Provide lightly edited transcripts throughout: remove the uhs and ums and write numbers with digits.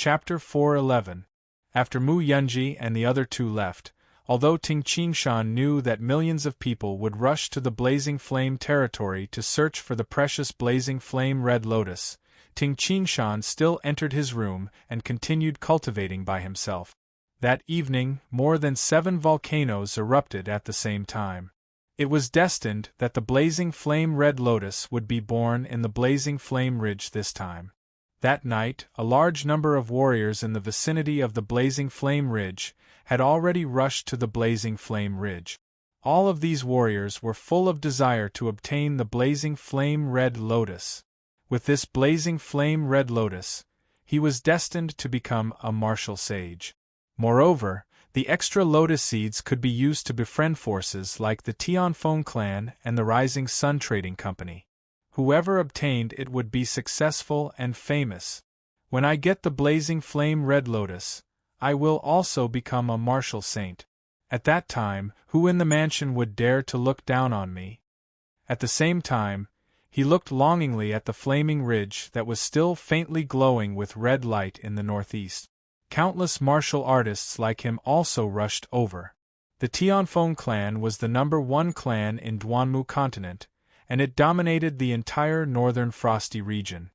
Chapter 4:11. After Mu Yunji and the other two left, although Ting Qingshan knew that millions of people would rush to the Blazing Flame territory to search for the precious Blazing Flame Red Lotus, Ting Qingshan still entered his room and continued cultivating by himself. That evening, more than 7 volcanoes erupted at the same time. It was destined that the Blazing Flame Red Lotus would be born in the Blazing Flame Ridge this time. That night, a large number of warriors in the vicinity of the Blazing Flame Ridge had already rushed to the Blazing Flame Ridge. All of these warriors were full of desire to obtain the Blazing Flame Red Lotus. With this Blazing Flame Red Lotus, he was destined to become a martial sage. Moreover, the extra lotus seeds could be used to befriend forces like the Tianfeng clan and the Rising Sun Trading Company. Whoever obtained it would be successful and famous. When I get the Blazing Flame Red Lotus, I will also become a martial saint. At that time, who in the mansion would dare to look down on me? At the same time, he looked longingly at the flaming ridge that was still faintly glowing with red light in the northeast. Countless martial artists like him also rushed over. The Tianfeng clan was the #1 clan in Duanmu continent, and it dominated the entire northern frosty region.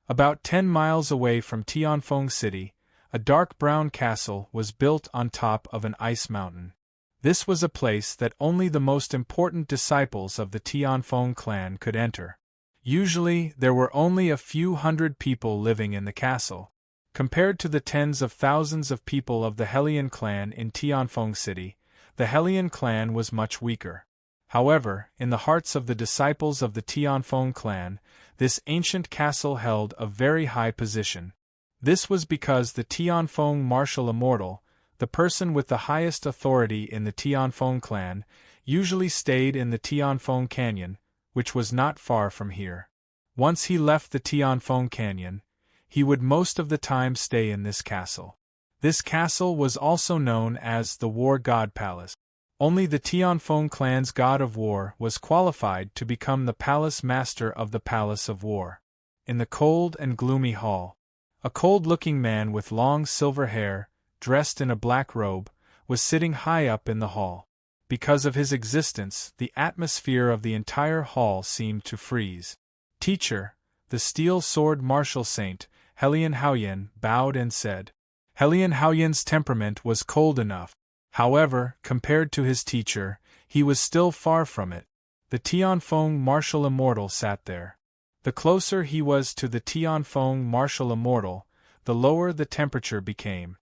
About 10 miles away from Tianfeng City, a dark brown castle was built on top of an ice mountain. This was a place that only the most important disciples of the Tianfeng clan could enter. Usually, there were only a few hundred people living in the castle. Compared to the tens of thousands of people of the Hellion clan in Tianfeng City, the Hellion clan was much weaker. However, in the hearts of the disciples of the Tianfeng clan, this ancient castle held a very high position. This was because the Tianfeng martial immortal, the person with the highest authority in the Tianfeng clan, usually stayed in the Tianfeng Canyon, which was not far from here. Once he left the Tianfeng Canyon, he would most of the time stay in this castle. This castle was also known as the War God Palace. Only the Tianfeng clan's god of war was qualified to become the palace master of the Palace of War. In the cold and gloomy hall, a cold-looking man with long silver hair, dressed in a black robe, was sitting high up in the hall. Because of his existence, the atmosphere of the entire hall seemed to freeze. Teacher, the steel sword martial saint, Hellion Haoyan, bowed and said. Hellion Haoyan's temperament was cold enough. However, compared to his teacher, he was still far from it. The Tianfeng martial immortal sat there. The closer he was to the Tianfeng martial immortal, the lower the temperature became.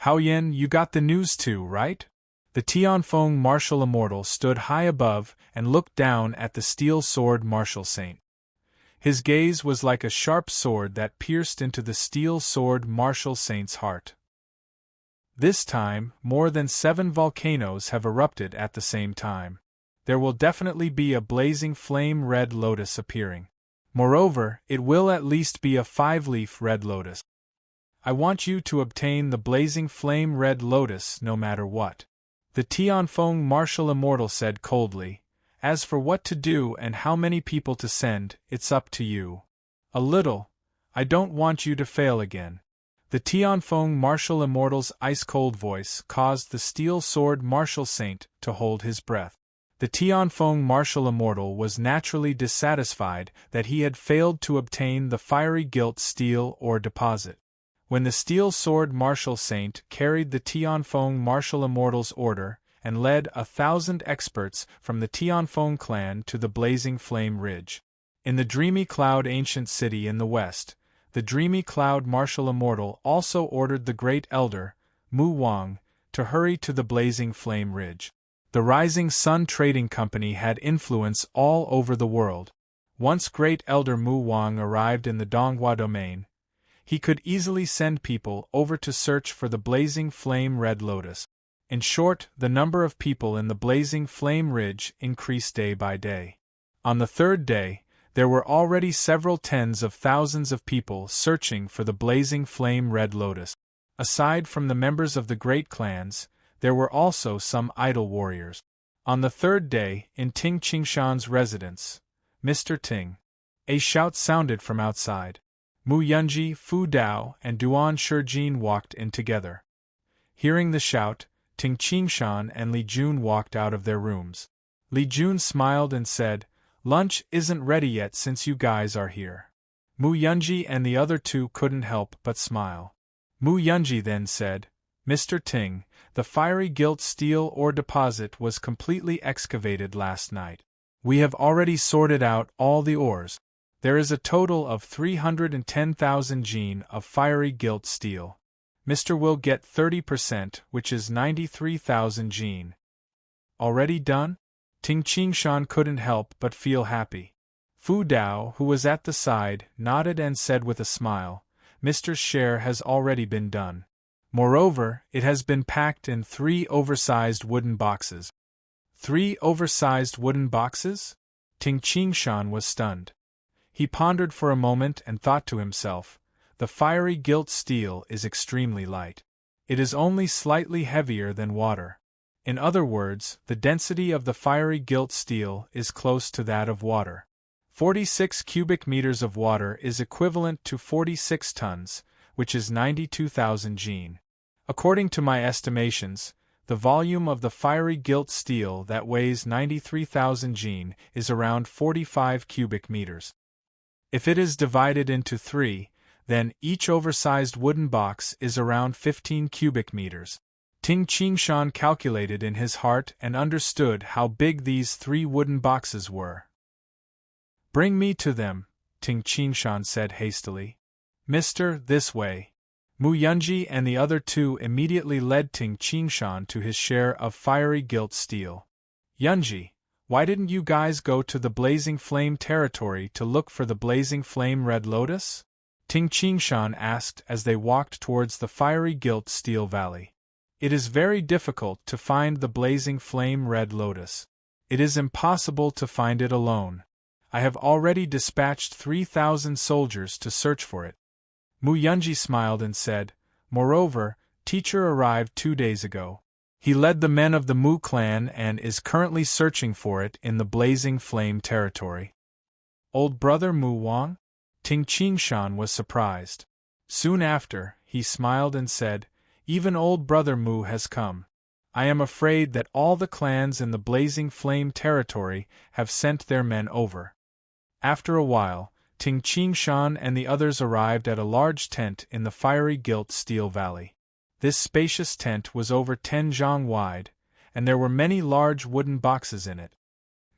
Haoyan, you got the news too, right? The Tianfeng martial immortal stood high above and looked down at the steel sword martial saint. His gaze was like a sharp sword that pierced into the steel sword martial saint's heart. This time, more than 7 volcanoes have erupted at the same time. There will definitely be a Blazing Flame Red Lotus appearing. Moreover, it will at least be a 5-leaf Red Lotus. I want you to obtain the Blazing Flame Red Lotus no matter what. The Tianfeng martial immortal said coldly. As for what to do and how many people to send, it's up to you. A little. I don't want you to fail again. The Tianfeng martial immortal's ice-cold voice caused the steel sword martial saint to hold his breath. The Tianfeng martial immortal was naturally dissatisfied that he had failed to obtain the fiery gilt steel ore deposit. When the steel sword martial saint carried the Tianfeng martial immortal's order and led 1,000 experts from the Tianfeng clan to the Blazing Flame Ridge. In the Dreamy Cloud ancient city in the west, the Dreamy Cloud martial immortal also ordered the Great Elder, Mu Wang, to hurry to the Blazing Flame Ridge. The Rising Sun Trading Company had influence all over the world. Once Great Elder Mu Wang arrived in the Donghua domain, he could easily send people over to search for the Blazing Flame Red Lotus. In short, the number of people in the Blazing Flame Ridge increased day by day. On the 3rd day, there were already several tens of thousands of people searching for the Blazing Flame Red Lotus. Aside from the members of the great clans, there were also some idle warriors. On the 3rd day, in Ting Qingshan's residence, Mr. Ting. A shout sounded from outside. Mu Yunji, Fu Dao, and Duan Shijin walked in together. Hearing the shout, Ting Qingshan and Li Jun walked out of their rooms. Li Jun smiled and said, "Lunch isn't ready yet since you guys are here." Mu Yunji and the other two couldn't help but smile. Mu Yunji then said, "Mr. Ting, the fiery gilt steel ore deposit was completely excavated last night. We have already sorted out all the ores. There is a total of 310,000 jin of fiery gilt steel. Mr. will get 30%, which is 93,000 jin." "Already done?" Ting Qingshan couldn't help but feel happy. Fu Dao, who was at the side, nodded and said with a smile, "Mr.'s share has already been done. Moreover, it has been packed in 3 oversized wooden boxes." 3 oversized wooden boxes? Ting Qingshan was stunned. He pondered for a moment and thought to himself, "The fiery gilt steel is extremely light. It is only slightly heavier than water. In other words, the density of the fiery gilt steel is close to that of water. 46 cubic meters of water is equivalent to 46 tons, which is 92,000 jin. According to my estimations, the volume of the fiery gilt steel that weighs 93,000 jin is around 45 cubic meters. If it is divided into 3, then each oversized wooden box is around 15 cubic meters." Ting Qingshan calculated in his heart and understood how big these 3 wooden boxes were. "Bring me to them," Ting Qingshan said hastily. "Mister, this way." Mu Yunji and the other two immediately led Ting Qingshan to his share of fiery gilt steel. "Yunji, why didn't you guys go to the Blazing Flame territory to look for the Blazing Flame Red Lotus?" Ting Qingshan asked as they walked towards the fiery gilt steel valley. "It is very difficult to find the Blazing Flame Red Lotus. It is impossible to find it alone. I have already dispatched 3,000 soldiers to search for it." Mu Yunji smiled and said, "Moreover, teacher arrived 2 days ago. He led the men of the Mu clan and is currently searching for it in the Blazing Flame territory." "Old brother Mu Wang?" Ting Qingshan was surprised. Soon after, he smiled and said, "Even old brother Mu has come. I am afraid that all the clans in the Blazing Flame territory have sent their men over." After a while, Ting Qingshan and the others arrived at a large tent in the fiery gilt steel valley. This spacious tent was over 10 zhang wide, and there were many large wooden boxes in it.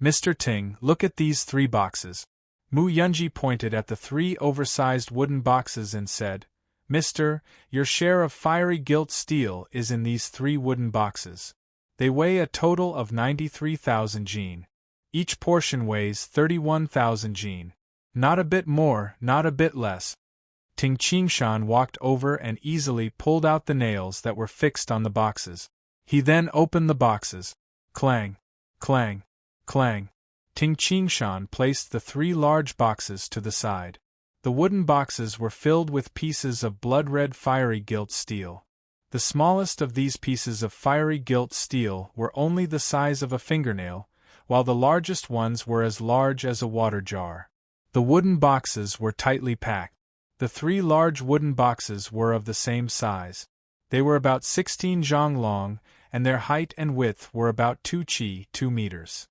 "Mr. Ting, look at these 3 boxes." Mu Yunji pointed at the 3 oversized wooden boxes and said, "Mister, your share of fiery gilt steel is in these 3 wooden boxes. They weigh a total of 93,000 jin. Each portion weighs 31,000 jin. Not a bit more, not a bit less." Ting Qingshan walked over and easily pulled out the nails that were fixed on the boxes. He then opened the boxes. Clang! Clang! Clang! Ting Qingshan placed the 3 large boxes to the side. The wooden boxes were filled with pieces of blood-red fiery gilt steel. The smallest of these pieces of fiery gilt steel were only the size of a fingernail, while the largest ones were as large as a water jar. The wooden boxes were tightly packed. The 3 large wooden boxes were of the same size. They were about 16 zhang long, and their height and width were about 2 meters.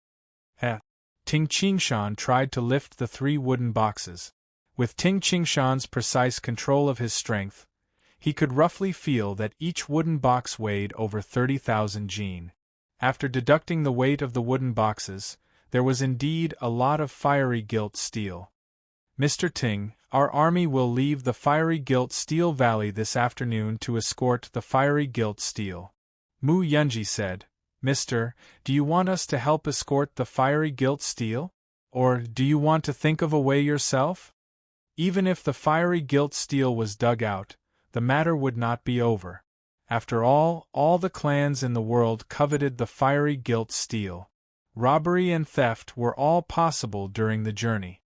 Ting Qingshan tried to lift the 3 wooden boxes. With Ting Qingshan's precise control of his strength, he could roughly feel that each wooden box weighed over 30,000 jin. After deducting the weight of the wooden boxes, there was indeed a lot of fiery gilt steel. "Mr. Ting, our army will leave the fiery gilt steel valley this afternoon to escort the fiery gilt steel." Mu Yunji said, "Mister, do you want us to help escort the fiery gilt steel? Or do you want to think of a way yourself? Even if the fiery gilt steel was dug out, the matter would not be over. After all the clans in the world coveted the fiery gilt steel. Robbery and theft were all possible during the journey.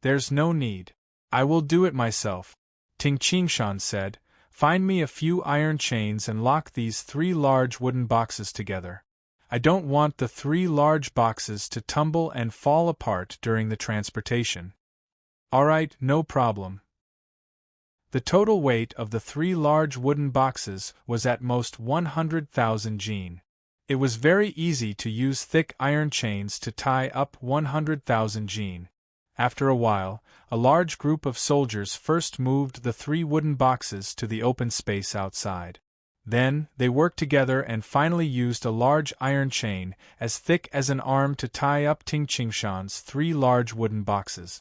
There's no need. I will do it myself," Ting Qingshan said. "Find me a few iron chains and lock these 3 large wooden boxes together. I don't want the 3 large boxes to tumble and fall apart during the transportation." "All right, no problem." The total weight of the 3 large wooden boxes was at most 100,000 jin. It was very easy to use thick iron chains to tie up 100,000 jin. After a while, a large group of soldiers first moved the 3 wooden boxes to the open space outside. Then, they worked together and finally used a large iron chain, as thick as an arm, to tie up Ting Qingshan's 3 large wooden boxes.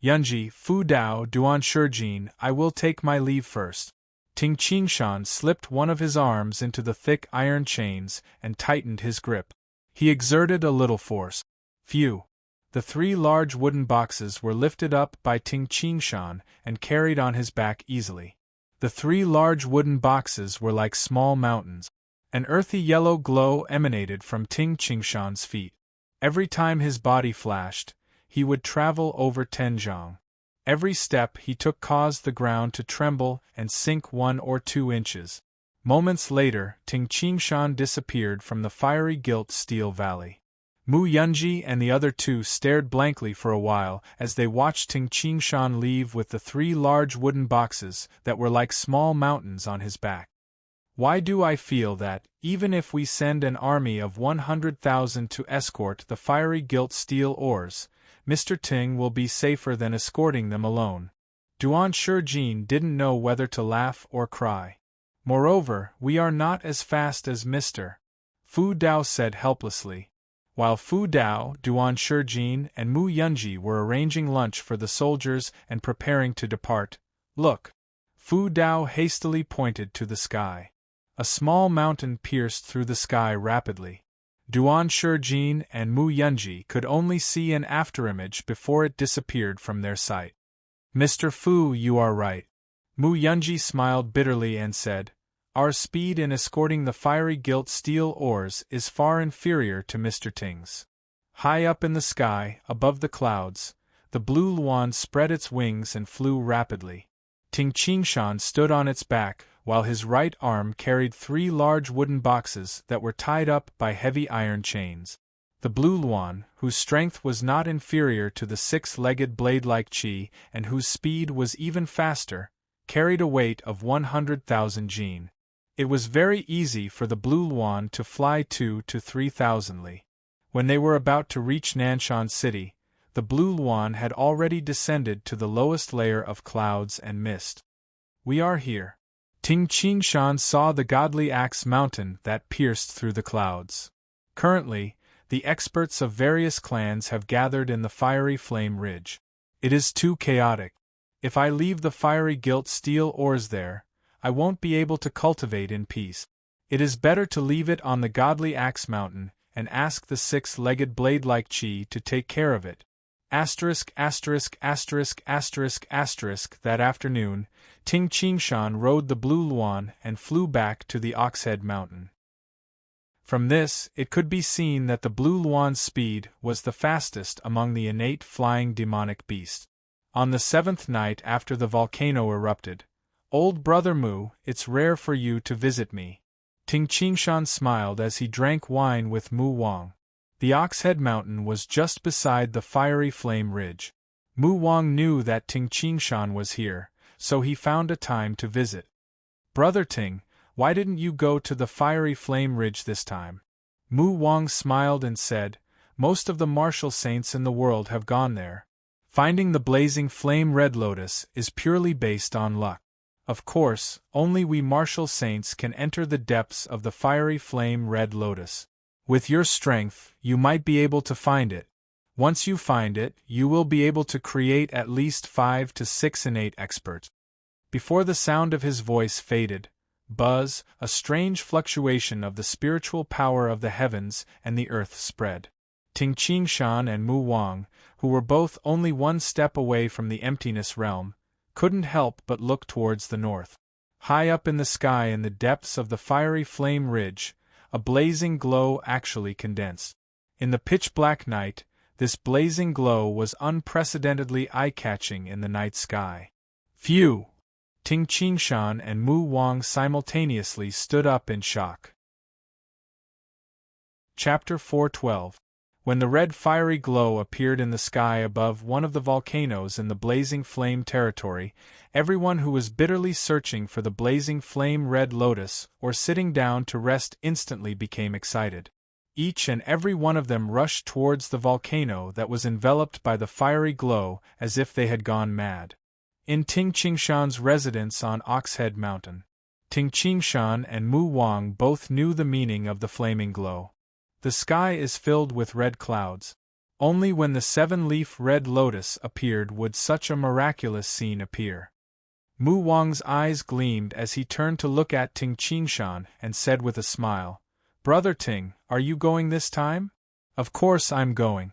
Yunji, Fu Dao, Duan Shijin, I will take my leave first. Ting Qingshan slipped one of his arms into the thick iron chains and tightened his grip. He exerted a little force. Phew! The 3 large wooden boxes were lifted up by Ting Qingshan and carried on his back easily. The 3 large wooden boxes were like small mountains. An earthy yellow glow emanated from Ting Qingshan's feet. Every time his body flashed, he would travel over 10 zhang. Every step he took caused the ground to tremble and sink 1 or 2 inches. Moments later, Ting Qingshan disappeared from the fiery gilt steel valley. Mu Yunji and the other 2 stared blankly for a while as they watched Ting Qingshan leave with the 3 large wooden boxes that were like small mountains on his back. Why do I feel that, even if we send an army of 100,000 to escort the fiery gilt steel ores, Mr. Ting will be safer than escorting them alone? Duan Shijin didn't know whether to laugh or cry. Moreover, we are not as fast as Mr. Fu Dao said helplessly. While Fu Dao, Duan Shijin, and Mu Yunji were arranging lunch for the soldiers and preparing to depart, look! Fu Dao hastily pointed to the sky. A small mountain pierced through the sky rapidly. Duan Shijin and Mu Yunji could only see an afterimage before it disappeared from their sight. Mr. Fu, you are right. Mu Yunji smiled bitterly and said, our speed in escorting the fiery gilt steel ores is far inferior to Mr. Ting's. High up in the sky, above the clouds, the blue luan spread its wings and flew rapidly. Ting Qingshan stood on its back, while his right arm carried 3 large wooden boxes that were tied up by heavy iron chains. The blue luan, whose strength was not inferior to the 6-legged blade-like Qi and whose speed was even faster, carried a weight of 100,000 jin. It was very easy for the blue luan to fly 2 to 3,000 li. When they were about to reach Nanshan City, the blue luan had already descended to the lowest layer of clouds and mist. We are here. Ting Qingshan saw the godly axe mountain that pierced through the clouds. Currently, the experts of various clans have gathered in the fiery flame ridge. It is too chaotic. If I leave the fiery gilt steel ores there, I won't be able to cultivate in peace. It is better to leave it on the godly axe mountain and ask the 6-legged blade-like Qi to take care of it. That afternoon, Ting Qingshan rode the blue luan and flew back to the Oxhead Mountain. From this, it could be seen that the blue luan's speed was the fastest among the innate flying demonic beasts. On the 7th night after the volcano erupted, Old Brother Mu, it's rare for you to visit me. Ting Qingshan smiled as he drank wine with Mu Wang. The Oxhead Mountain was just beside the fiery flame ridge. Mu Wang knew that Ting Qingshan was here, so he found a time to visit. Brother Ting, why didn't you go to the fiery flame ridge this time? Mu Wang smiled and said, most of the martial saints in the world have gone there. Finding the blazing flame red lotus is purely based on luck. Of course, only we martial saints can enter the depths of the fiery flame red lotus. With your strength, you might be able to find it. Once you find it, you will be able to create at least 5 to 6 innate experts. Before the sound of his voice faded, buzz, a strange fluctuation of the spiritual power of the heavens and the earth spread. Ting Qingshan and Mu Wang, who were both only 1 step away from the emptiness realm, couldn't help but look towards the north. High up in the sky in the depths of the fiery flame ridge, a blazing glow actually condensed. In the pitch-black night, this blazing glow was unprecedentedly eye-catching in the night sky. Phew! Ting Qingshan and Mu Wang simultaneously stood up in shock. Chapter 412. When the red fiery glow appeared in the sky above one of the volcanoes in the blazing flame territory, everyone who was bitterly searching for the blazing flame red lotus or sitting down to rest instantly became excited. Each and every one of them rushed towards the volcano that was enveloped by the fiery glow as if they had gone mad. In Ting Qingshan's residence on Oxhead Mountain, Ting Qingshan and Mu Wang both knew the meaning of the flaming glow. The sky is filled with red clouds. Only when the seven-leaf red lotus appeared would such a miraculous scene appear. Mu Wang's eyes gleamed as he turned to look at Ting Qingshan and said with a smile, "Brother Ting, are you going this time?" "Of course I'm going.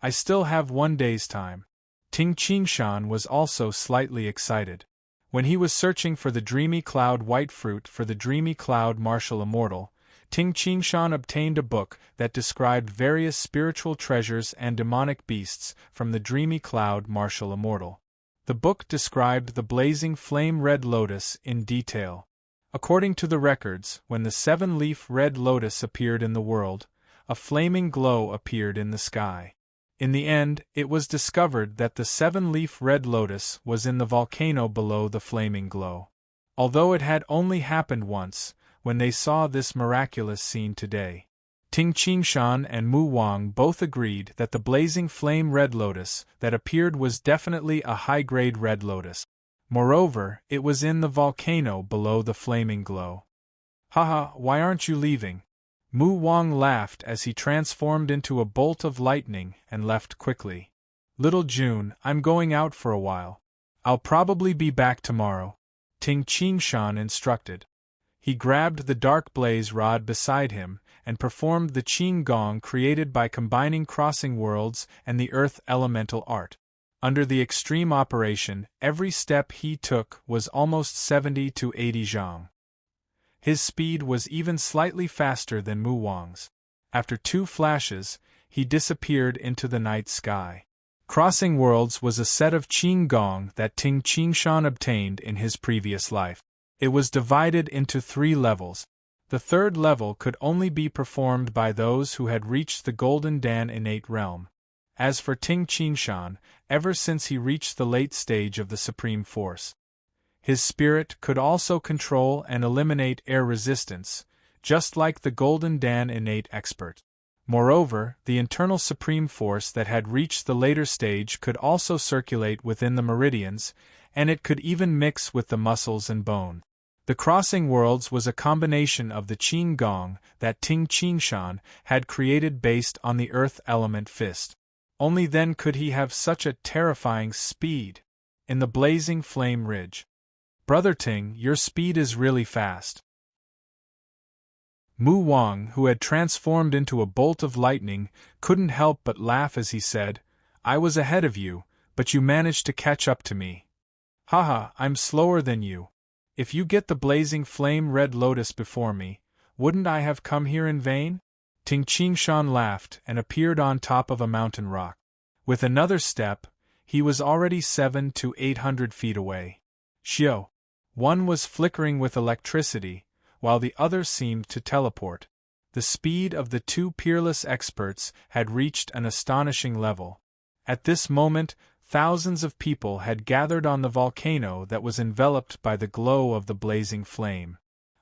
I still have 1 day's time." Ting Qingshan was also slightly excited. When he was searching for the dreamy cloud white fruit for the dreamy cloud martial immortal, Ting Qingshan obtained a book that described various spiritual treasures and demonic beasts from the dreamy cloud martial immortal. The book described the blazing flame red lotus in detail. According to the records, when the seven-leaf red lotus appeared in the world, a flaming glow appeared in the sky. In the end, it was discovered that the seven-leaf red lotus was in the volcano below the flaming glow. Although it had only happened once, when they saw this miraculous scene today, Ting Qingshan and Mu Wang both agreed that the blazing flame red lotus that appeared was definitely a high-grade red lotus. Moreover, it was in the volcano below the flaming glow. "Haha, why aren't you leaving?" Mu Wang laughed as he transformed into a bolt of lightning and left quickly. "Little June, I'm going out for a while. I'll probably be back tomorrow," Ting Qingshan instructed. He grabbed the dark blaze rod beside him and performed the Qing Gong created by combining crossing worlds and the earth elemental art. Under the extreme operation, every step he took was almost 70 to 80 zhang. His speed was even slightly faster than Mu Wang's. After 2 flashes, he disappeared into the night sky. Crossing Worlds was a set of Qing Gong that Ting Qingshan obtained in his previous life. It was divided into 3 levels. The 3rd level could only be performed by those who had reached the Golden Dan innate realm. As for Ting Qingshan, ever since he reached the late stage of the Supreme Force, his spirit could also control and eliminate air resistance, just like the Golden Dan innate expert. Moreover, the internal Supreme Force that had reached the later stage could also circulate within the meridians, and it could even mix with the muscles and bone. The Crossing Worlds was a combination of the Qing Gong that Ting Qingshan had created based on the earth element fist. Only then could he have such a terrifying speed. In the blazing flame ridge. "Brother Ting, your speed is really fast." Mu Wang, who had transformed into a bolt of lightning, couldn't help but laugh as he said, "I was ahead of you, but you managed to catch up to me. Haha, I'm slower than you. If you get the blazing flame red lotus before me, wouldn't I have come here in vain?" Ting Qingshan laughed and appeared on top of a mountain rock. With another step, he was already 700 to 800 feet away. Xiao. One was flickering with electricity, while the other seemed to teleport. The speed of the 2 peerless experts had reached an astonishing level. At this moment, thousands of people had gathered on the volcano that was enveloped by the glow of the blazing flame.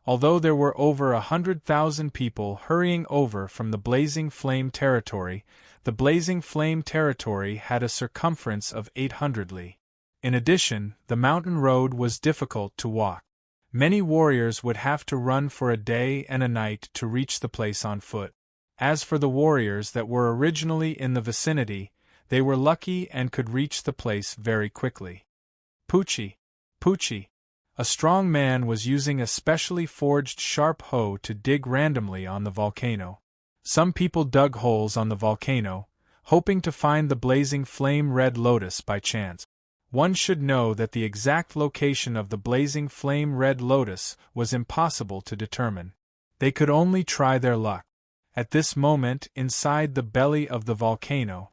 Although there were over 100,000 people hurrying over from the blazing flame territory, the blazing flame territory had a circumference of 800 li. In addition, the mountain road was difficult to walk. Many warriors would have to run for a day and a night to reach the place on foot. As for the warriors that were originally in the vicinity, they were lucky and could reach the place very quickly. Pucci. A strong man was using a specially forged sharp hoe to dig randomly on the volcano. Some people dug holes on the volcano, hoping to find the blazing flame red lotus by chance. One should know that the exact location of the blazing flame red lotus was impossible to determine. They could only try their luck. At this moment, inside the belly of the volcano,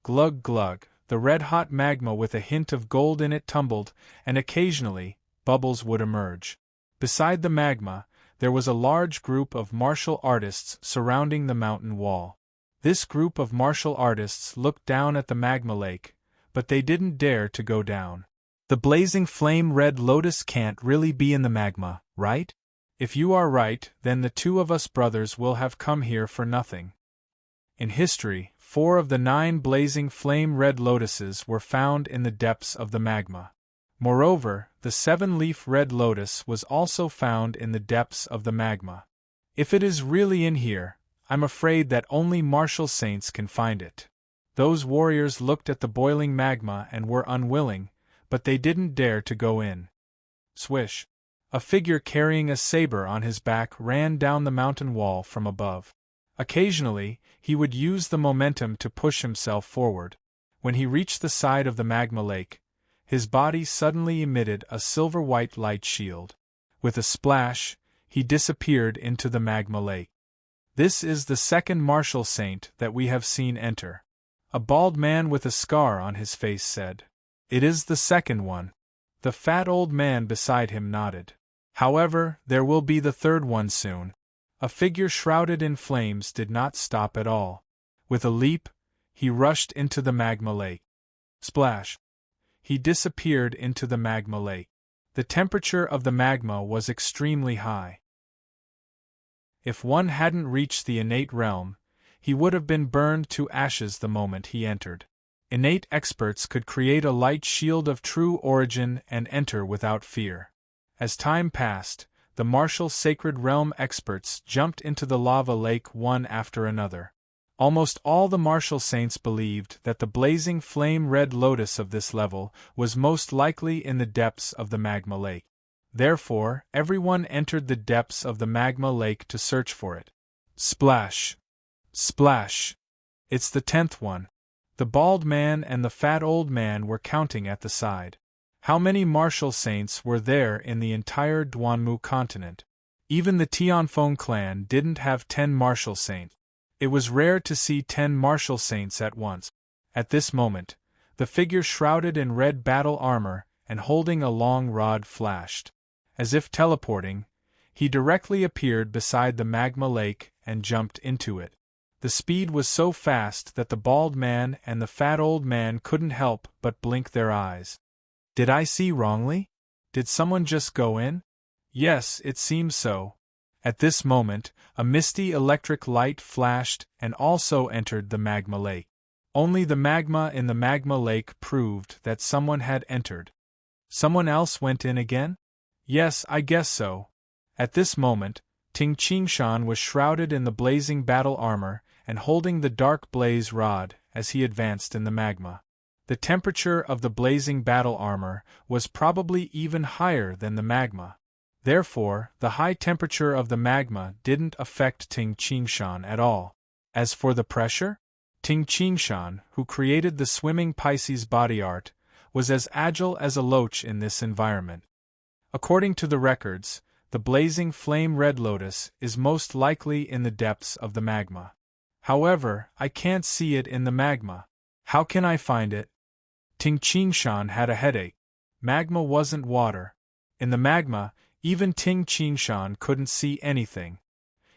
glug glug, the red-hot magma with a hint of gold in it tumbled, and occasionally, bubbles would emerge. Beside the magma, there was a large group of martial artists surrounding the mountain wall. This group of martial artists looked down at the magma lake, but they didn't dare to go down. The blazing flame red lotus can't really be in the magma, right? If you are right, then the two of us brothers will have come here for nothing. In history, 4 of the 9 blazing flame red lotuses were found in the depths of the magma. Moreover, the 7-leaf red lotus was also found in the depths of the magma. If it is really in here, I'm afraid that only martial saints can find it. Those warriors looked at the boiling magma and were unwilling, but they didn't dare to go in. Swish! A figure carrying a saber on his back ran down the mountain wall from above. Occasionally, he would use the momentum to push himself forward. When he reached the side of the magma lake, his body suddenly emitted a silver-white light shield. With a splash, he disappeared into the magma lake. This is the second martial saint that we have seen enter. A bald man with a scar on his face said. It is the second one. The fat old man beside him nodded. However, there will be the third one soon. A figure shrouded in flames did not stop at all. With a leap, he rushed into the magma lake. Splash! He disappeared into the magma lake. The temperature of the magma was extremely high. If one hadn't reached the innate realm, he would have been burned to ashes the moment he entered. Innate experts could create a light shield of true origin and enter without fear. As time passed, the martial sacred realm experts jumped into the lava lake one after another. Almost all the martial saints believed that the blazing flame red lotus of this level was most likely in the depths of the magma lake. Therefore, everyone entered the depths of the magma lake to search for it. Splash! Splash! It's the 10th one. The bald man and the fat old man were counting at the side. How many martial saints were there in the entire Duanmu continent? Even the Tianfeng clan didn't have 10 martial saints. It was rare to see 10 martial saints at once. At this moment, the figure shrouded in red battle armor and holding a long rod flashed. As if teleporting, he directly appeared beside the magma lake and jumped into it. The speed was so fast that the bald man and the fat old man couldn't help but blink their eyes. Did I see wrongly? Did someone just go in? Yes, it seems so. At this moment, a misty electric light flashed and also entered the magma lake. Only the magma in the magma lake proved that someone had entered. Someone else went in again? Yes, I guess so. At this moment, Ting Qingshan was shrouded in the blazing battle armor and holding the dark blaze rod as he advanced in the magma. The temperature of the blazing battle armor was probably even higher than the magma. Therefore, the high temperature of the magma didn't affect Ting Qingshan at all. As for the pressure, Ting Qingshan, who created the swimming Pisces body art, was as agile as a loach in this environment. According to the records, the blazing flame red lotus is most likely in the depths of the magma. However, I can't see it in the magma. How can I find it? Ting Qingshan had a headache. Magma wasn't water. In the magma, even Ting Qingshan couldn't see anything.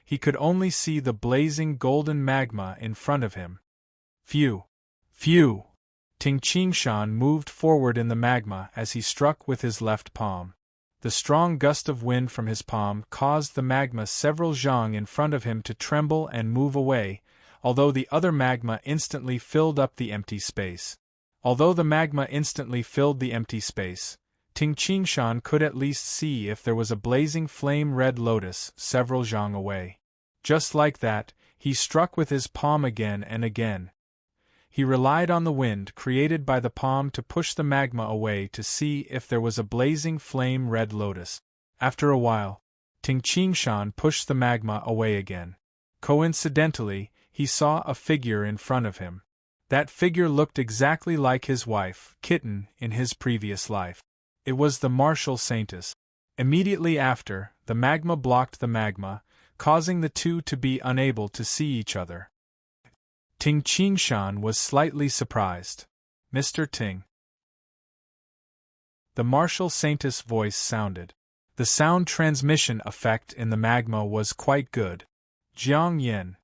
He could only see the blazing golden magma in front of him. Phew! Phew! Ting Qingshan moved forward in the magma as he struck with his left palm. The strong gust of wind from his palm caused the magma several zhang in front of him to tremble and move away, although the other magma instantly filled up the empty space. Ting Qingshan could at least see if there was a blazing flame red lotus several zhang away. Just like that, he struck with his palm again and again. He relied on the wind created by the palm to push the magma away to see if there was a blazing flame red lotus. After a while, Ting Qingshan pushed the magma away again. Coincidentally, he saw a figure in front of him. That figure looked exactly like his wife, Kitten, in his previous life. It was the martial saintess. Immediately after, the magma blocked the magma, causing the two to be unable to see each other. Ting Qingshan was slightly surprised. Mr. Ting. The martial saintess voice sounded. The sound transmission effect in the magma was quite good. Jiang Yin.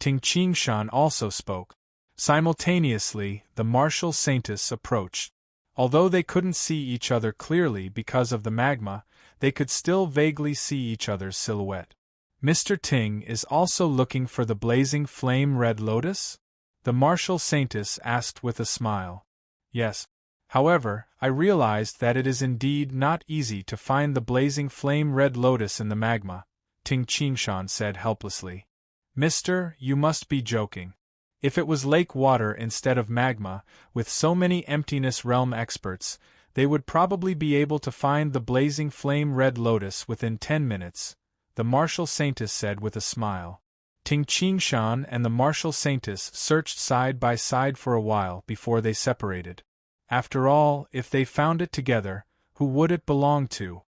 Ting Qingshan also spoke. Simultaneously, the martial saintess approached. Although they couldn't see each other clearly because of the magma, they could still vaguely see each other's silhouette. Mr. Ting is also looking for the blazing flame red lotus? The martial saintess asked with a smile. Yes. However, I realized that it is indeed not easy to find the blazing flame red lotus in the magma, Ting Qingshan said helplessly. Mister, you must be joking. If it was lake water instead of magma, with so many emptiness realm experts, they would probably be able to find the blazing flame red lotus within 10 minutes, the martial saintess said with a smile. Ting Qingshan and the martial saintess searched side by side for a while before they separated. After all, if they found it together, who would it belong to?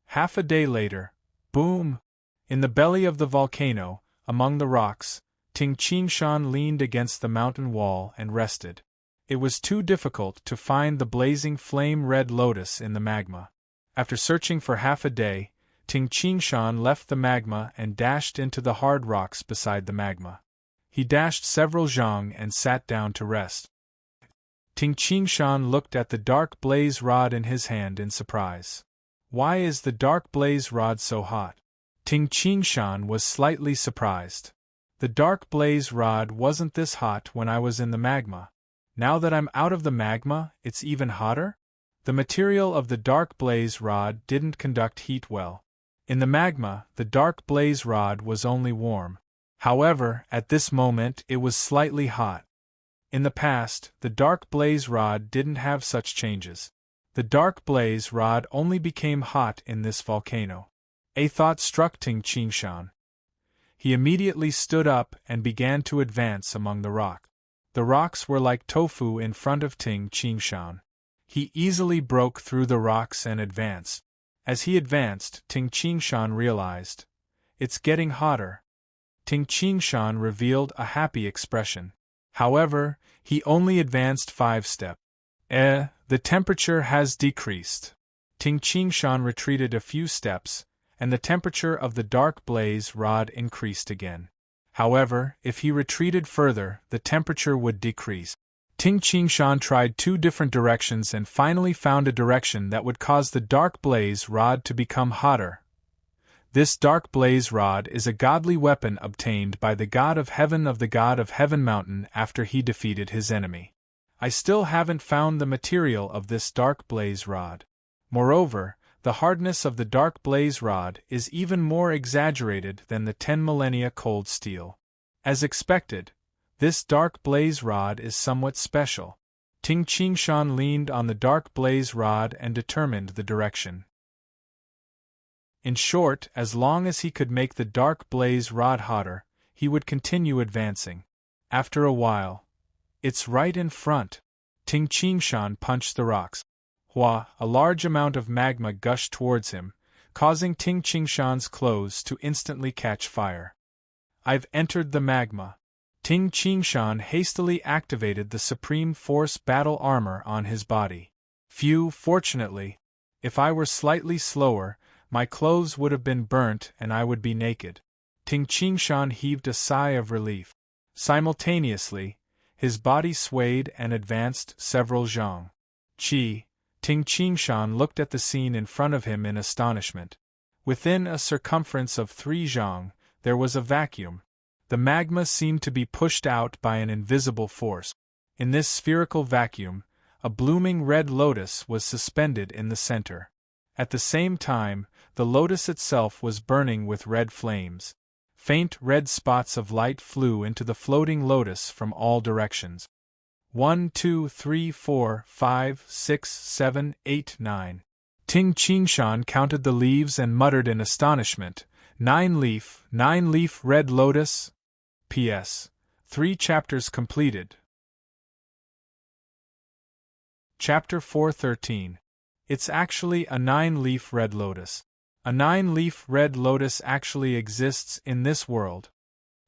Half a day later, boom! In the belly of the volcano, among the rocks, Ting Qingshan leaned against the mountain wall and rested. It was too difficult to find the blazing flame red lotus in the magma. After searching for half a day, Ting Qingshan left the magma and dashed into the hard rocks beside the magma. He dashed several zhang and sat down to rest. Ting Qingshan looked at the dark blaze rod in his hand in surprise. Why is the dark blaze rod so hot? Ting Qingshan was slightly surprised. The dark blaze rod wasn't this hot when I was in the magma. Now that I'm out of the magma, it's even hotter? The material of the dark blaze rod didn't conduct heat well. In the magma, the dark blaze rod was only warm. However, at this moment it was slightly hot. In the past, the dark blaze rod didn't have such changes. The dark blaze rod only became hot in this volcano. A thought struck Ting Qingshan. He immediately stood up and began to advance among the rocks. The rocks were like tofu in front of Ting Qingshan. He easily broke through the rocks and advanced. As he advanced, Ting Qingshan realized, "It's getting hotter." Ting Qingshan revealed a happy expression. However, he only advanced 5 steps. The temperature has decreased. Ting Qingshan retreated a few steps, and the temperature of the dark blaze rod increased again. However, if he retreated further, the temperature would decrease. Ting Qingshan tried 2 different directions and finally found a direction that would cause the dark blaze rod to become hotter. This dark blaze rod is a godly weapon obtained by the god of heaven mountain after he defeated his enemy. I still haven't found the material of this dark blaze rod. Moreover, the hardness of the dark blaze rod is even more exaggerated than the 10 millennia cold steel. As expected, this dark blaze rod is somewhat special. Ting Qingshan leaned on the dark blaze rod and determined the direction. In short, as long as he could make the dark blaze rod hotter, he would continue advancing. After a while, "It's right in front." Ting Qingshan punched the rocks. Hua, a large amount of magma gushed towards him, causing Ting Qingshan's clothes to instantly catch fire. "I've entered the magma." Ting Qingshan hastily activated the Supreme Force battle armor on his body. Phew, fortunately. If I were slightly slower, my clothes would have been burnt and I would be naked. Ting Qingshan heaved a sigh of relief. Simultaneously, his body swayed and advanced several zhang. Ting Qingshan looked at the scene in front of him in astonishment. Within a circumference of 3 zhang, there was a vacuum. The magma seemed to be pushed out by an invisible force. In this spherical vacuum, a blooming red lotus was suspended in the center. At the same time, the lotus itself was burning with red flames. Faint red spots of light flew into the floating lotus from all directions. 1, 2, 3, 4, 5, 6, 7, 8, 9. Ting Qingshan counted the leaves and muttered in astonishment, 9 leaf red lotus. P.S. 3 chapters completed. Chapter 413. It's actually a 9-leaf red lotus. A 9-leaf red lotus actually exists in this world.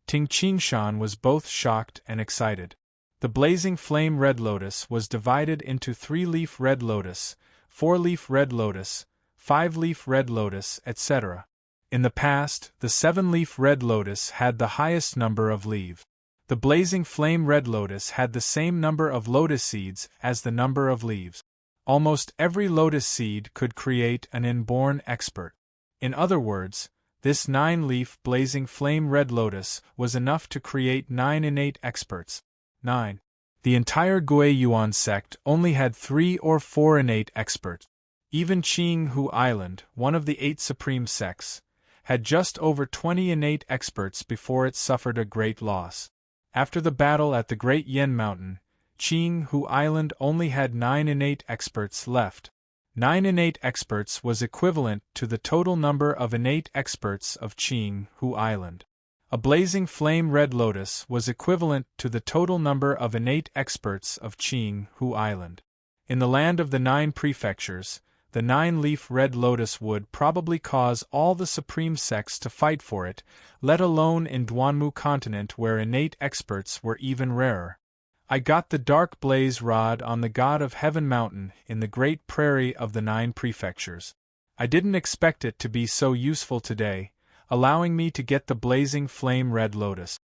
Ting Qingshan was both shocked and excited. The blazing flame red lotus was divided into 3-leaf red lotus, 4-leaf red lotus, 5-leaf red lotus, etc. In the past, the 7-leaf red lotus had the highest number of leaves. The blazing flame red lotus had the same number of lotus seeds as the number of leaves. Almost every lotus seed could create an inborn expert. In other words, this 9-leaf blazing flame red lotus was enough to create 9 innate experts. 9. The entire Gui Yuan sect only had 3 or 4 innate experts. Even Qing Hu Island, one of the 8 supreme sects, had just over 20 innate experts before it suffered a great loss. After the battle at the Great Yen Mountain, Qing Hu Island only had 9 innate experts left. 9 innate experts was equivalent to the total number of innate experts of Qing Hu Island. A blazing flame red lotus was equivalent to the total number of innate experts of Qing Hu Island. In the land of the 9 prefectures, the 9-leaf red lotus would probably cause all the supreme sects to fight for it, let alone in Duanmu continent where innate experts were even rarer. I got the dark blaze rod on the God of Heaven mountain in the great prairie of the 9 prefectures. I didn't expect it to be so useful today, allowing me to get the blazing flame red lotus.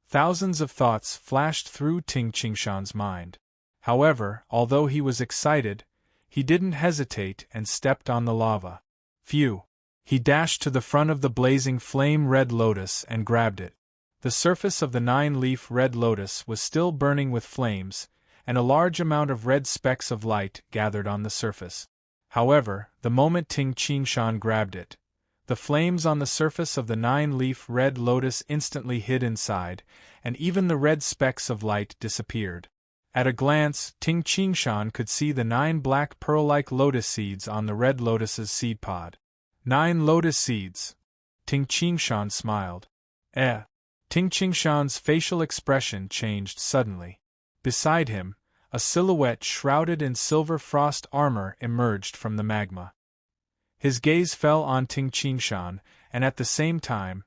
Thousands of thoughts flashed through Ting Qingshan's mind. However, although he was excited, he didn't hesitate and stepped on the lava. Phew! He dashed to the front of the blazing flame red lotus and grabbed it. The surface of the 9-leaf red lotus was still burning with flames, and a large amount of red specks of light gathered on the surface. However, the moment Ting Qingshan grabbed it, the flames on the surface of the 9-leaf red lotus instantly hid inside, and even the red specks of light disappeared. At a glance, Ting Qingshan could see the 9 black pearl-like lotus seeds on the red lotus's seed pod. 9 lotus seeds. Ting Qingshan smiled. Ting Qingshan's facial expression changed suddenly. Beside him, a silhouette shrouded in silver frost armor emerged from the magma. His gaze fell on Ting Qingshan, and at the same time,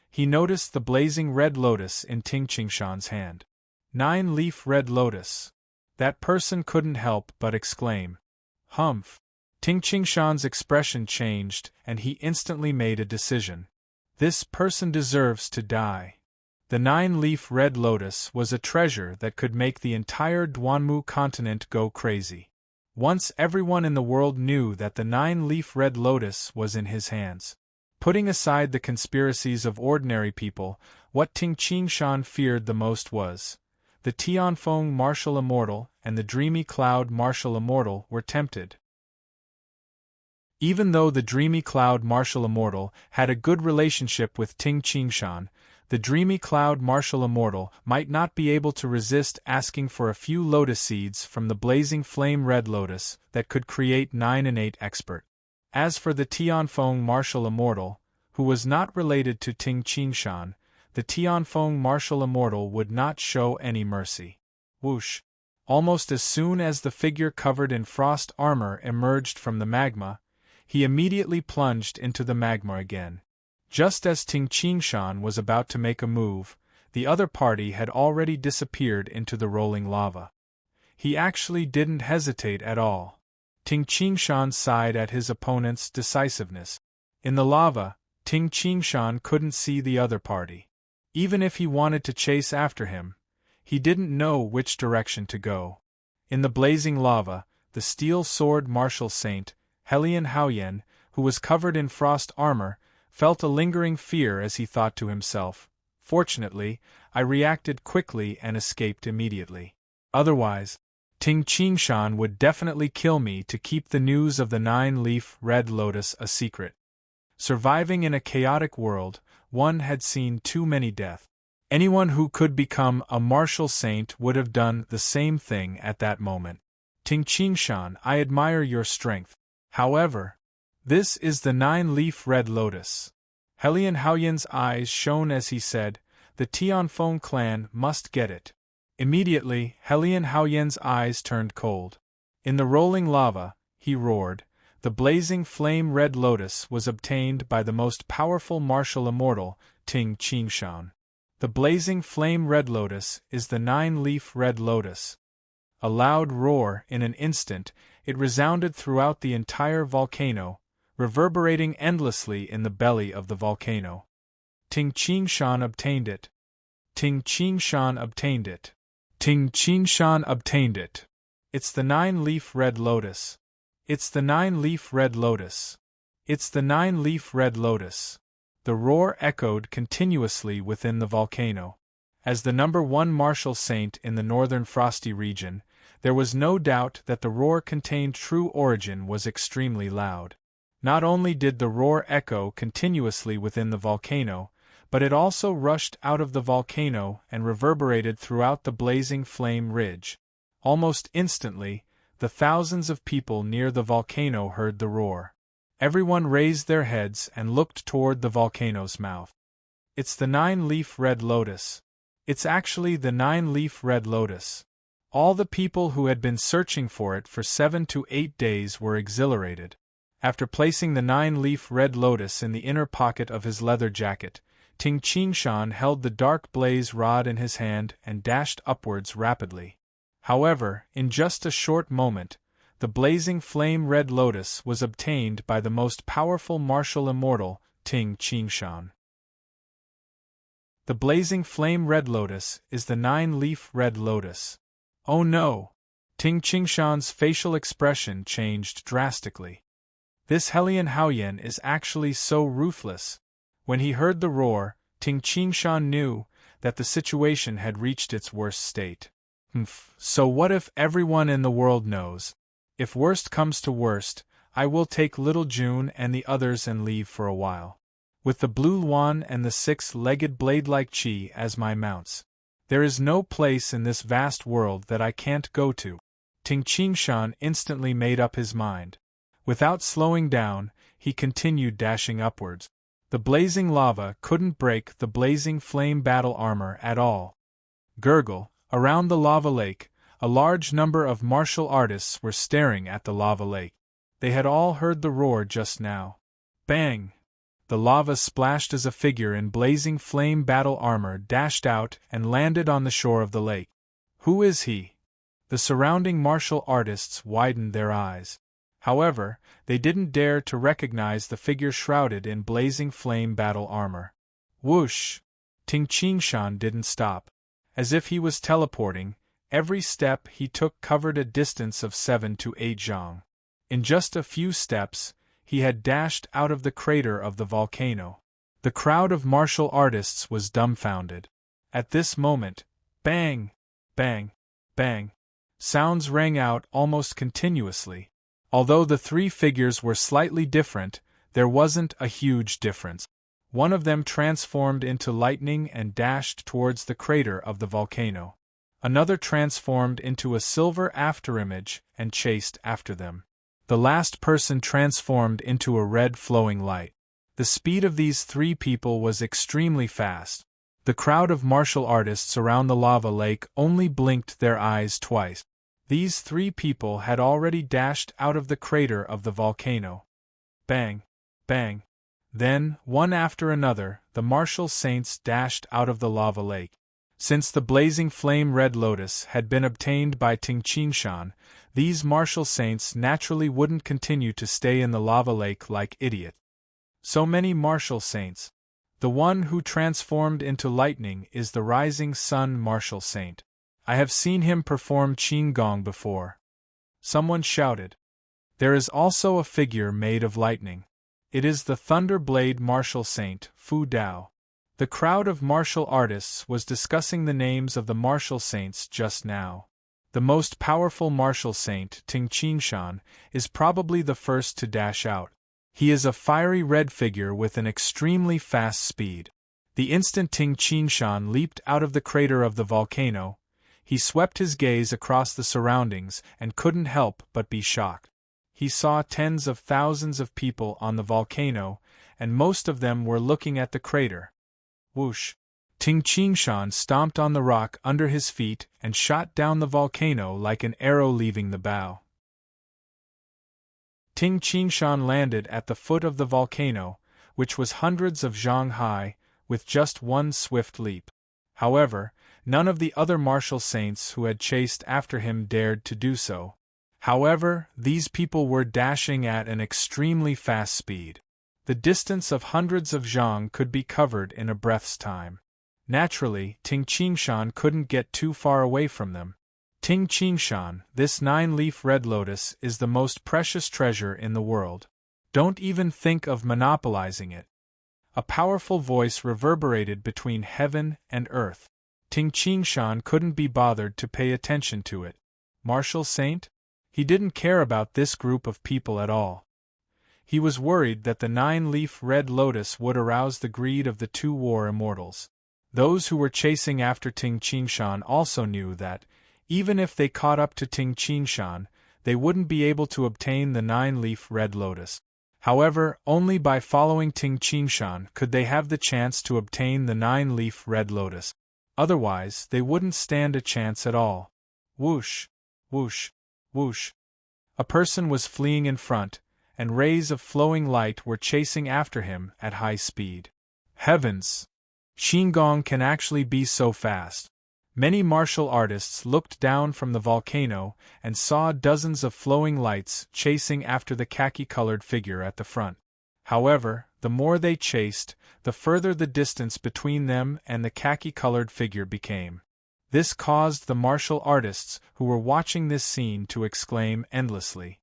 he noticed the blazing red lotus in Ting Qingshan's hand. 9-leaf red lotus. That person couldn't help but exclaim. Humph! Ting Qingshan's expression changed, and he instantly made a decision. This person deserves to die. The 9-leaf red lotus was a treasure that could make the entire Duanmu continent go crazy. Once everyone in the world knew that the 9-leaf red lotus was in his hands. Putting aside the conspiracies of ordinary people, what Ting Qingshan feared the most was the Tianfeng martial immortal and the Dreamy Cloud martial immortal were tempted. Even though the Dreamy Cloud martial immortal had a good relationship with Ting Qingshan, the Dreamy Cloud martial immortal might not be able to resist asking for a few lotus seeds from the blazing flame red lotus that could create 9 innate expert. As for the Tianfeng martial immortal, who was not related to Ting Qingshan, the Tianfeng martial immortal would not show any mercy. Whoosh! Almost as soon as the figure covered in frost armor emerged from the magma, he immediately plunged into the magma again. Just as Ting Qingshan was about to make a move, the other party had already disappeared into the rolling lava. He actually didn't hesitate at all. Ting Qingshan sighed at his opponent's decisiveness. In the lava, Ting Qingshan couldn't see the other party. Even if he wanted to chase after him, he didn't know which direction to go. In the blazing lava, the steel sword martial saint, Helian Haoyan, who was covered in frost armor, felt a lingering fear as he thought to himself, "Fortunately, I reacted quickly and escaped immediately. Otherwise, Ting Qingshan would definitely kill me to keep the news of the 9-leaf red lotus a secret." Surviving in a chaotic world, one had seen too many deaths. Anyone who could become a martial saint would have done the same thing at that moment. Ting Qingshan, I admire your strength. However, this is the 9-leaf red lotus. Helian Haoyan's eyes shone as he said, the Tianfeng clan must get it. Immediately, Helian Haoyan's eyes turned cold. In the rolling lava, he roared, the blazing flame red lotus was obtained by the most powerful martial immortal, Ting Qingshan. The blazing flame red lotus is the 9-leaf red lotus. A loud roar, in an instant, it resounded throughout the entire volcano, reverberating endlessly in the belly of the volcano. Ting Qingshan obtained it. Ting Qingshan obtained it. Ting Qingshan obtained it. It's the 9-leaf red lotus. It's the 9-leaf red lotus. It's the 9-leaf red lotus. The roar echoed continuously within the volcano. As the number 1 martial saint in the northern frosty region, there was no doubt that the roar contained true origin was extremely loud. Not only did the roar echo continuously within the volcano, but it also rushed out of the volcano and reverberated throughout the blazing flame ridge. Almost instantly, the thousands of people near the volcano heard the roar. Everyone raised their heads and looked toward the volcano's mouth. It's the 9-leaf red lotus. It's actually the 9-leaf red lotus. All the people who had been searching for it for 7 to 8 days were exhilarated. After placing the 9-leaf red lotus in the inner pocket of his leather jacket, Ting Qingshan held the dark blaze rod in his hand and dashed upwards rapidly. However, in just a short moment, the blazing flame red lotus was obtained by the most powerful martial immortal, Ting Qingshan. The blazing flame red lotus is the 9-leaf red lotus. Oh no! Ting Qingshan's facial expression changed drastically. This Hellion Haoyan is actually so ruthless. When he heard the roar, Ting Qingshan knew that the situation had reached its worst state. So what if everyone in the world knows? If worst comes to worst, I will take little June and the others and leave for a while. With the blue Luan and the 6-legged blade-like Qi as my mounts. There is no place in this vast world that I can't go to. Ting Qingshan instantly made up his mind. Without slowing down, he continued dashing upwards. The blazing lava couldn't break the blazing flame battle armor at all. Gurgle, around the lava lake, a large number of martial artists were staring at the lava lake. They had all heard the roar just now. Bang! The lava splashed as a figure in blazing flame battle armor dashed out and landed on the shore of the lake. Who is he? The surrounding martial artists widened their eyes. However, they didn't dare to recognize the figure shrouded in blazing flame battle armor. Whoosh! Ting Qingshan didn't stop. As if he was teleporting, every step he took covered a distance of 7 to 8 zhang. In just a few steps, he had dashed out of the crater of the volcano. The crowd of martial artists was dumbfounded. At this moment, bang! Bang! Bang! Sounds rang out almost continuously. Although the 3 figures were slightly different, there wasn't a huge difference. One of them transformed into lightning and dashed towards the crater of the volcano. Another transformed into a silver afterimage and chased after them. The last person transformed into a red flowing light. The speed of these 3 people was extremely fast. The crowd of martial artists around the lava lake only blinked their eyes twice. These 3 people had already dashed out of the crater of the volcano. Bang! Bang! Then, one after another, the martial saints dashed out of the lava lake. Since the blazing flame red lotus had been obtained by Ting Qingshan, these martial saints naturally wouldn't continue to stay in the lava lake like idiots. So many martial saints. The one who transformed into lightning is the rising sun martial saint. I have seen him perform Qinggong before. Someone shouted. There is also a figure made of lightning. It is the Thunderblade martial saint, Fu Dao. The crowd of martial artists was discussing the names of the martial saints just now. The most powerful martial saint, Ting Qingshan, is probably the first to dash out. He is a fiery red figure with an extremely fast speed. The instant Ting Qingshan leaped out of the crater of the volcano, he swept his gaze across the surroundings and couldn't help but be shocked. He saw tens of thousands of people on the volcano, and most of them were looking at the crater. Whoosh! Ting Qingshan stomped on the rock under his feet and shot down the volcano like an arrow leaving the bow. Ting Qingshan landed at the foot of the volcano, which was hundreds of zhang high, with just one swift leap. However, none of the other martial saints who had chased after him dared to do so. However, these people were dashing at an extremely fast speed. The distance of hundreds of zhang could be covered in a breath's time. Naturally, Ting Qingshan couldn't get too far away from them. Ting Qingshan, this 9-leaf red lotus is the most precious treasure in the world. Don't even think of monopolizing it. A powerful voice reverberated between heaven and earth. Ting Qingshan couldn't be bothered to pay attention to it. Martial Saint? He didn't care about this group of people at all. He was worried that the 9-leaf red lotus would arouse the greed of the 2 war immortals. Those who were chasing after Ting Qingshan also knew that, even if they caught up to Ting Qingshan, they wouldn't be able to obtain the 9-leaf red lotus. However, only by following Ting Qingshan could they have the chance to obtain the 9-leaf red lotus. Otherwise, they wouldn't stand a chance at all. Whoosh! Whoosh! Whoosh! A person was fleeing in front, and rays of flowing light were chasing after him at high speed. Heavens! Xingong can actually be so fast. Many martial artists looked down from the volcano and saw dozens of flowing lights chasing after the khaki-colored figure at the front. However, the more they chased, the further the distance between them and the khaki-colored figure became. This caused the martial artists who were watching this scene to exclaim endlessly.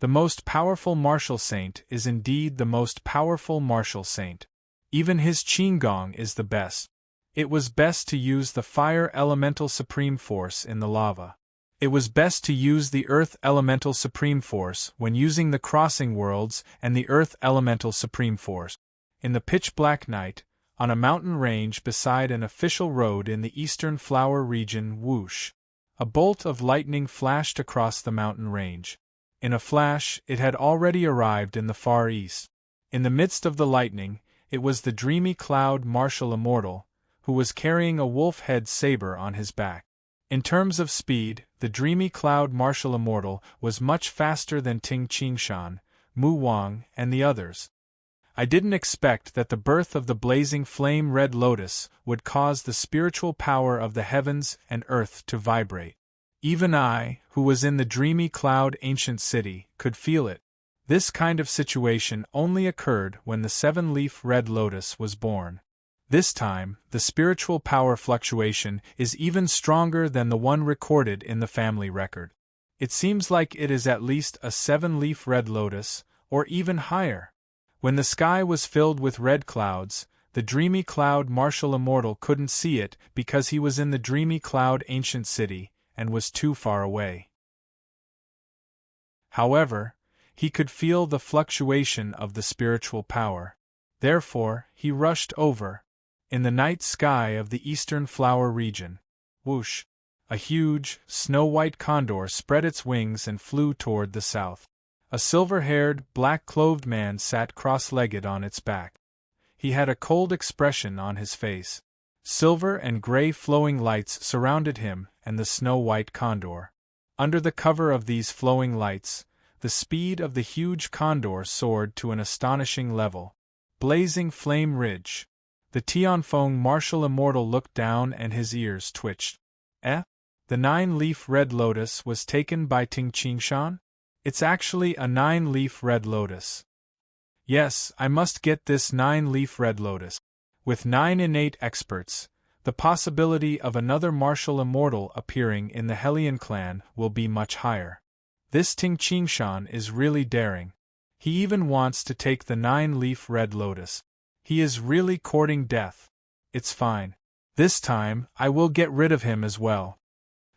The most powerful martial saint is indeed the most powerful martial saint. Even his Qinggong is the best. It was best to use the fire elemental supreme force in the lava. It was best to use the earth elemental supreme force when using the crossing worlds and the earth elemental supreme force. In the pitch-black night, on a mountain range beside an official road in the eastern flower region, whoosh! A bolt of lightning flashed across the mountain range. In a flash, it had already arrived in the far east. In the midst of the lightning, it was the dreamy cloud martial immortal, who was carrying a wolf-head saber on his back. In terms of speed, the dreamy cloud martial immortal was much faster than Ting Qingshan, Mu Wang, and the others. I didn't expect that the birth of the blazing flame red lotus would cause the spiritual power of the heavens and earth to vibrate. Even I, who was in the dreamy cloud ancient city, could feel it. This kind of situation only occurred when the 7-leaf red lotus was born. This time, the spiritual power fluctuation is even stronger than the one recorded in the family record. It seems like it is at least a 7-leaf red lotus, or even higher. When the sky was filled with red clouds, the dreamy cloud martial immortal couldn't see it because he was in the dreamy cloud ancient city and was too far away. However, he could feel the fluctuation of the spiritual power. Therefore, he rushed over. In the night sky of the eastern flower region, whoosh! A huge, snow-white condor spread its wings and flew toward the south. A silver-haired, black-clothed man sat cross-legged on its back. He had a cold expression on his face. Silver and gray flowing lights surrounded him and the snow-white condor. Under the cover of these flowing lights, the speed of the huge condor soared to an astonishing level. Blazing Flame Ridge. The Tianfeng martial immortal looked down and his ears twitched. The 9-leaf red lotus was taken by Ting Qingshan? It's actually a 9-leaf red lotus. Yes, I must get this 9-leaf red lotus. With 9 innate experts, the possibility of another martial immortal appearing in the Hellion clan will be much higher. This Ting Qingshan is really daring. He even wants to take the 9-leaf red lotus. He is really courting death. It's fine. This time, I will get rid of him as well.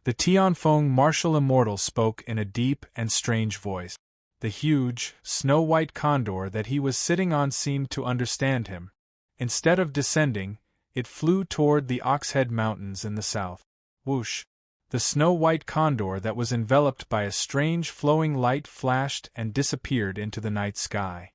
The Tianfeng martial immortal spoke in a deep and strange voice. The huge, snow-white condor that he was sitting on seemed to understand him. Instead of descending, it flew toward the Oxhead Mountains in the south. Whoosh! The snow-white condor that was enveloped by a strange flowing light flashed and disappeared into the night sky.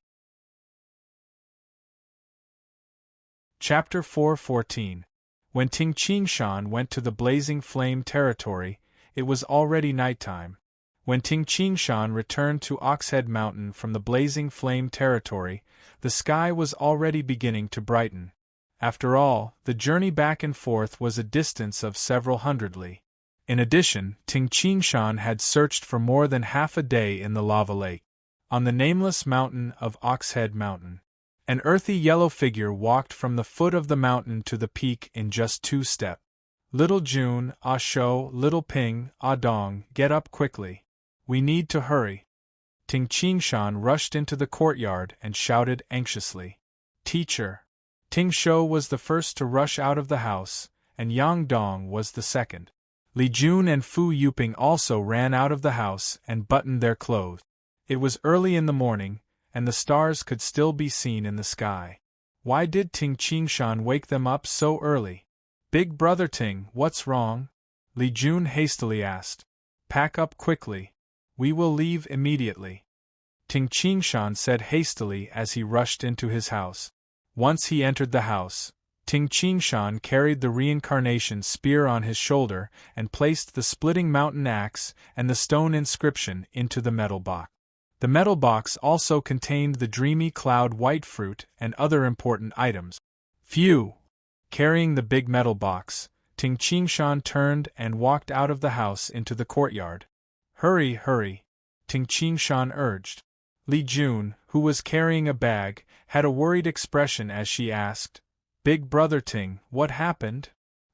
Chapter 4:14. When Ting Qingshan went to the blazing flame territory, it was already nighttime. When Ting Qingshan returned to Oxhead Mountain from the blazing flame territory, the sky was already beginning to brighten. After all, the journey back and forth was a distance of several hundred li. In addition, Ting Qingshan had searched for more than half a day in the lava lake, on the nameless mountain of Oxhead Mountain. An earthy yellow figure walked from the foot of the mountain to the peak in just 2 steps. Little June, Ah Shou, Little Ping, Ah Dong, get up quickly. We need to hurry. Ting Qingshan rushed into the courtyard and shouted anxiously. Teacher. Ting Shou was the first to rush out of the house, and Yang Dong was the second. Li Jun and Fu Yuping also ran out of the house and buttoned their clothes. It was early in the morning, and the stars could still be seen in the sky. Why did Ting Qingshan wake them up so early? Big brother Ting, what's wrong? Li Jun hastily asked. Pack up quickly. We will leave immediately. Ting Qingshan said hastily as he rushed into his house. Once he entered the house, Ting Qingshan carried the reincarnation spear on his shoulder and placed the splitting mountain axe and the stone inscription into the metal box. The metal box also contained the dreamy cloud white fruit and other important items. Phew! Carrying the big metal box, Ting Qingshan turned and walked out of the house into the courtyard. Hurry, hurry! Ting Qingshan urged. Li Jun, who was carrying a bag, had a worried expression as she asked, Big brother Ting, what happened?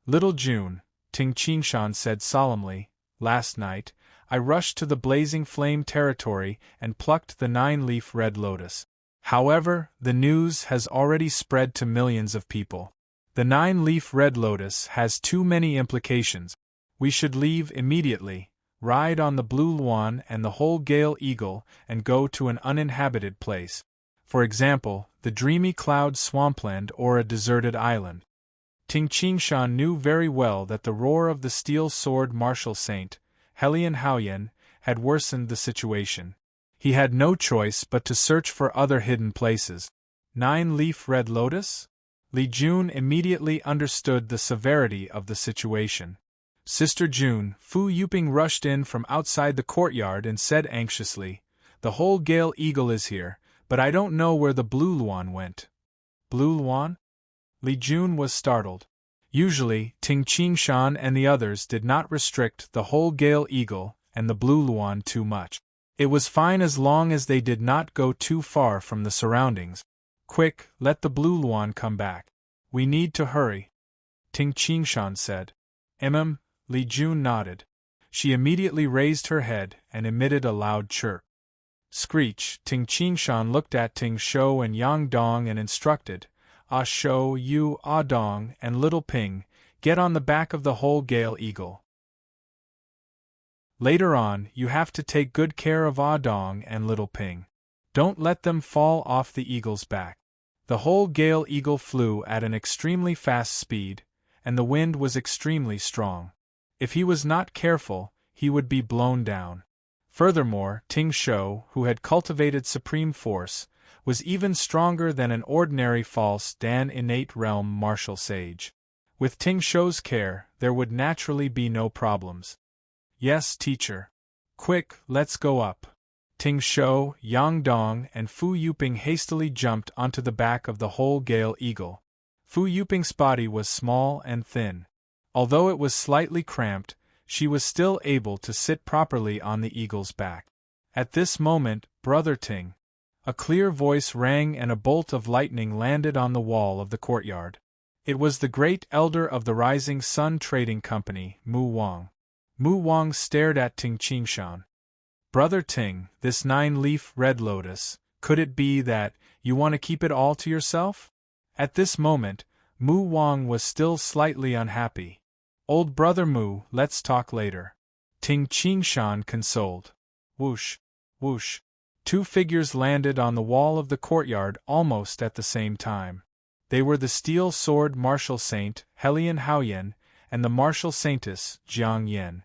Little June, Ting Qingshan said solemnly, last night, I rushed to the blazing flame territory and plucked the 9-leaf red lotus. However, the news has already spread to millions of people. The 9-leaf red lotus has too many implications. We should leave immediately, ride on the blue luan and the whole gale eagle and go to an uninhabited place. For example, the dreamy cloud swampland or a deserted island. Ting Qingshan knew very well that the roar of the steel sword martial saint, Helian Haoyan, had worsened the situation. He had no choice but to search for other hidden places. 9-leaf red lotus? Li Jun immediately understood the severity of the situation. Sister June, Fu Yuping rushed in from outside the courtyard and said anxiously, The whole gale eagle is here, but I don't know where the blue luan went. Blue luan? Li Jun was startled. Usually, Ting Qingshan and the others did not restrict the whole gale eagle and the blue luan too much. It was fine as long as they did not go too far from the surroundings. Quick, let the blue luan come back. We need to hurry. Ting Qingshan said. Li Jun nodded. She immediately raised her head and emitted a loud chirp. Screech! Ting Qingshan looked at Ting Shou and Yang Dong and instructed, Ah Shou, you, Ah Dong, and Little Ping, get on the back of the whole gale eagle. Later on, you have to take good care of Ah Dong and Little Ping. Don't let them fall off the eagle's back. The whole gale eagle flew at an extremely fast speed, and the wind was extremely strong. If he was not careful, he would be blown down. Furthermore, Ting Shou, who had cultivated supreme force, was even stronger than an ordinary false Dan innate realm martial sage. With Ting Shou's care, there would naturally be no problems. Yes, teacher. Quick, let's go up. Ting Shou, Yang Dong, and Fu Yuping hastily jumped onto the back of the whole gale eagle. Fu Yuping's body was small and thin. Although it was slightly cramped, she was still able to sit properly on the eagle's back. At this moment, Brother Ting. A clear voice rang and a bolt of lightning landed on the wall of the courtyard. It was the great elder of the Rising Sun Trading Company, Mu Wang. Mu Wang stared at Ting Qingshan. Brother Ting, this 9-leaf red lotus, could it be that you want to keep it all to yourself? At this moment, Mu Wang was still slightly unhappy. Old brother Mu, let's talk later. Ting Qingshan consoled. Whoosh, whoosh. 2 figures landed on the wall of the courtyard almost at the same time. They were the steel sword martial saint, Helian Haoyan, and the martial saintess, Jiang Yen.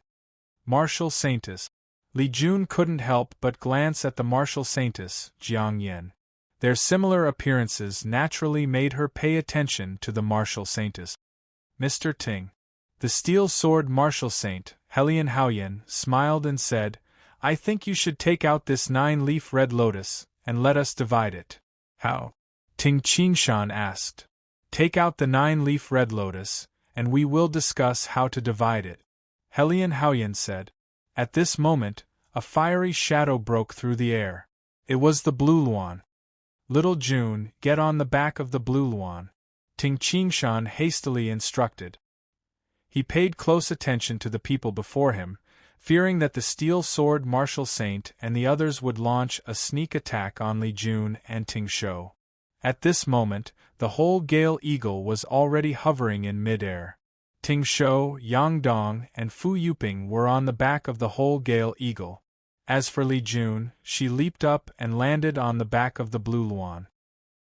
Martial saintess. Li Jun couldn't help but glance at the martial saintess, Jiang Yen. Their similar appearances naturally made her pay attention to the martial saintess. Mr. Ting. The steel sword martial saint, Helian Haoyan, smiled and said, I think you should take out this 9-leaf red lotus, and let us divide it. How? Ting Qingshan asked. Take out the 9-leaf red lotus, and we will discuss how to divide it. Helian Haoyan said. At this moment, a fiery shadow broke through the air. It was the blue Luan. Little June, get on the back of the blue Luan, Ting Qingshan hastily instructed. He paid close attention to the people before him, fearing that the steel sword martial saint and the others would launch a sneak attack on Li Jun and Ting Shou. At this moment, the whole Gale Eagle was already hovering in mid-air. Ting Shou, Yang Dong, and Fu Yuping were on the back of the whole Gale Eagle. As for Li Jun, she leaped up and landed on the back of the blue Luan.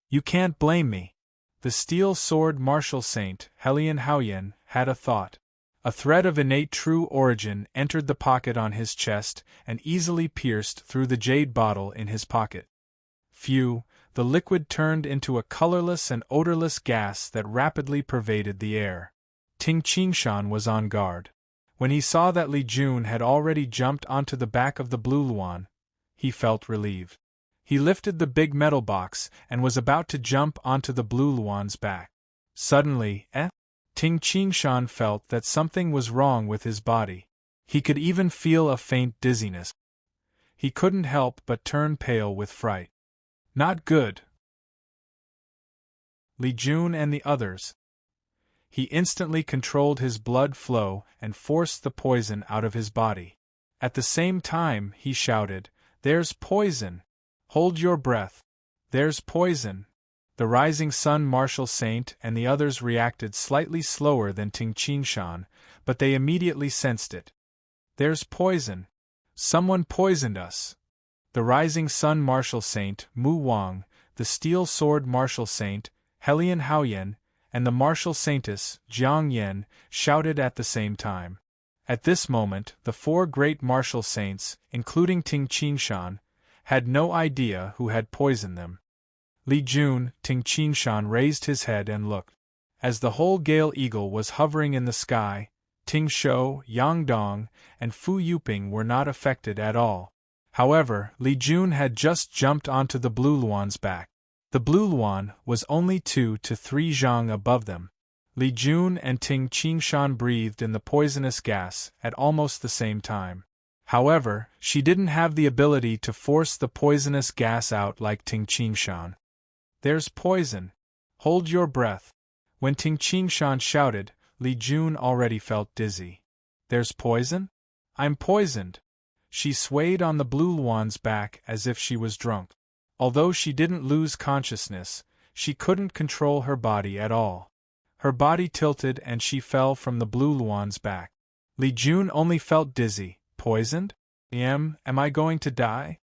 You can't blame me. The steel sword martial saint, Helian Haoyan, had a thought. A thread of innate true origin entered the pocket on his chest and easily pierced through the jade bottle in his pocket. Phew, the liquid turned into a colorless and odorless gas that rapidly pervaded the air. Ting Qingshan was on guard. When he saw that Li Jun had already jumped onto the back of the blue Luan, he felt relieved. He lifted the big metal box and was about to jump onto the blue Luan's back. Suddenly, Ting Qingshan felt that something was wrong with his body. He could even feel a faint dizziness. He couldn't help but turn pale with fright. Not good. Li Jun and the others. He instantly controlled his blood flow and forced the poison out of his body. At the same time, he shouted, "There's poison! Hold your breath! There's poison!" The rising sun martial saint and the others reacted slightly slower than Ting Qingshan, but they immediately sensed it. "There's poison! Someone poisoned us!" The rising sun martial saint, Mu Wang, the steel sword martial saint, Helian Haoyan, and the martial saintess, Jiang Yan, shouted at the same time. At this moment, the four great martial saints, including Ting Qingshan, had no idea who had poisoned them. Li Jun, Ting Qingshan raised his head and looked. As the whole Gale Eagle was hovering in the sky, Ting Shou, Yang Dong, and Fu Yuping were not affected at all. However, Li Jun had just jumped onto the blue Luan's back. The blue Luan was only 2 to 3 zhang above them. Li Jun and Ting Qingshan breathed in the poisonous gas at almost the same time. However, she didn't have the ability to force the poisonous gas out like Ting Qingshan. "There's poison! Hold your breath!" When Ting Qingshan shouted, Li Jun already felt dizzy. "There's poison? I'm poisoned!" She swayed on the blue Luan's back as if she was drunk. Although she didn't lose consciousness, she couldn't control her body at all. Her body tilted and she fell from the blue Luan's back. Li Jun only felt dizzy. Poisoned? Am I going to die?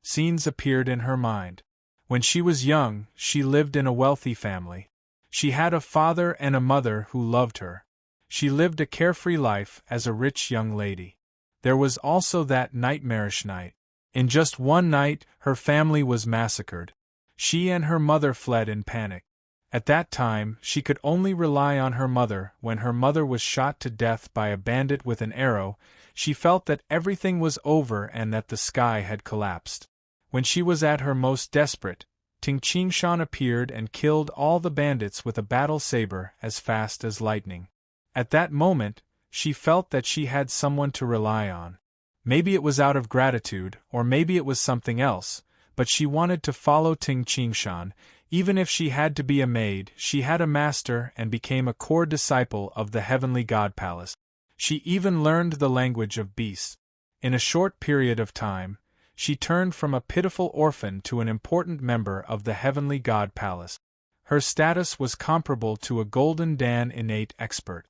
Scenes appeared in her mind. When she was young, she lived in a wealthy family. She had a father and a mother who loved her. She lived a carefree life as a rich young lady. There was also that nightmarish night. In just one night, her family was massacred. She and her mother fled in panic. At that time, she could only rely on her mother. When her mother was shot to death by a bandit with an arrow, she felt that everything was over and that the sky had collapsed. When she was at her most desperate, Ting Qingshan appeared and killed all the bandits with a battle saber as fast as lightning. At that moment, she felt that she had someone to rely on. Maybe it was out of gratitude, or maybe it was something else, but she wanted to follow Ting Qingshan. Even if she had to be a maid, she had a master and became a core disciple of the heavenly god palace. She even learned the language of beasts. In a short period of time, she turned from a pitiful orphan to an important member of the heavenly god palace. Her status was comparable to a Golden Dan innate expert.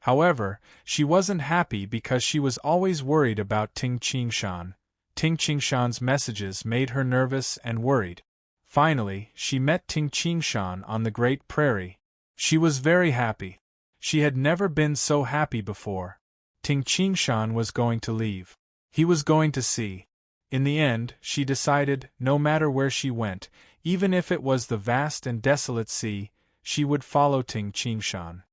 However, she wasn't happy because she was always worried about Ting Qingshan. Ting Qingshan's messages made her nervous and worried. Finally, she met Ting Qingshan on the Great Prairie. She was very happy. She had never been so happy before. Ting Qingshan was going to leave. He was going to see. In the end, she decided, no matter where she went, even if it was the vast and desolate sea, she would follow Ting Qingshan.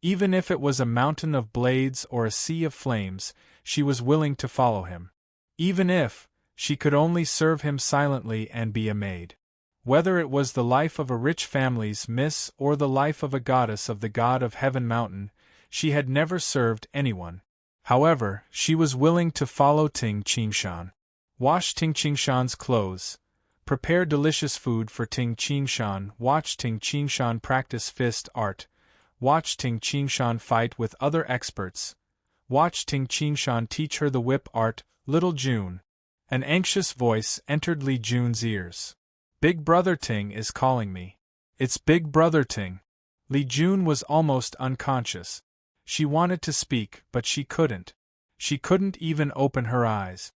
Even if it was a mountain of blades or a sea of flames, she was willing to follow him. Even if she could only serve him silently and be a maid. Whether it was the life of a rich family's miss or the life of a goddess of the god of Heaven Mountain, She had never served anyone. However, she was willing to follow Ting Qingshan. Wash Ting Qingshan's clothes. Prepare delicious food for Ting Qingshan. Watch Ting Qingshan practice fist art. Watch Ting Qingshan fight with other experts. Watch Ting Qingshan teach her the whip art. Little June. An anxious voice entered Li Jun's ears. Big Brother Ting is calling me. It's Big Brother Ting. Li Jun was almost unconscious. She wanted to speak, but she couldn't. She couldn't even open her eyes.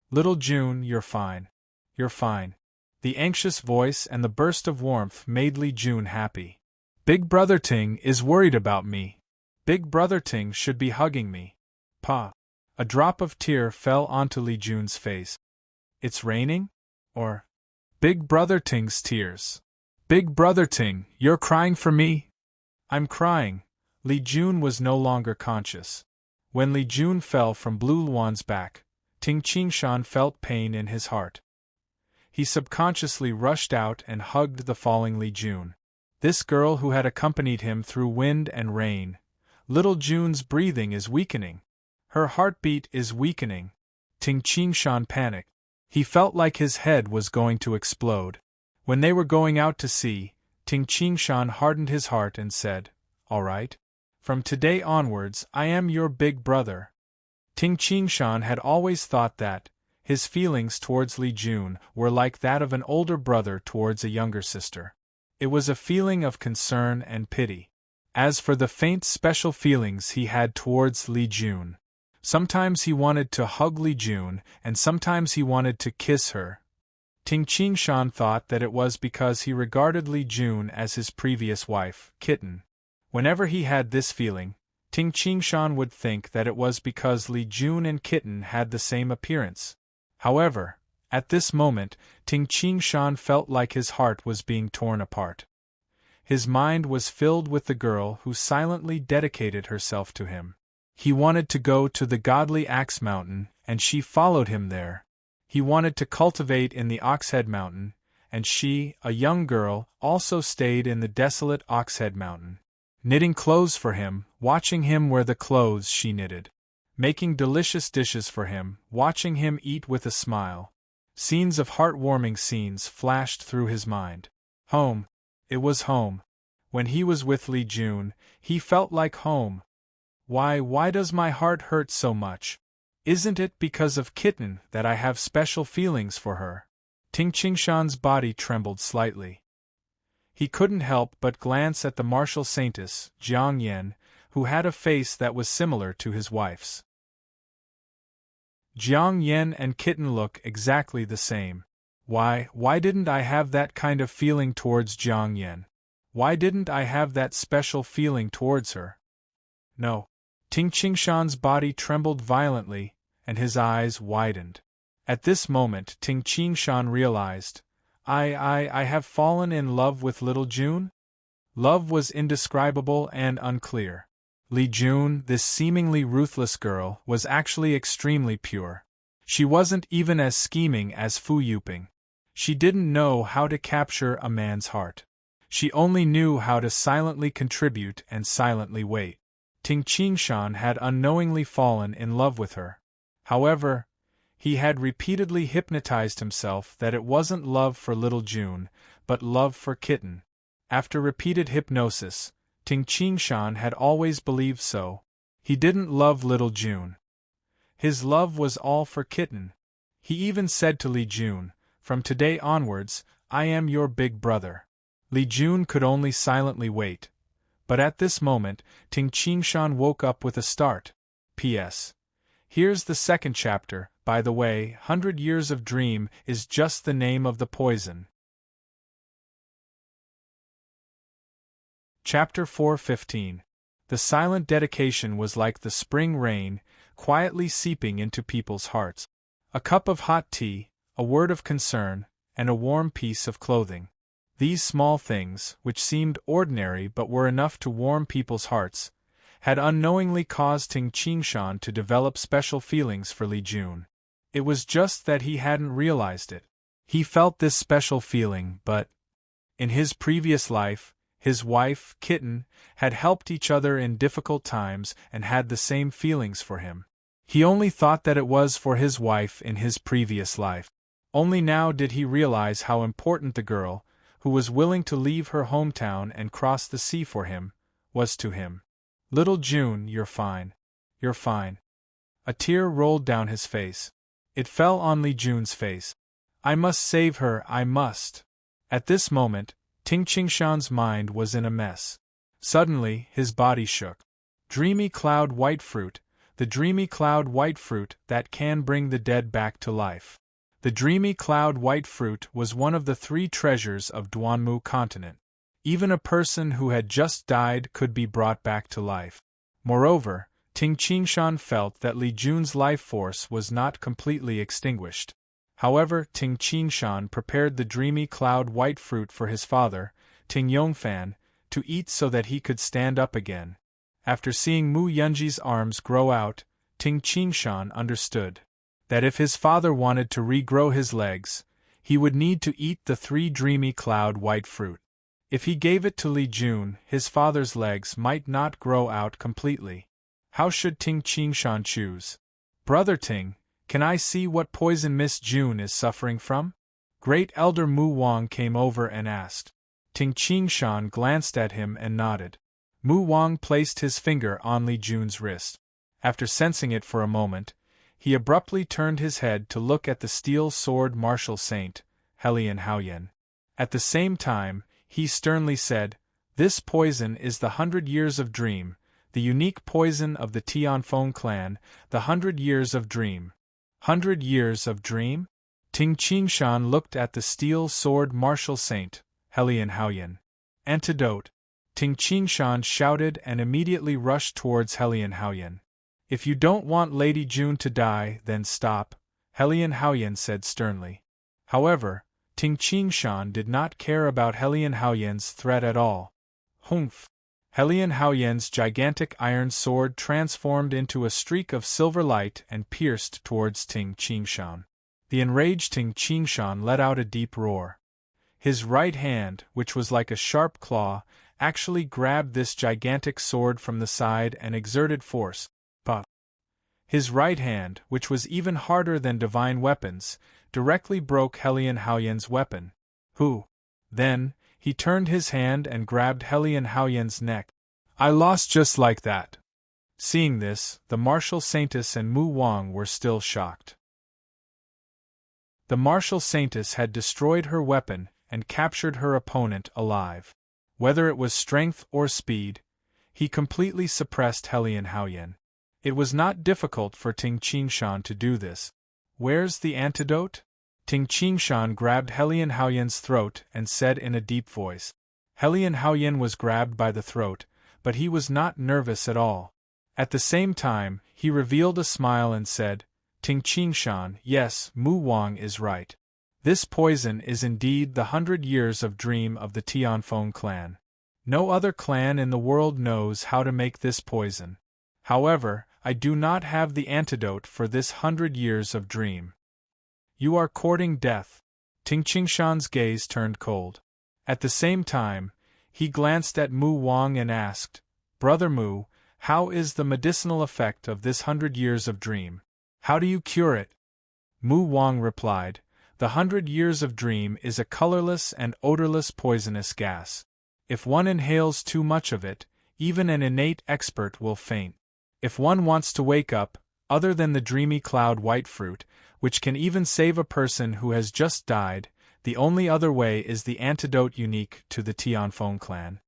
Little June, you're fine. You're fine. The anxious voice and the burst of warmth made Li Jun happy. Big Brother Ting is worried about me. Big Brother Ting should be hugging me. Pa. A drop of tear fell onto Li Jun's face. It's raining? Or? Big Brother Ting's tears. Big Brother Ting, you're crying for me? I'm crying. Li Jun was no longer conscious. When Li Jun fell from Blue Luan's back, Ting Qingshan felt pain in his heart. He subconsciously rushed out and hugged the falling Li Jun. This girl who had accompanied him through wind and rain. Little Jun's breathing is weakening. Her heartbeat is weakening. Ting Qingshan panicked. He felt like his head was going to explode. When they were going out to sea, Ting Qingshan hardened his heart and said, "All right. From today onwards, I am your big brother." Ting Qingshan had always thought that his feelings towards Li Jun were like that of an older brother towards a younger sister. It was a feeling of concern and pity. As for the faint special feelings he had towards Li Jun, sometimes he wanted to hug Li Jun and sometimes he wanted to kiss her. Ting Qingshan thought that it was because he regarded Li Jun as his previous wife, Kitten. Whenever he had this feeling, Ting Qingshan would think that it was because Li Jun and Kitten had the same appearance. However, at this moment, Ting Qingshan felt like his heart was being torn apart. His mind was filled with the girl who silently dedicated herself to him. He wanted to go to the godly Axe Mountain, and she followed him there. He wanted to cultivate in the Oxhead Mountain, and she, a young girl, also stayed in the desolate Oxhead Mountain, knitting clothes for him, watching him wear the clothes she knitted, making delicious dishes for him, watching him eat with a smile. Scenes of heartwarming scenes flashed through his mind. Home. It was home. When he was with Li Jun, he felt like home. Why does my heart hurt so much? Isn't it because of Kitten that I have special feelings for her? Ting Qingshan's body trembled slightly. He couldn't help but glance at the martial saintess, Jiang Yan, who had a face that was similar to his wife's. Jiang Yan and Kitten look exactly the same. Why didn't I have that kind of feeling towards Jiang Yan? Why didn't I have that special feeling towards her? No. Ting Qingshan's body trembled violently, and his eyes widened. At this moment Ting Qingshan realized, I have fallen in love with little June? Love was indescribable and unclear. Li Jun, this seemingly ruthless girl, was actually extremely pure. She wasn't even as scheming as Fu Yuping. She didn't know how to capture a man's heart. She only knew how to silently contribute and silently wait. Ting Qingshan had unknowingly fallen in love with her. However, he had repeatedly hypnotized himself that it wasn't love for little June, but love for Kitten. After repeated hypnosis, Ting Qingshan had always believed so. He didn't love little June. His love was all for Kitten. He even said to Li Jun, "From today onwards, I am your big brother." Li Jun could only silently wait. But at this moment, Ting Qingshan woke up with a start. P.S. Here's the second chapter. By the way, 100 Years of Dream is just the name of the poison. Chapter 4:15. The silent dedication was like the spring rain, quietly seeping into people's hearts. A cup of hot tea, a word of concern, and a warm piece of clothing. These small things, which seemed ordinary but were enough to warm people's hearts, had unknowingly caused Ting Qingshan to develop special feelings for Li Jun. It was just that he hadn't realized it. He felt this special feeling, but in his previous life, His wife, Kitten, had helped each other in difficult times and had the same feelings for him. He only thought that it was for his wife in his previous life. Only now did he realize how important the girl, who was willing to leave her hometown and cross the sea for him, was to him. Little June, you're fine. You're fine. A tear rolled down his face. It fell on Li Jun's face. I must save her, I must. At this moment, Ting Qingshan's mind was in a mess. Suddenly, his body shook. Dreamy cloud white fruit, the dreamy cloud white fruit that can bring the dead back to life. The dreamy cloud white fruit was one of the 3 treasures of Duanmu continent. Even a person who had just died could be brought back to life. Moreover, Ting Qingshan felt that Li Jun's life force was not completely extinguished. However, Ting Qingshan prepared the dreamy cloud white fruit for his father, Ting Yongfan, to eat so that he could stand up again. After seeing Mu Yunji's arms grow out, Ting Qingshan understood that if his father wanted to regrow his legs, he would need to eat the 3 dreamy cloud white fruit. If he gave it to Li Jun, his father's legs might not grow out completely. How should Ting Qingshan choose? Brother Ting, can I see what poison Miss June is suffering from? Great Elder Mu Wang came over and asked. Ting Qingshan glanced at him and nodded. Mu Wang placed his finger on Li Jun's wrist. After sensing it for a moment, he abruptly turned his head to look at the steel sword martial saint, Helian Haoyan. At the same time, he sternly said, "This poison is the 100 Years of Dream, the unique poison of the Tianfeng clan, the 100 Years of Dream." 100 Years of Dream? Ting Qingshan looked at the steel sword martial saint, Helian Haoyan. Antidote! Ting Qingshan shouted and immediately rushed towards Helian Haoyan. If you don't want Lady June to die, then stop, Helian Haoyan said sternly. However, Ting Qingshan did not care about Helian Haoyan's threat at all. Humph! Helian Haoyan's gigantic iron sword transformed into a streak of silver light and pierced towards Ting Qingshan. The enraged Ting Qingshan let out a deep roar. His right hand, which was like a sharp claw, actually grabbed this gigantic sword from the side and exerted force. But his right hand, which was even harder than divine weapons, directly broke Helian Haoyan's weapon. Then, he turned his hand and grabbed Helian Haoyan's neck. I lost just like that. Seeing this, the martial saintess and Mu Wang were still shocked. The martial saintess had destroyed her weapon and captured her opponent alive. Whether it was strength or speed, he completely suppressed Helian Haoyan. It was not difficult for Ting Qingshan to do this. Where's the antidote? Ting Qingshan grabbed Helian Haoyan's throat and said in a deep voice. Helian Haoyan was grabbed by the throat, but he was not nervous at all. At the same time, he revealed a smile and said, Ting Qingshan, yes, Mu Wang is right. This poison is indeed the 100 Years of Dream of the Tianfeng clan. No other clan in the world knows how to make this poison. However, I do not have the antidote for this 100 Years of Dream. You are courting death. Ting Qingshan's gaze turned cold. At the same time, he glanced at Mu Wang and asked, Brother Mu, how is the medicinal effect of this 100 Years of Dream? How do you cure it? Mu Wang replied, The 100 Years of Dream is a colorless and odorless poisonous gas. If one inhales too much of it, even an innate expert will faint. If one wants to wake up, other than the dreamy cloud white fruit, which can even save a person who has just died, the only other way is the antidote unique to the Tianfeng clan.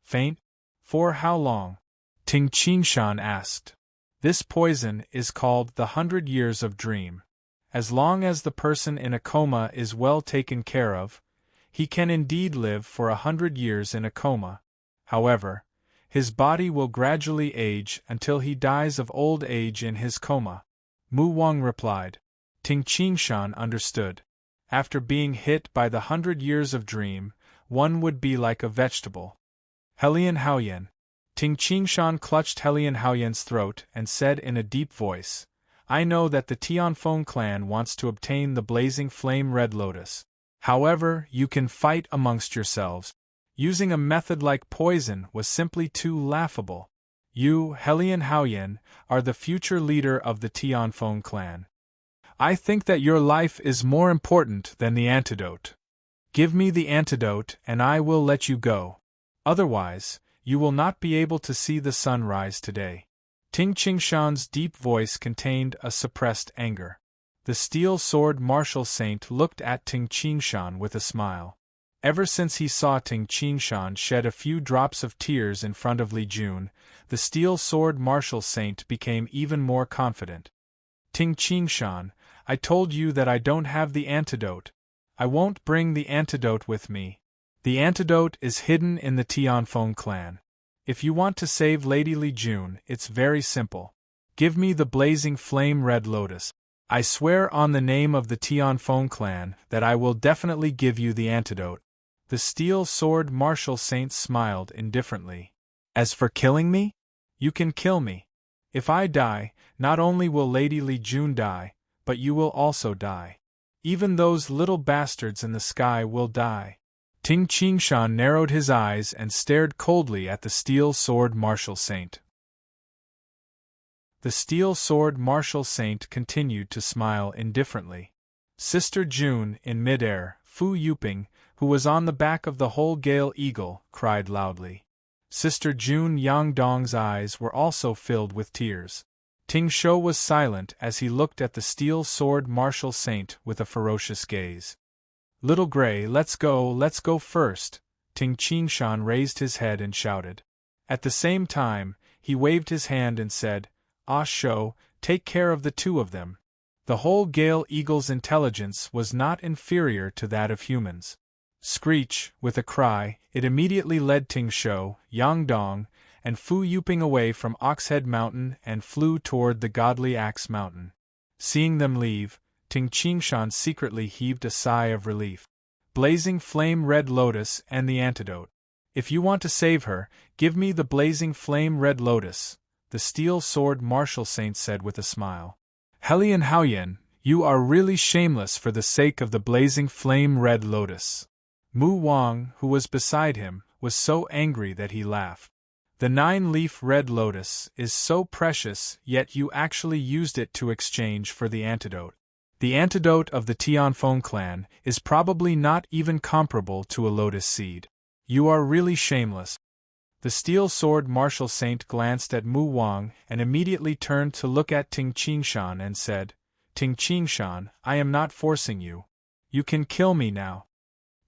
Faint? For how long? Ting Qingshan asked. This poison is called the 100 Years of Dream. As long as the person in a coma is well taken care of, he can indeed live for 100 years in a coma. However, his body will gradually age until he dies of old age in his coma. Mu Wang replied. Ting Qingshan understood. After being hit by the 100 Years of Dream, one would be like a vegetable. Helian Haoyan. Ting Qingshan clutched Helian Haoyan's throat and said in a deep voice, I know that the Tianfeng clan wants to obtain the blazing flame red lotus. However, you can fight amongst yourselves. Using a method like poison was simply too laughable. You, Helian Haoyan, are the future leader of the Tianfeng clan. I think that your life is more important than the antidote. Give me the antidote and I will let you go. Otherwise, you will not be able to see the sun rise today. Ting Qingshan's deep voice contained a suppressed anger. The steel sword martial saint looked at Ting Qingshan with a smile. Ever since he saw Ting Qingshan shed a few drops of tears in front of Li Jun, the steel sword martial saint became even more confident. Ting Qingshan, I told you that I don't have the antidote. I won't bring the antidote with me. The antidote is hidden in the Tianfeng clan. If you want to save Lady Li Jun, it's very simple. Give me the blazing flame red lotus. I swear on the name of the Tianfeng clan that I will definitely give you the antidote. The steel sword martial saint smiled indifferently. As for killing me? You can kill me. If I die, not only will Lady Li Jun die, but you will also die. Even those little bastards in the sky will die. Ting Qingshan narrowed his eyes and stared coldly at the steel sword martial saint. The steel sword martial saint continued to smile indifferently. Sister June, in midair, Fu Yuping, who was on the back of the whole Gale Eagle, cried loudly. Sister June Yangdong's eyes were also filled with tears. Ting Shou was silent as he looked at the steel sword martial saint with a ferocious gaze. Little Gray, let's go first. Ting Qingshan raised his head and shouted. At the same time, he waved his hand and said, Ah Shou, take care of the two of them. The whole Gale Eagle's intelligence was not inferior to that of humans. Screech, with a cry, it immediately led Ting Shou, Yangdong, and Fu Yuping away from Oxhead Mountain and flew toward the Godly Axe Mountain. Seeing them leave, Ting Qingshan secretly heaved a sigh of relief. Blazing flame red lotus and the antidote. If you want to save her, give me the blazing flame red lotus, the steel sword martial saint said with a smile. Helian Haoyan, you are really shameless for the sake of the blazing flame red lotus. Mu Wang, who was beside him, was so angry that he laughed. The 9-leaf red lotus is so precious, yet you actually used it to exchange for the antidote. The antidote of the Tianfeng clan is probably not even comparable to a lotus seed. You are really shameless. The steel sword martial saint glanced at Mu Wang and immediately turned to look at Ting Qingshan and said, Ting Qingshan, I am not forcing you. You can kill me now.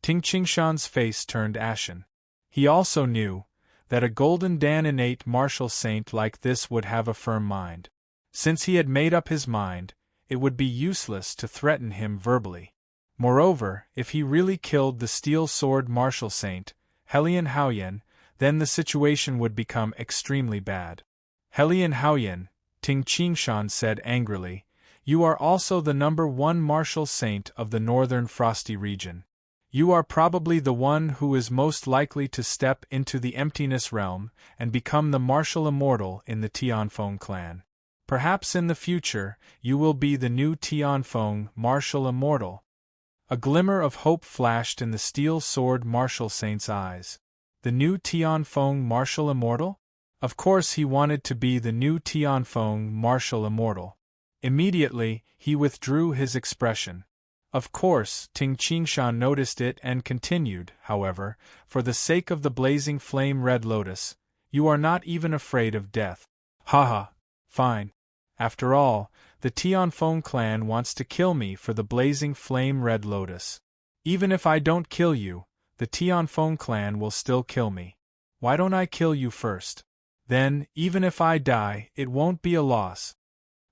Ting Qingshan's face turned ashen. He also knew that a golden Dan innate martial saint like this would have a firm mind. Since he had made up his mind, it would be useless to threaten him verbally. Moreover, if he really killed the steel sword martial saint, Helian Haoyan, then the situation would become extremely bad. Helian Haoyan, Ting Qingshan said angrily, you are also the #1 martial saint of the northern frosty region. You are probably the one who is most likely to step into the emptiness realm and become the martial immortal in the Tianfeng clan. Perhaps in the future, you will be the new Tianfeng martial immortal. A glimmer of hope flashed in the steel sword martial saint's eyes. The new Tianfeng martial immortal? Of course he wanted to be the new Tianfeng martial immortal. Immediately, he withdrew his expression. Of course, Ting Qingshan noticed it and continued, however, for the sake of the blazing flame red lotus, you are not even afraid of death. Haha, fine. After all, the Tianfeng clan wants to kill me for the blazing flame red lotus. Even if I don't kill you, the Tianfeng clan will still kill me. Why don't I kill you first? Then, even if I die, it won't be a loss.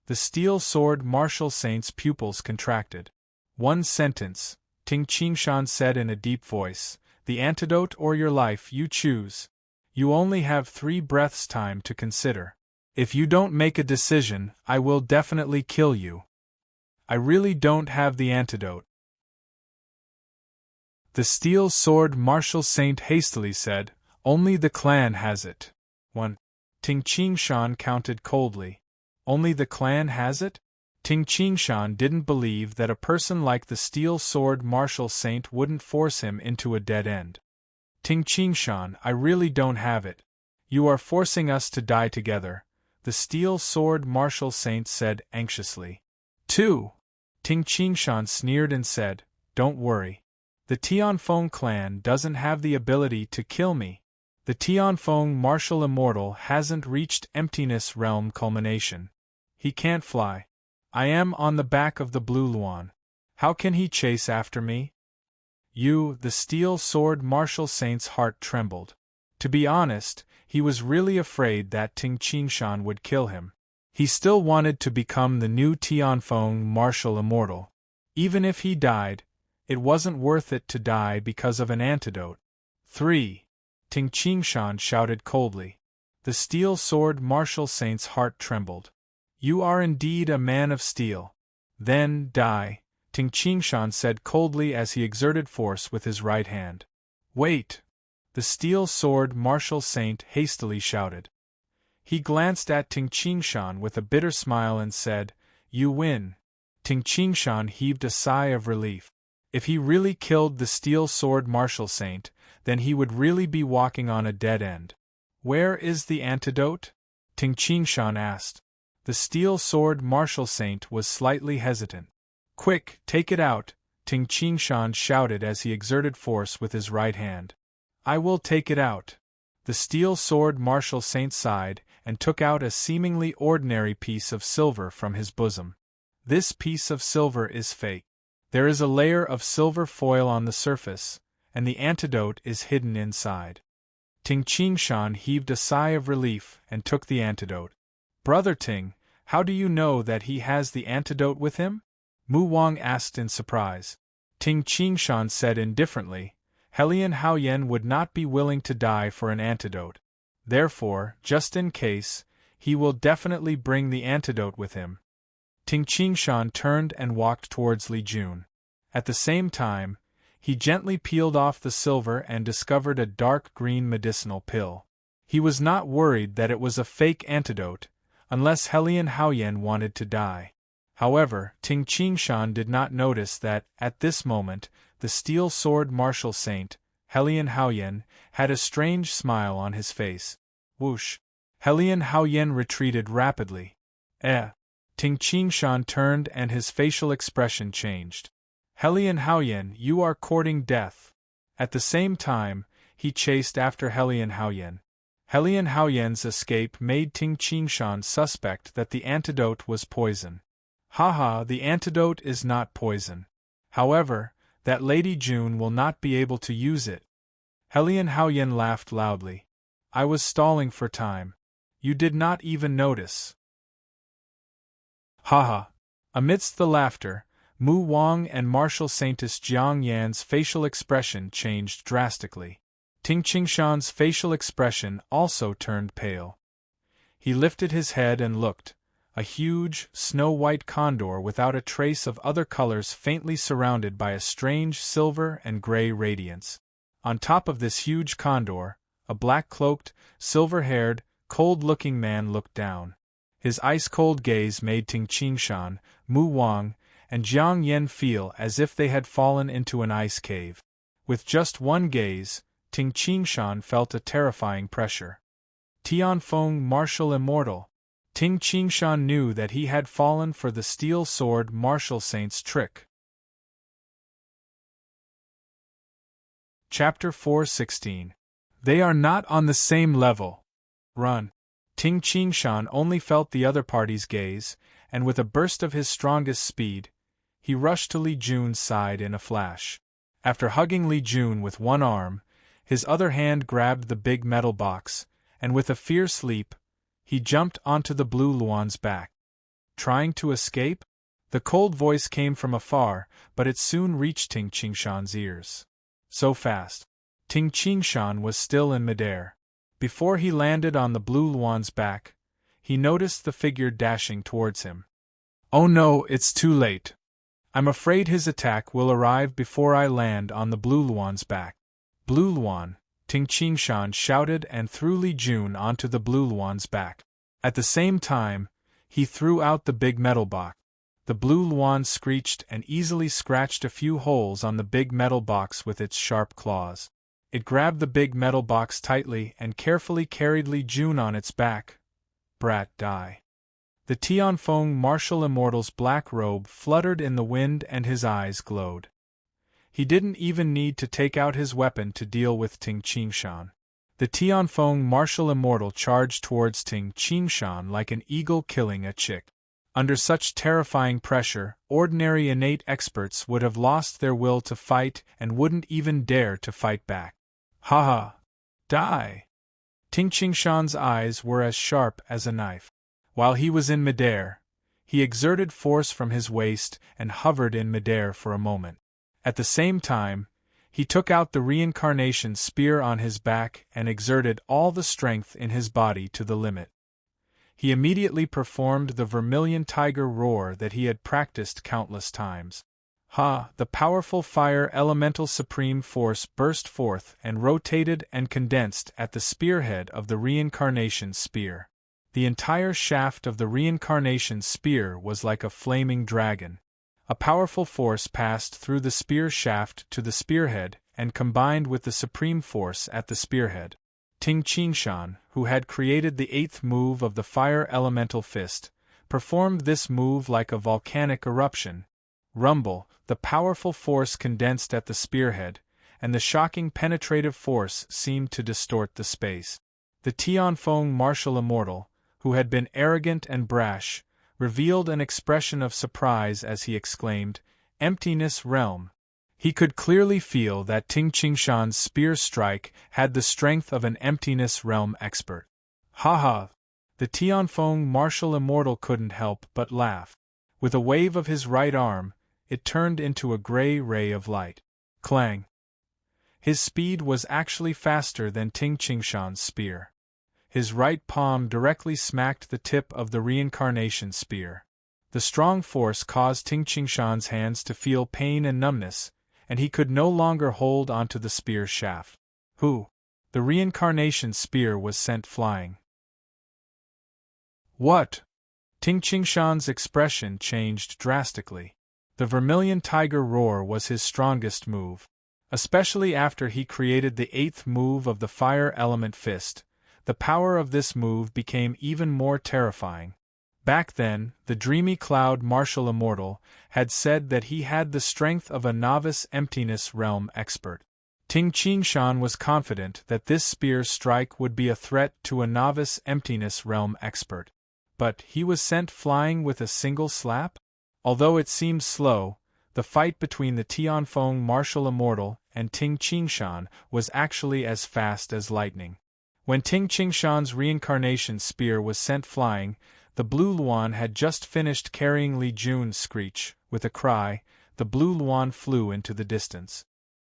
The steel sword martial saint's pupils contracted. One sentence, Ting Qingshan said in a deep voice, the antidote or your life, you choose. You only have 3 breaths time to consider. If you don't make a decision, I will definitely kill you. I really don't have the antidote. The steel sword martial saint hastily said, only the clan has it. 1. Ting Qingshan counted coldly. Only the clan has it? Ting Qingshan didn't believe that a person like the steel sword martial saint wouldn't force him into a dead end. Ting Qingshan, I really don't have it. You are forcing us to die together, the steel sword martial saint said anxiously. 2. Ting Qingshan sneered and said, Don't worry. The Tianfeng clan doesn't have the ability to kill me. The Tianfeng martial immortal hasn't reached emptiness realm culmination. He can't fly. I am on the back of the blue Luan. How can he chase after me? The steel sword martial saint's heart trembled. To be honest, he was really afraid that Ting Qingshan would kill him. He still wanted to become the new Tianfeng martial immortal. Even if he died, it wasn't worth it to die because of an antidote. 3. Ting Qingshan shouted coldly. The steel sword martial saint's heart trembled. You are indeed a man of steel. Then die, Ting Qingshan said coldly as he exerted force with his right hand. Wait! The steel sword martial saint hastily shouted. He glanced at Ting Qingshan with a bitter smile and said, You win. Ting Qingshan heaved a sigh of relief. If he really killed the steel sword martial saint, then he would really be walking on a dead end. Where is the antidote? Ting Qingshan asked. The steel sword martial saint was slightly hesitant. Quick, take it out, Ting Qingshan shouted as he exerted force with his right hand. I will take it out. The steel sword martial saint sighed and took out a seemingly ordinary piece of silver from his bosom. This piece of silver is fake. There is a layer of silver foil on the surface, and the antidote is hidden inside. Ting Qingshan heaved a sigh of relief and took the antidote. Brother Ting, how do you know that he has the antidote with him? Mu Wang asked in surprise. Ting Qingshan said indifferently, Helian Haoyan would not be willing to die for an antidote. Therefore, just in case, he will definitely bring the antidote with him. Ting Qingshan turned and walked towards Li Jun. At the same time, he gently peeled off the silver and discovered a dark green medicinal pill. He was not worried that it was a fake antidote, unless Helian Haoyan wanted to die. However, Ting Qingshan did not notice that, at this moment, the steel sword martial saint, Helian Haoyan, had a strange smile on his face. Whoosh! Helian Haoyan retreated rapidly. Ting Qingshan turned and his facial expression changed. Helian Haoyan, you are courting death. At the same time, he chased after Helian Haoyan. Helian Haoyan's escape made Ting Qingshan suspect that the antidote was poison. Haha, the antidote is not poison. However, that Lady June will not be able to use it. Helian Haoyan laughed loudly. I was stalling for time. You did not even notice. Haha. Amidst the laughter, Mu Wang and martial saintess Jiang Yan's facial expression changed drastically. Ting Qingshan's facial expression also turned pale. He lifted his head and looked. A huge, snow-white condor without a trace of other colors faintly surrounded by a strange silver and gray radiance. On top of this huge condor, a black-cloaked, silver-haired, cold-looking man looked down. His ice-cold gaze made Ting Qingshan, Mu Wang, and Jiang Yan feel as if they had fallen into an ice cave. With just one gaze, Ting Qingshan felt a terrifying pressure. Tianfeng martial immortal. Ting Qingshan knew that he had fallen for the steel sword martial saint's trick. Chapter 4:16. They are not on the same level. Run. Ting Qingshan only felt the other party's gaze, and with a burst of his strongest speed, he rushed to Li Jun's side in a flash. After hugging Li Jun with one arm, his other hand grabbed the big metal box, and with a fierce leap, he jumped onto the blue Luan's back. Trying to escape? The cold voice came from afar, but it soon reached Ting Qingshan's ears. So fast. Ting Qingshan was still in midair. Before he landed on the blue Luan's back, he noticed the figure dashing towards him. Oh no, it's too late. I'm afraid his attack will arrive before I land on the blue Luan's back. Blue Luan, Ting Qingshan shouted and threw Li Jun onto the blue Luan's back. At the same time, he threw out the big metal box. The blue Luan screeched and easily scratched a few holes on the big metal box with its sharp claws. It grabbed the big metal box tightly and carefully carried Li Jun on its back. Brat die. The Tianfeng martial immortal's black robe fluttered in the wind and his eyes glowed. He didn't even need to take out his weapon to deal with Ting Qingshan. The Tianfeng martial immortal charged towards Ting Qingshan like an eagle killing a chick. Under such terrifying pressure, ordinary innate experts would have lost their will to fight and wouldn't even dare to fight back. Ha ha! Die! Ting Qingshan's eyes were as sharp as a knife. While he was in midair, he exerted force from his waist and hovered in midair for a moment. At the same time, he took out the reincarnation spear on his back and exerted all the strength in his body to the limit. He immediately performed the vermilion tiger roar that he had practiced countless times. The powerful fire elemental supreme force burst forth and rotated and condensed at the spearhead of the reincarnation spear. The entire shaft of the reincarnation spear was like a flaming dragon. A powerful force passed through the spear shaft to the spearhead and combined with the supreme force at the spearhead. Ting Qingshan, who had created the 8th move of the fire elemental fist, performed this move like a volcanic eruption. Rumble, the powerful force condensed at the spearhead, and the shocking penetrative force seemed to distort the space. The Tianfeng martial immortal, who had been arrogant and brash, revealed an expression of surprise as he exclaimed, "Emptiness realm!" He could clearly feel that Ting Qingshan's spear strike had the strength of an emptiness realm expert. Ha ha! The Tianfeng martial immortal couldn't help but laugh. With a wave of his right arm, it turned into a gray ray of light. Clang! His speed was actually faster than Ting Qingshan's spear. His right palm directly smacked the tip of the reincarnation spear. The strong force caused Ting Qingshan's hands to feel pain and numbness, and he could no longer hold onto the spear shaft. The reincarnation spear was sent flying. What? Ting Qingshan's expression changed drastically. The vermilion tiger roar was his strongest move. Especially after he created the 8th move of the fire element fist, the power of this move became even more terrifying. Back then, the dreamy cloud martial immortal had said that he had the strength of a novice emptiness realm expert. Ting Qingshan was confident that this spear strike would be a threat to a novice emptiness realm expert. But he was sent flying with a single slap? Although it seemed slow, the fight between the Tianfeng martial immortal and Ting Qingshan was actually as fast as lightning. When Ting Qingshan's reincarnation spear was sent flying, the Blue Luan had just finished carrying Li Jun's screech. With a cry, the Blue Luan flew into the distance.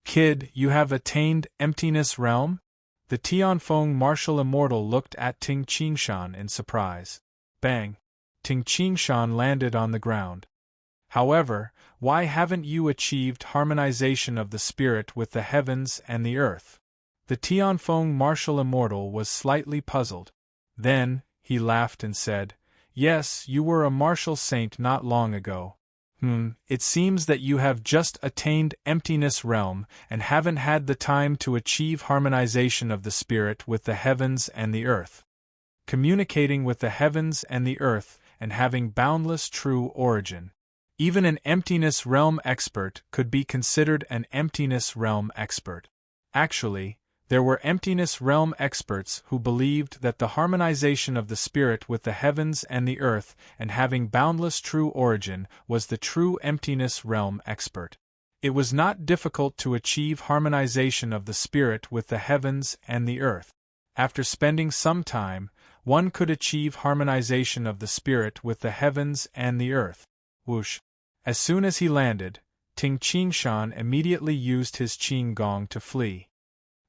Kid, you have attained emptiness realm? The Tianfeng martial immortal looked at Ting Qingshan in surprise. Bang! Ting Qingshan landed on the ground. However, why haven't you achieved harmonization of the spirit with the heavens and the earth? The Tianfeng martial immortal was slightly puzzled. Then, he laughed and said, "Yes, you were a martial saint not long ago. It seems that you have just attained emptiness realm and haven't had the time to achieve harmonization of the spirit with the heavens and the earth. Communicating with the heavens and the earth and having boundless true origin. Even an emptiness realm expert could be considered an emptiness realm expert. Actually, there were emptiness realm experts who believed that the harmonization of the spirit with the heavens and the earth and having boundless true origin was the true emptiness realm expert. It was not difficult to achieve harmonization of the spirit with the heavens and the earth. After spending some time, one could achieve harmonization of the spirit with the heavens and the earth. Whoosh! As soon as he landed, Ting Qingshan immediately used his Qing Gong to flee.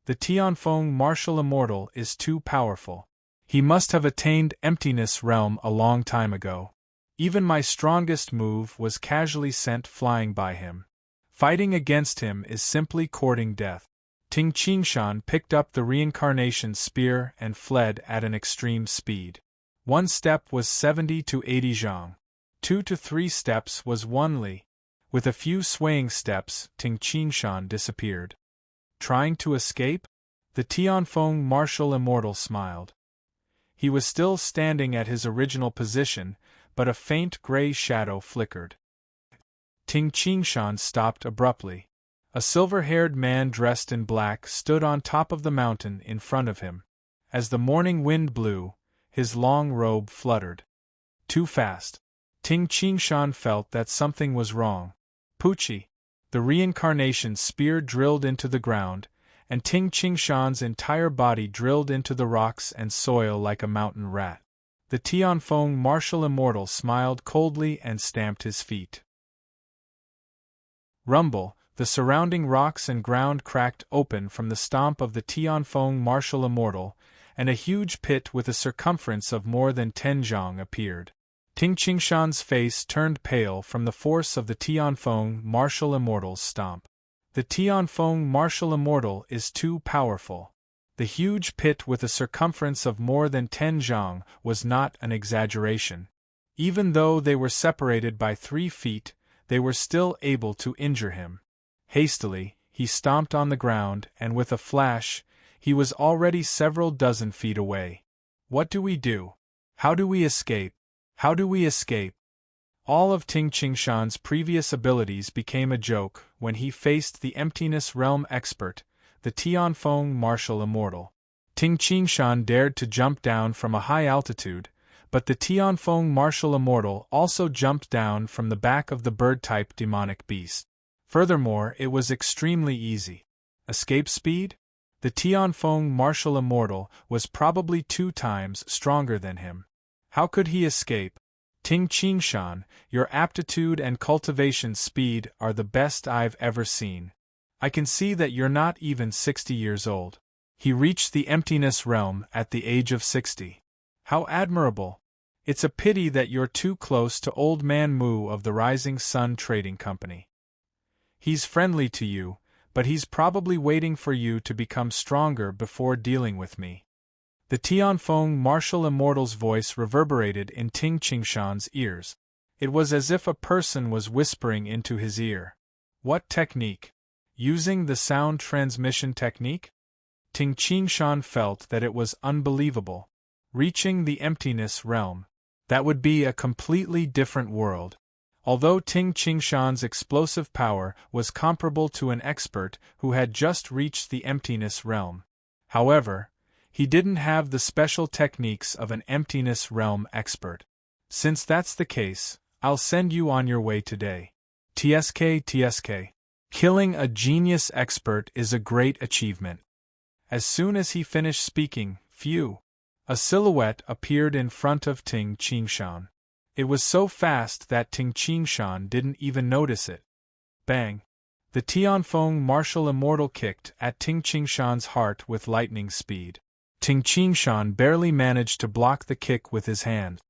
The Tianfeng martial immortal is too powerful. He must have attained emptiness realm a long time ago. Even my strongest move was casually sent flying by him. Fighting against him is simply courting death. Ting Qingshan picked up the reincarnation spear and fled at an extreme speed. 1 step was 70 to 80 zhang. 2 to 3 steps was 1 li. With a few swaying steps, Ting Qingshan disappeared. Trying to escape? The Tianfeng martial immortal smiled. He was still standing at his original position, but a faint gray shadow flickered. Ting Qingshan stopped abruptly. A silver-haired man dressed in black stood on top of the mountain in front of him. As the morning wind blew, his long robe fluttered. Too fast. Ting Qingshan felt that something was wrong. Pucci! The reincarnation spear drilled into the ground, and Ting Qingshan's entire body drilled into the rocks and soil like a mountain rat. The Tianfeng martial immortal smiled coldly and stamped his feet. Rumble! The surrounding rocks and ground cracked open from the stomp of the Tianfeng martial immortal, and a huge pit with a circumference of more than 10 zhang appeared. Ting Qingshan's face turned pale from the force of the Tianfeng martial immortal's stomp. The Tianfeng martial immortal is too powerful. The huge pit with a circumference of more than 10 zhang was not an exaggeration. Even though they were separated by 3 feet, they were still able to injure him. Hastily, he stomped on the ground, and with a flash, he was already several dozen feet away. What do we do? How do we escape? How do we escape? All of Ting Qingshan's previous abilities became a joke when he faced the Emptiness Realm expert, the Tianfeng martial immortal. Ting Qingshan dared to jump down from a high altitude, but the Tianfeng martial immortal also jumped down from the back of the bird-type demonic beast. Furthermore, it was extremely easy. Escape speed? The Tianfeng martial immortal was probably 2 times stronger than him. How could he escape? Ting Qingshan, your aptitude and cultivation speed are the best I've ever seen. I can see that you're not even 60 years old. He reached the emptiness realm at the age of 60. How admirable! It's a pity that you're too close to Old Man Mu of the Rising Sun Trading Company. He's friendly to you, but he's probably waiting for you to become stronger before dealing with me. The Tianfeng martial immortal's voice reverberated in Ting Qingshan's ears. It was as if a person was whispering into his ear. What technique? Using the sound transmission technique? Ting Qingshan felt that it was unbelievable. Reaching the emptiness realm. That would be a completely different world. Although Ting Qingshan's explosive power was comparable to an expert who had just reached the emptiness realm. However, he didn't have the special techniques of an emptiness realm expert. Since that's the case, I'll send you on your way today. TSK. Killing a genius expert is a great achievement. As soon as he finished speaking, a silhouette appeared in front of Ting Qingshan. It was so fast that Ting Qingshan didn't even notice it. Bang! The Tianfeng martial immortal kicked at Ting Qingshan's heart with lightning speed. Ting Qingshan barely managed to block the kick with his hand.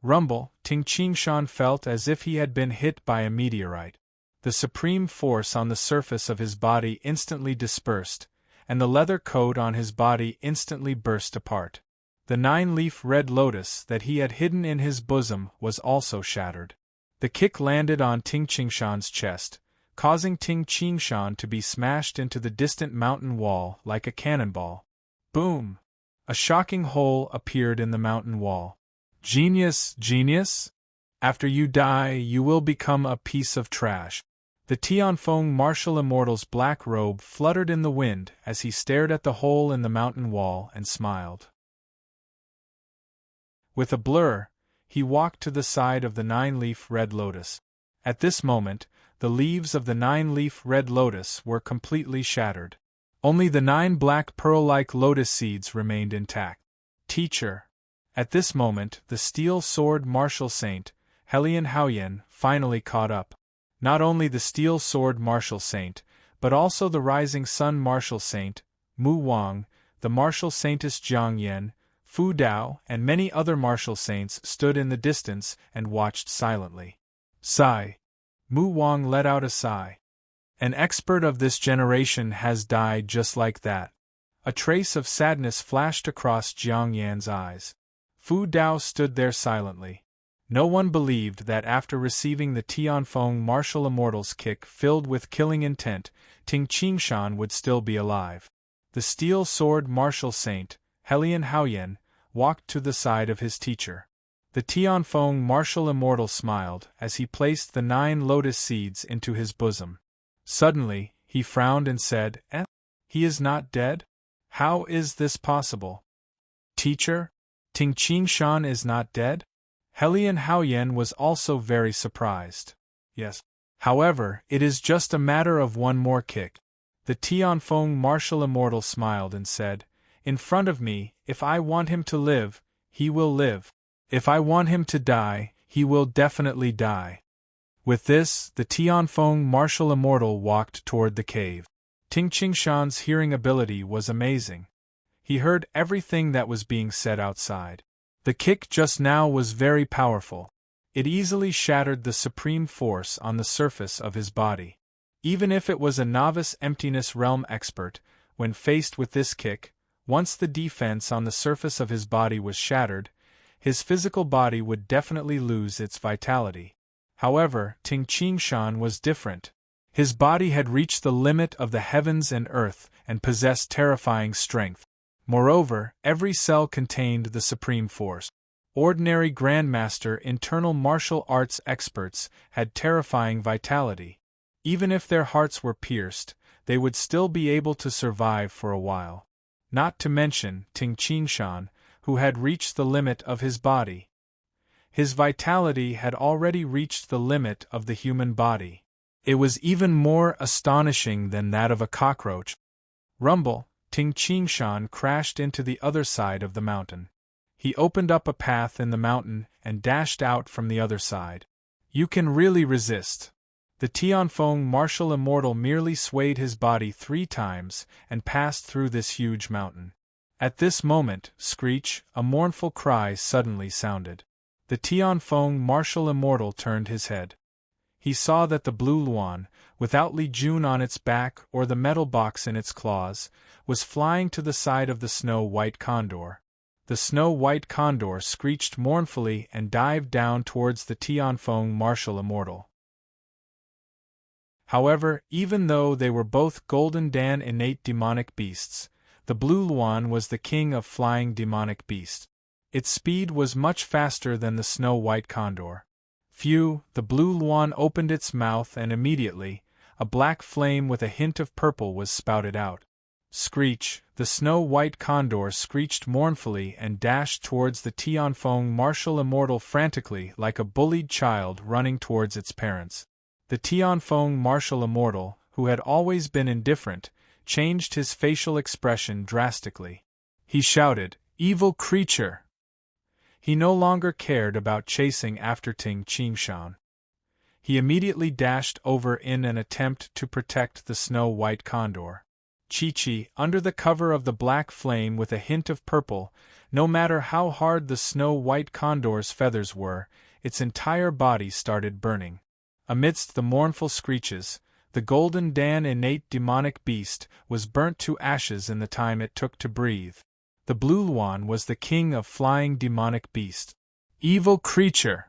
Rumble! Ting Qingshan felt as if he had been hit by a meteorite. The supreme force on the surface of his body instantly dispersed, and the leather coat on his body instantly burst apart. The 9-leaf red lotus that he had hidden in his bosom was also shattered. The kick landed on Ting Qingshan's chest, causing Ting Qingshan to be smashed into the distant mountain wall like a cannonball. Boom! A shocking hole appeared in the mountain wall. Genius! After you die, you will become a piece of trash. The Tianfeng martial immortal's black robe fluttered in the wind as he stared at the hole in the mountain wall and smiled. With a blur, he walked to the side of the 9-leaf red lotus. At this moment, the leaves of the 9-leaf red lotus were completely shattered. Only the 9 black pearl-like lotus seeds remained intact. Teacher! At this moment, the steel sword martial saint, Helian Haoyan, finally caught up. Not only the steel sword martial saint, but also the rising sun martial saint, Mu Wang, the martial saintess Jiang Yan, Fu Dao, and many other martial saints stood in the distance and watched silently. Sigh. Mu Wang let out a sigh. An expert of this generation has died just like that. A trace of sadness flashed across Jiang Yan's eyes. Fu Dao stood there silently. No one believed that after receiving the Tianfeng martial immortal's kick filled with killing intent, Ting Qingshan would still be alive. The steel sword martial saint, Helian Haoyan, walked to the side of his teacher. The Tianfeng martial immortal smiled as he placed the 9 lotus seeds into his bosom. Suddenly, he frowned and said, He is not dead? How is this possible? Teacher, Ting Qingshan is not dead? Helian Haoyan was also very surprised. Yes. However, it is just a matter of one more kick. The Tianfeng martial immortal smiled and said, In front of me, if I want him to live, he will live. If I want him to die, he will definitely die. With this, the Tianfeng martial immortal walked toward the cave. Ting Qingshan's hearing ability was amazing. He heard everything that was being said outside. The kick just now was very powerful. It easily shattered the supreme force on the surface of his body. Even if it was a novice emptiness realm expert, when faced with this kick, once the defense on the surface of his body was shattered, his physical body would definitely lose its vitality. However, Ting Qingshan was different. His body had reached the limit of the heavens and earth and possessed terrifying strength. Moreover, every cell contained the supreme force. Ordinary Grandmaster internal martial arts experts had terrifying vitality. Even if their hearts were pierced, they would still be able to survive for a while. Not to mention Ting Qingshan, who had reached the limit of his body. His vitality had already reached the limit of the human body. It was even more astonishing than that of a cockroach. Rumble, Ting Qingshan crashed into the other side of the mountain. He opened up a path in the mountain and dashed out from the other side. You can really resist. The Tianfeng martial immortal merely swayed his body 3 times and passed through this huge mountain. At this moment, screech, a mournful cry suddenly sounded. The Tianfeng martial immortal turned his head. He saw that the blue Luan, without Li Jun on its back or the metal box in its claws, was flying to the side of the snow-white condor. The snow-white condor screeched mournfully and dived down towards the Tianfeng martial immortal. However, even though they were both Golden Dan innate demonic beasts, the blue Luan was the king of flying demonic beasts. Its speed was much faster than the snow-white condor. Phew, the blue Luan opened its mouth and immediately, a black flame with a hint of purple was spouted out. Screech, the snow-white condor screeched mournfully and dashed towards the Tianfeng martial immortal frantically like a bullied child running towards its parents. The Tianfeng martial immortal, who had always been indifferent, changed his facial expression drastically. He shouted, "Evil creature!" He no longer cared about chasing after Ting Qingshan. He immediately dashed over in an attempt to protect the snow-white condor. Chi-Chi, under the cover of the black flame with a hint of purple, no matter how hard the snow-white condor's feathers were, its entire body started burning. Amidst the mournful screeches, the Golden Dan innate demonic beast was burnt to ashes in the time it took to breathe. The blue Luan was the king of flying demonic beasts. Evil creature!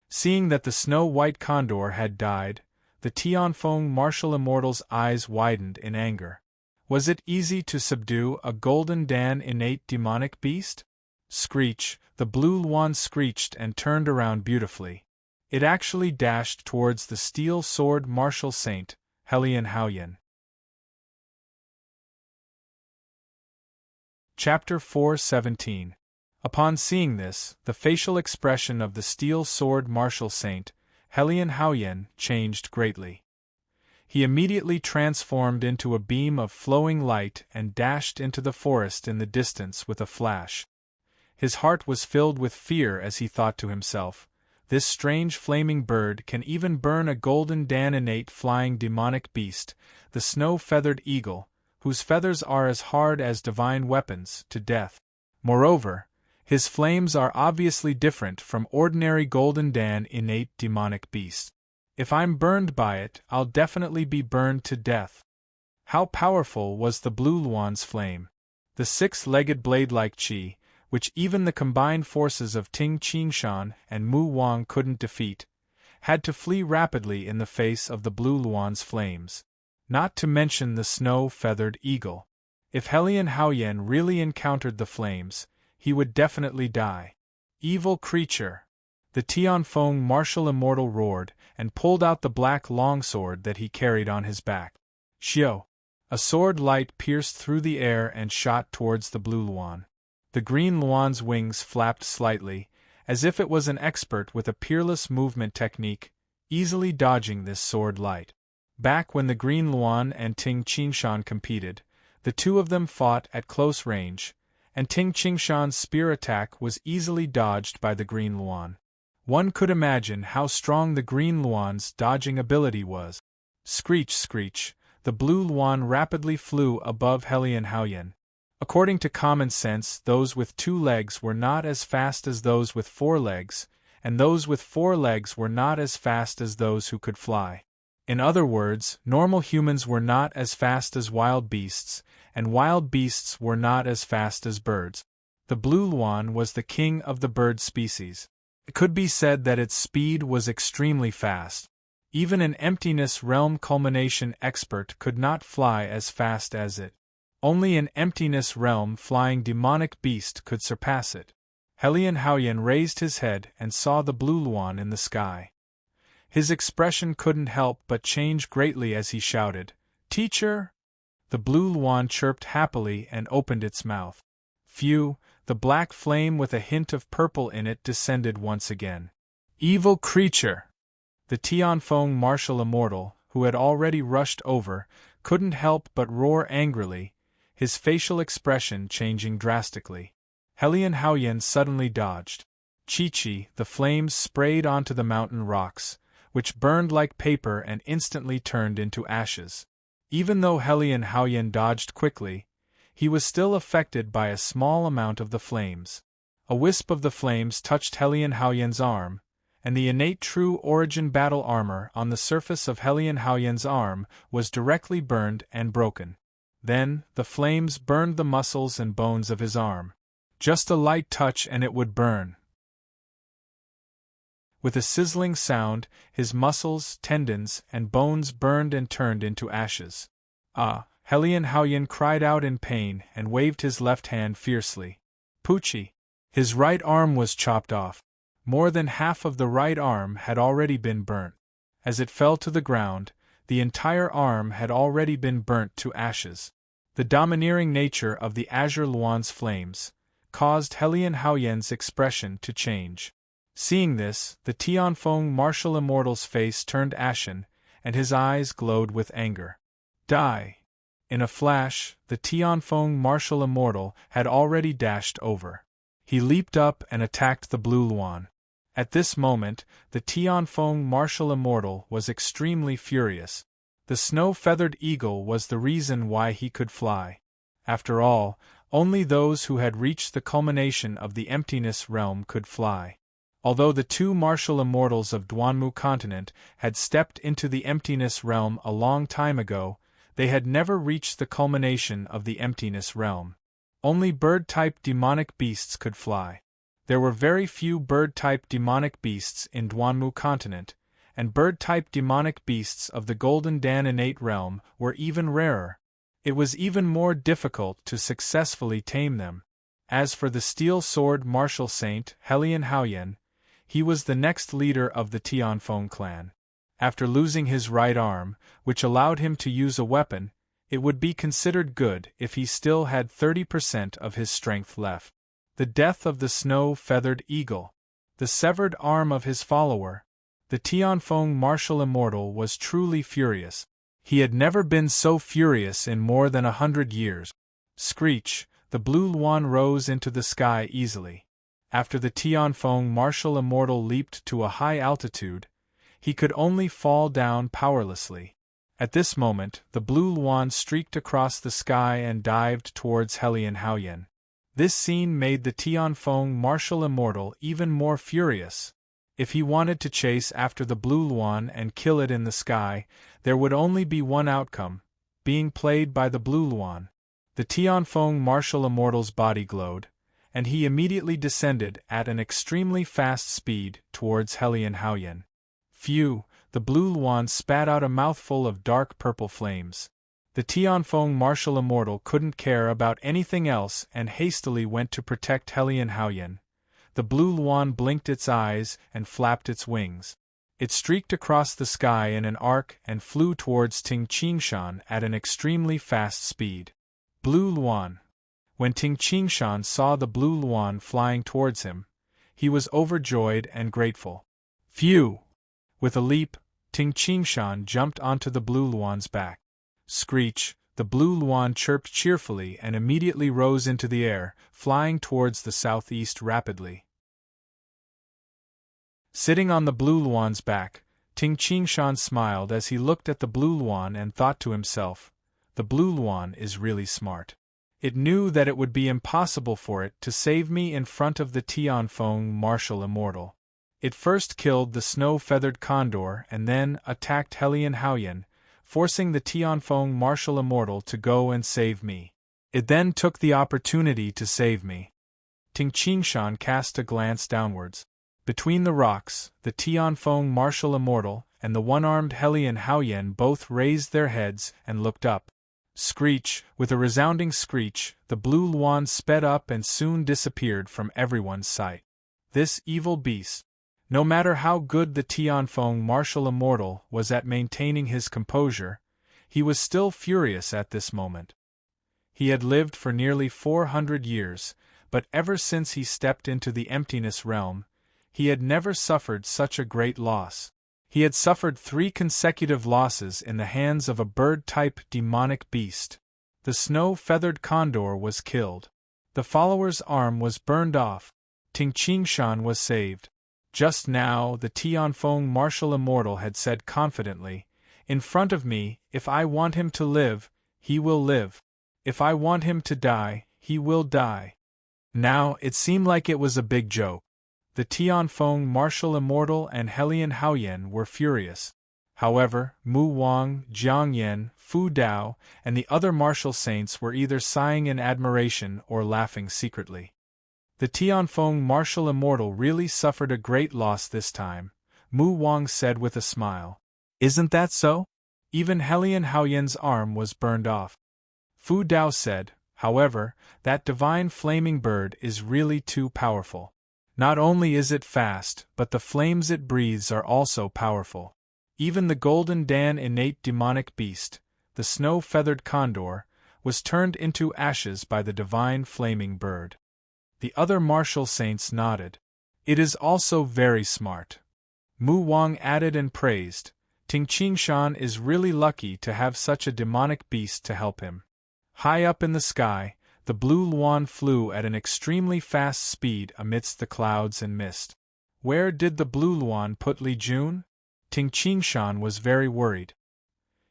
Seeing that the snow-white condor had died, the Tianfeng martial immortal's eyes widened in anger. Was it easy to subdue a Golden Dan innate demonic beast? Screech, the blue Luan screeched and turned around beautifully. It actually dashed towards the steel sword martial saint, Helian Haoyan. Chapter 4:17. Upon seeing this, the facial expression of the steel sword martial saint, Helian Haoyan, changed greatly. He immediately transformed into a beam of flowing light and dashed into the forest in the distance with a flash. His heart was filled with fear as he thought to himself, "This strange flaming bird can even burn a Golden Dan innate flying demonic beast, the snow-feathered eagle, whose feathers are as hard as divine weapons, to death. Moreover, his flames are obviously different from ordinary Golden Dan innate demonic beasts. If I'm burned by it, I'll definitely be burned to death." How powerful was the blue Luan's flame! The 6-legged blade-like chi, which even the combined forces of Ting Qingshan and Mu Wang couldn't defeat, had to flee rapidly in the face of the Blue Luan's flames. Not to mention the snow-feathered eagle. If Helian Haoyan really encountered the flames, he would definitely die. Evil creature! The Tianfeng martial immortal roared and pulled out the black longsword that he carried on his back. Xiao! A sword light pierced through the air and shot towards the Blue Luan. The Green Luan's wings flapped slightly, as if it was an expert with a peerless movement technique, easily dodging this sword light. Back when the Green Luan and Ting Qingshan competed, the two of them fought at close range, and Ting Qingshan's spear attack was easily dodged by the Green Luan. One could imagine how strong the Green Luan's dodging ability was. Screech, screech, the Blue Luan rapidly flew above Helian Haoyan. According to common sense, those with 2 legs were not as fast as those with 4 legs, and those with 4 legs were not as fast as those who could fly. In other words, normal humans were not as fast as wild beasts, and wild beasts were not as fast as birds. The Blue Luan was the king of the bird species. It could be said that its speed was extremely fast. Even an emptiness realm culmination expert could not fly as fast as it. Only an emptiness realm flying demonic beast could surpass it. Helian Haoyan raised his head and saw the Blue Luan in the sky. His expression couldn't help but change greatly as he shouted, "Teacher!" The Blue Luan chirped happily and opened its mouth. Phew, the black flame with a hint of purple in it descended once again. Evil creature! The Tianfeng martial immortal, who had already rushed over, couldn't help but roar angrily, his facial expression changing drastically. Helian Haoyan suddenly dodged. Chi-chi, the flames sprayed onto the mountain rocks, which burned like paper and instantly turned into ashes. Even though Helian Haoyan dodged quickly, he was still affected by a small amount of the flames. A wisp of the flames touched Helian Haoyan's arm, and the innate true origin battle armor on the surface of Helian Haoyan's arm was directly burned and broken. Then, the flames burned the muscles and bones of his arm. Just a light touch and it would burn. With a sizzling sound, his muscles, tendons, and bones burned and turned into ashes. Ah! Helian Haoyan cried out in pain and waved his left hand fiercely. Poochie! His right arm was chopped off. More than half of the right arm had already been burnt. As it fell to the ground, the entire arm had already been burnt to ashes. The domineering nature of the Azure Luan's flames caused Helian Haoyan's expression to change. Seeing this, the Tianfeng martial immortal's face turned ashen, and his eyes glowed with anger. Die! In a flash, the Tianfeng martial immortal had already dashed over. He leaped up and attacked the Blue Luan. At this moment, the Tianfeng martial immortal was extremely furious. The snow-feathered eagle was the reason why he could fly. After all, only those who had reached the culmination of the emptiness realm could fly. Although the 2 martial immortals of Duanmu continent had stepped into the emptiness realm a long time ago, they had never reached the culmination of the emptiness realm. Only bird-type demonic beasts could fly. There were very few bird-type demonic beasts in Duanmu continent, and bird-type demonic beasts of the Golden Dan innate realm were even rarer. It was even more difficult to successfully tame them. As for the steel sword martial saint Helian Haoyan, he was the next leader of the Tianfeng clan. After losing his right arm, which allowed him to use a weapon, it would be considered good if he still had 30% of his strength left. The death of the snow-feathered eagle, the severed arm of his follower, the Tianfeng martial immortal was truly furious. He had never been so furious in more than 100 years. Screech, the Blue Luan rose into the sky easily. After the Tianfeng martial immortal leaped to a high altitude, he could only fall down powerlessly. At this moment, the Blue Luan streaked across the sky and dived towards Helian Haoyan. This scene made the Tianfeng martial immortal even more furious. If he wanted to chase after the Blue Luan and kill it in the sky, there would only be one outcome, being played by the Blue Luan. The Tianfeng martial immortal's body glowed, and he immediately descended at an extremely fast speed towards Helian Haoyan. Phew! The blue Luan spat out a mouthful of dark purple flames. The Tianfeng martial immortal couldn't care about anything else and hastily went to protect Helian Haoyan. The blue Luan blinked its eyes and flapped its wings. It streaked across the sky in an arc and flew towards Ting Qingshan at an extremely fast speed. Blue Luan. When Ting Qingshan saw the blue Luan flying towards him, he was overjoyed and grateful. Phew! With a leap, Ting Qingshan jumped onto the blue Luan's back. Screech! The blue Luan chirped cheerfully and immediately rose into the air, flying towards the southeast rapidly. Sitting on the blue Luan's back, Ting Qingshan smiled as he looked at the blue Luan and thought to himself, "The blue Luan is really smart. It knew that it would be impossible for it to save me in front of the Tianfeng martial immortal. It first killed the snow-feathered condor and then attacked Helian Haoyan, forcing the Tianfeng martial immortal to go and save me. It then took the opportunity to save me." Ting Qingshan cast a glance downwards. Between the rocks, the Tianfeng martial immortal and the one-armed Helian Haoyan both raised their heads and looked up. Screech! With a resounding screech, the blue Luan sped up and soon disappeared from everyone's sight. This evil beast! No matter how good the Tianfeng martial immortal was at maintaining his composure, he was still furious at this moment. He had lived for nearly 400 years, but ever since he stepped into the emptiness realm, he had never suffered such a great loss. He had suffered 3 consecutive losses in the hands of a bird-type demonic beast. The snow-feathered condor was killed. The follower's arm was burned off. Ting Qingshan was saved. Just now the Tianfeng martial immortal had said confidently, "In front of me, if I want him to live, he will live. If I want him to die, he will die." Now it seemed like it was a big joke. The Tianfeng martial immortal and Helian Haoyan were furious. However, Mu Wang, Jiang Yan, Fu Dao, and the other martial saints were either sighing in admiration or laughing secretly. The Tianfeng martial immortal really suffered a great loss this time, Mu Wang said with a smile. "Isn't that so? Even Helian Haoyan's arm was burned off." Fu Dao said, "However, that divine flaming bird is really too powerful. Not only is it fast, but the flames it breathes are also powerful. Even the golden Dan innate demonic beast, the snow-feathered condor, was turned into ashes by the divine flaming bird." The other martial saints nodded. "It is also very smart," Mu Wang added and praised. "Ting Qingshan is really lucky to have such a demonic beast to help him." High up in the sky, the blue Luan flew at an extremely fast speed amidst the clouds and mist. Where did the blue Luan put Li Jun? Ting Qingshan was very worried.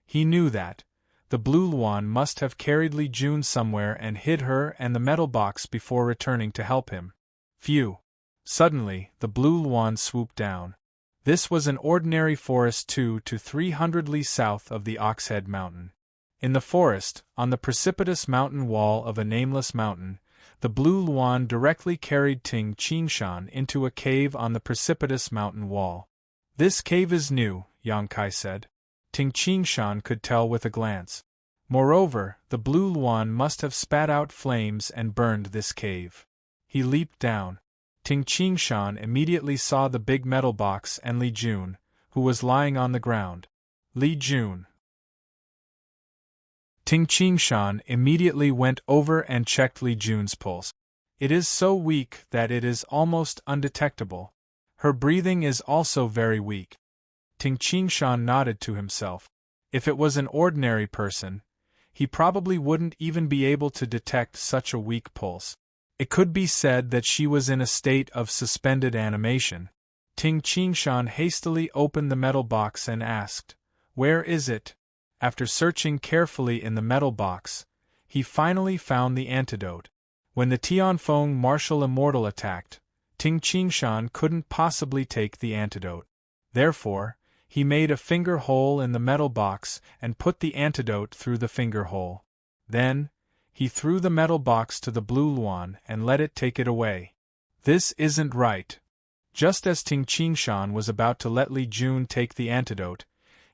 He knew that the blue Luan must have carried Li Jun somewhere and hid her and the metal box before returning to help him. Phew! Suddenly, the blue Luan swooped down. This was an ordinary forest 200 to 300 li south of the Oxhead Mountain. In the forest, on the precipitous mountain wall of a nameless mountain, the blue Luan directly carried Ting Qingshan into a cave on the precipitous mountain wall. "This cave is new," Yang Kai said. Ting Qingshan could tell with a glance. Moreover, the blue Luan must have spat out flames and burned this cave. He leaped down. Ting Qingshan immediately saw the big metal box and Li Jun, who was lying on the ground. Li Jun. Ting Qingshan immediately went over and checked Li Jun's pulse. It is so weak that it is almost undetectable. Her breathing is also very weak. Ting Qingshan nodded to himself. If it was an ordinary person, he probably wouldn't even be able to detect such a weak pulse. It could be said that she was in a state of suspended animation. Ting Qingshan hastily opened the metal box and asked, "Where is it?" After searching carefully in the metal box, he finally found the antidote. When the Tianfeng martial immortal attacked, Ting Qingshan couldn't possibly take the antidote. Therefore, he made a finger hole in the metal box and put the antidote through the finger hole. Then, He threw the metal box to the blue luan and let it take it away. This isn't right. Just as Ting Qingshan was about to let Li Jun take the antidote,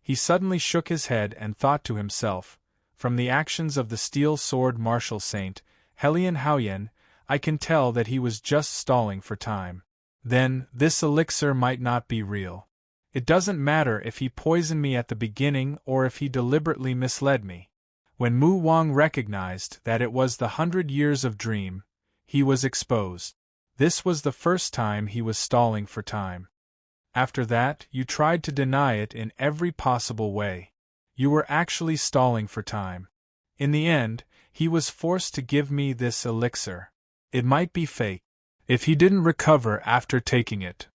he suddenly shook his head and thought to himself, from the actions of the steel sword martial saint, Helian Haoyan, I can tell that he was just stalling for time. Then, this elixir might not be real. It doesn't matter if he poisoned me at the beginning or if he deliberately misled me. When Mu Wang recognized that it was the 100 years of dream, he was exposed. This was the first time he was stalling for time. After that, you tried to deny it in every possible way. You were actually stalling for time. In the end, he was forced to give me this elixir. It might be fake. If he didn't recover after taking it,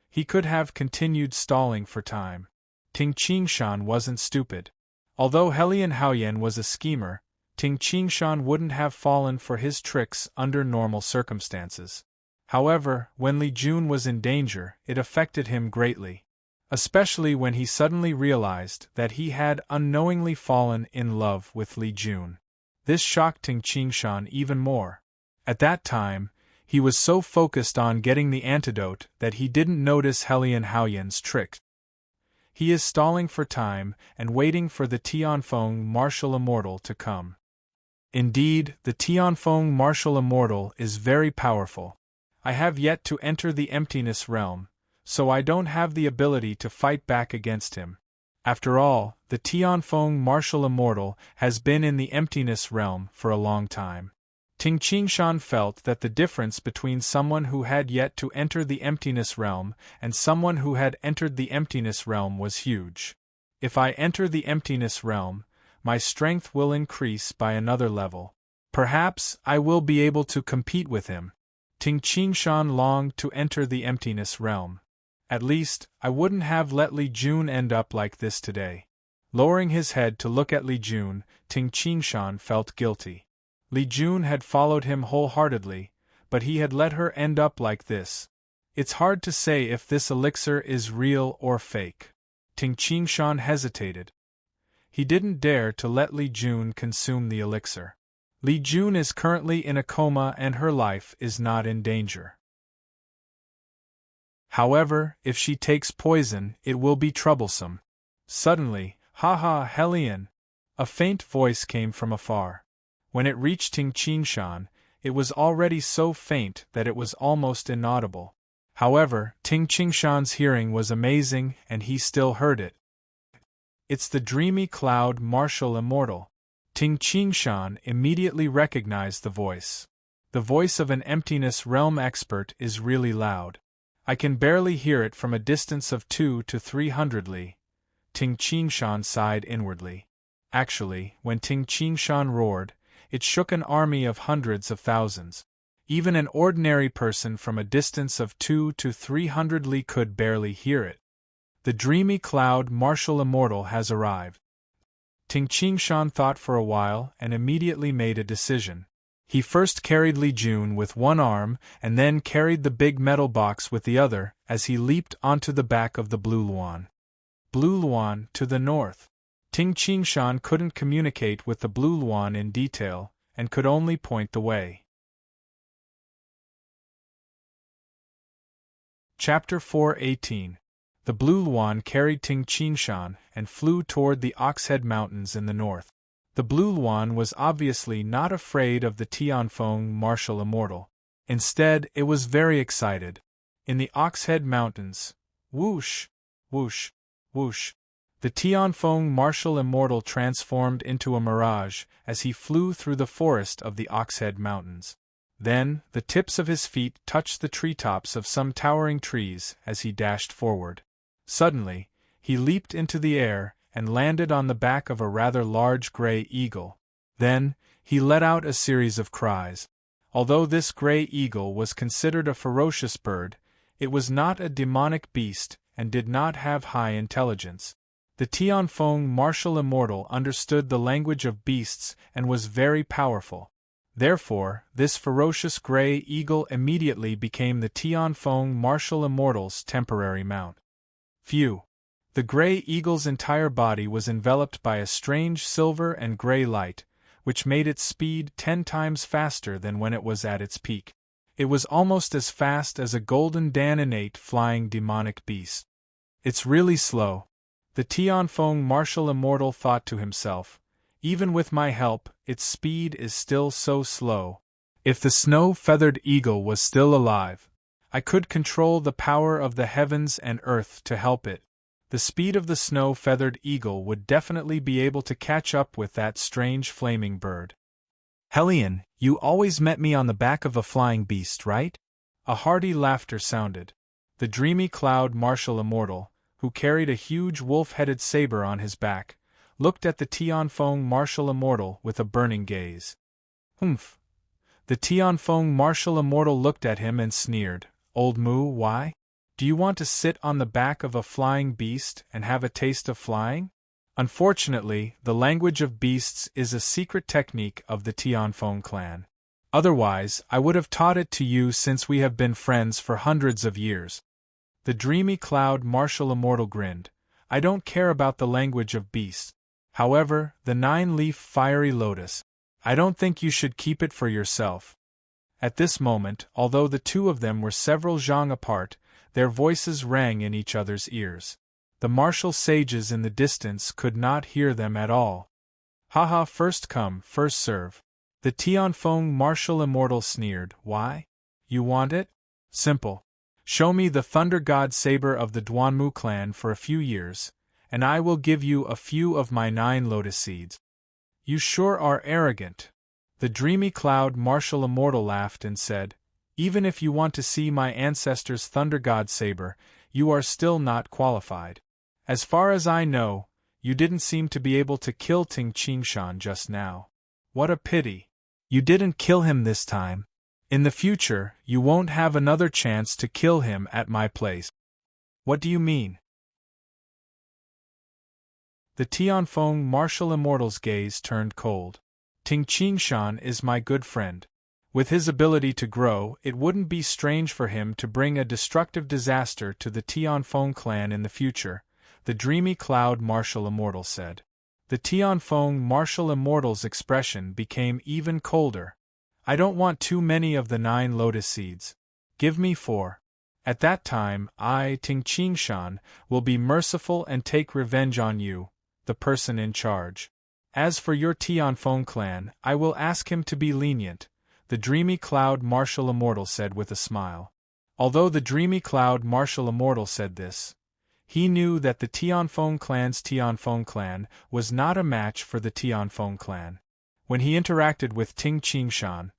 he could have continued stalling for time. Ting Qingshan wasn't stupid. Although Helian Haoyan was a schemer, Ting Qingshan wouldn't have fallen for his tricks under normal circumstances. However, when Li Jun was in danger, it affected him greatly. Especially when he suddenly realized that he had unknowingly fallen in love with Li Jun. This shocked Ting Qingshan even more. At that time, he was so focused on getting the antidote that he didn't notice Helian Haoyan's trick. He is stalling for time and waiting for the Tianfeng martial immortal to come. Indeed, the Tianfeng martial immortal is very powerful. I have yet to enter the emptiness realm, so I don't have the ability to fight back against him. After all, the Tianfeng martial immortal has been in the emptiness realm for a long time. Ting Qingshan felt that the difference between someone who had yet to enter the emptiness realm and someone who had entered the emptiness realm was huge. If I enter the emptiness realm, my strength will increase by another level. Perhaps I will be able to compete with him. Ting Qingshan longed to enter the emptiness realm. At least, I wouldn't have let Li Jun end up like this today. Lowering his head to look at Li Jun, Ting Qingshan felt guilty. Li Jun had followed him wholeheartedly, but he had let her end up like this. It's hard to say if this elixir is real or fake. Ting Qingshan hesitated. He didn't dare to let Li Jun consume the elixir. Li Jun is currently in a coma and her life is not in danger. However, if she takes poison, it will be troublesome. Suddenly, "Ha, Helian!" A faint voice came from afar. When it reached Ting Qingshan, it was already so faint that it was almost inaudible. However, Ting Qingshan's hearing was amazing and he still heard it. It's the dreamy cloud martial immortal. Ting Qingshan immediately recognized the voice. The voice of an emptiness realm expert is really loud. I can barely hear it from a distance of 200 to 300 li. Ting Qingshan sighed inwardly. Actually, when Ting Qingshan roared, it shook an army of hundreds of thousands. Even an ordinary person from a distance of 200 to 300 li could barely hear it. The dreamy cloud martial immortal has arrived. Ting Qingshan thought for a while and immediately made a decision. He first carried Li Jun with one arm and then carried the big metal box with the other as he leaped onto the back of the blue luan. Blue luan to the north. Ting Qingshan couldn't communicate with the blue luan in detail, and could only point the way. Chapter 4:18. The blue luan carried Ting Qingshan and flew toward the Oxhead Mountains in the north. The blue luan was obviously not afraid of the Tianfeng martial immortal. Instead, it was very excited. In the Oxhead Mountains, whoosh, whoosh, whoosh. The Tianfeng martial immortal transformed into a mirage as he flew through the forest of the Oxhead Mountains. Then, the tips of his feet touched the treetops of some towering trees as he dashed forward. Suddenly, he leaped into the air and landed on the back of a rather large gray eagle. Then, he let out a series of cries. Although this gray eagle was considered a ferocious bird, it was not a demonic beast and did not have high intelligence. The Tianfeng martial immortal understood the language of beasts and was very powerful. Therefore, this ferocious gray eagle immediately became the Tianfeng martial immortal's temporary mount. Phew! The gray eagle's entire body was enveloped by a strange silver and gray light, which made its speed 10 times faster than when it was at its peak. It was almost as fast as a golden Dananate flying demonic beast. It's really slow. The Tianfeng martial immortal thought to himself. Even with my help, its speed is still so slow. If the snow-feathered eagle was still alive, I could control the power of the heavens and earth to help it. The speed of the snow-feathered eagle would definitely be able to catch up with that strange flaming bird. Hellion, you always met me on the back of a flying beast, right? A hearty laughter sounded. The dreamy cloud martial immortal, who carried a huge wolf-headed saber on his back, looked at the Tianfeng martial immortal with a burning gaze. Humph. The Tianfeng martial immortal looked at him and sneered. Old Mu, why? Do you want to sit on the back of a flying beast and have a taste of flying? Unfortunately, the language of beasts is a secret technique of the Tianfeng clan. Otherwise, I would have taught it to you since we have been friends for hundreds of years. The dreamy cloud martial immortal grinned. I don't care about the language of beasts. However, the 9-leaf fiery lotus, I don't think you should keep it for yourself. At this moment, although the two of them were several zhang apart, their voices rang in each other's ears. The martial sages in the distance could not hear them at all. Haha, first come, first serve. The Tianfeng martial immortal sneered. Why? You want it? Simple. Show me the Thunder God Saber of the Duanmu clan for a few years, and I will give you a few of my 9 lotus seeds. You sure are arrogant. The dreamy cloud martial immortal laughed and said, even if you want to see my ancestor's Thunder God Saber, you are still not qualified. As far as I know, you didn't seem to be able to kill Ting Qingshan just now. What a pity. You didn't kill him this time. In the future, you won't have another chance to kill him at my place. What do you mean? The Tianfeng martial immortal's gaze turned cold. Ting Qingshan is my good friend. With his ability to grow, it wouldn't be strange for him to bring a destructive disaster to the Tianfeng clan in the future, the dreamy cloud martial immortal said. The Tianfeng martial immortal's expression became even colder. I don't want too many of the 9 lotus seeds. Give me 4. At that time, I, Ting Qingshan, will be merciful and take revenge on you, the person in charge. As for your Tianfeng clan, I will ask him to be lenient, the dreamy cloud martial immortal said with a smile. Although the dreamy cloud martial immortal said this, he knew that the Tianfeng clan's Tianfeng clan was not a match for the Tianfeng clan. When he interacted with Ting Qingshan,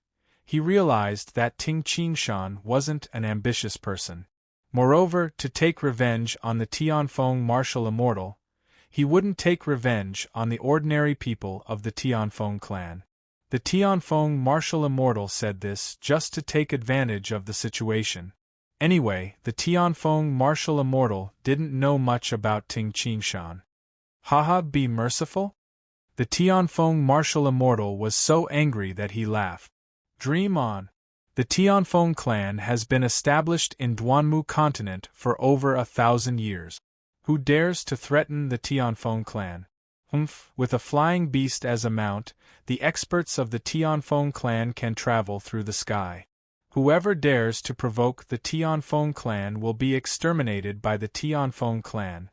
he realized that Ting Qingshan wasn't an ambitious person. Moreover, to take revenge on the Tianfeng martial immortal, he wouldn't take revenge on the ordinary people of the Tianfeng clan. The Tianfeng martial immortal said this just to take advantage of the situation. Anyway, the Tianfeng martial immortal didn't know much about Ting Qingshan. Haha, be merciful? The Tianfeng martial immortal was so angry that he laughed. Dream on. The Tianfeng clan has been established in Duanmu continent for over 1,000 years. Who dares to threaten the Tianfeng clan? Humph, with a flying beast as a mount, the experts of the Tianfeng clan can travel through the sky. Whoever dares to provoke the Tianfeng clan will be exterminated by the Tianfeng clan.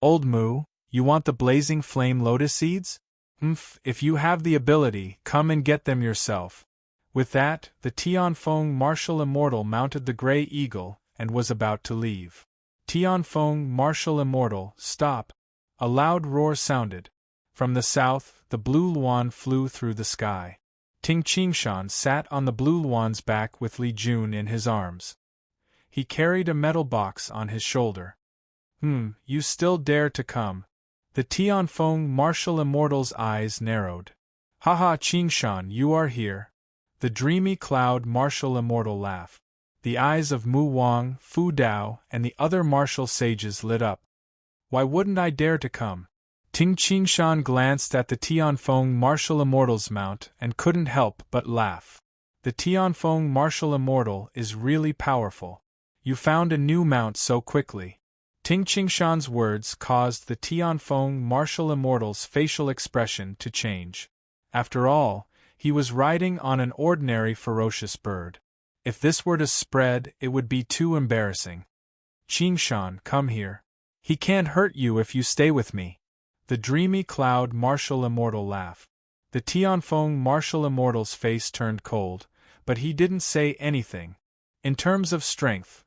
Old Mu, you want the blazing flame lotus seeds? Humph, if you have the ability, come and get them yourself. With that, the Tianfeng martial immortal mounted the Grey Eagle and was about to leave. Tianfeng martial immortal, stop! A loud roar sounded. From the south, the blue Luan flew through the sky. Ting Qingshan sat on the blue Luan's back with Li Jun in his arms. He carried a metal box on his shoulder. You still dare to come? The Tianfeng martial immortal's eyes narrowed. Haha, Qingshan, you are here. The dreamy cloud martial immortal laughed. The eyes of Mu Wang, Fu Dao, and the other martial sages lit up. Why wouldn't I dare to come? Ting Qingshan glanced at the Tianfeng martial immortal's mount and couldn't help but laugh. The Tianfeng martial immortal is really powerful. You found a new mount so quickly. Ting Qingshan's words caused the Tianfeng martial immortal's facial expression to change. After all, he was riding on an ordinary ferocious bird. If this were to spread, it would be too embarrassing. Qingshan, come here. He can't hurt you if you stay with me. The dreamy cloud martial immortal laughed. The Tianfeng martial immortal's face turned cold, but he didn't say anything. In terms of strength,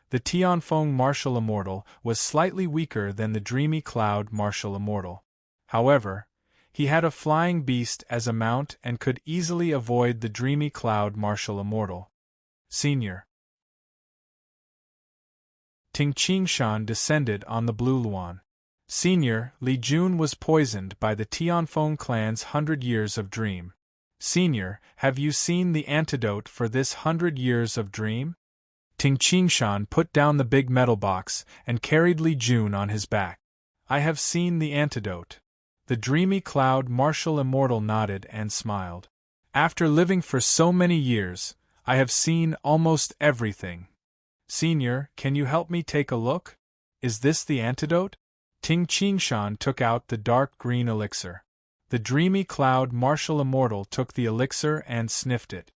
the Tianfeng martial immortal was slightly weaker than the dreamy cloud martial immortal. However, he had a flying beast as a mount and could easily avoid the dreamy cloud martial immortal. Senior. Ting Qingshan descended on the Blue Luan. Senior, Li Jun was poisoned by the Tianfeng clan's 100 years of dream. Senior, have you seen the antidote for this 100 years of dream? Ting Qingshan put down the big metal box and carried Li Jun on his back. I have seen the antidote. The dreamy cloud martial immortal nodded and smiled. After living for so many years, I have seen almost everything. Senior, can you help me take a look? Is this the antidote? Ting Qingshan took out the dark green elixir. The dreamy cloud martial immortal took the elixir and sniffed it.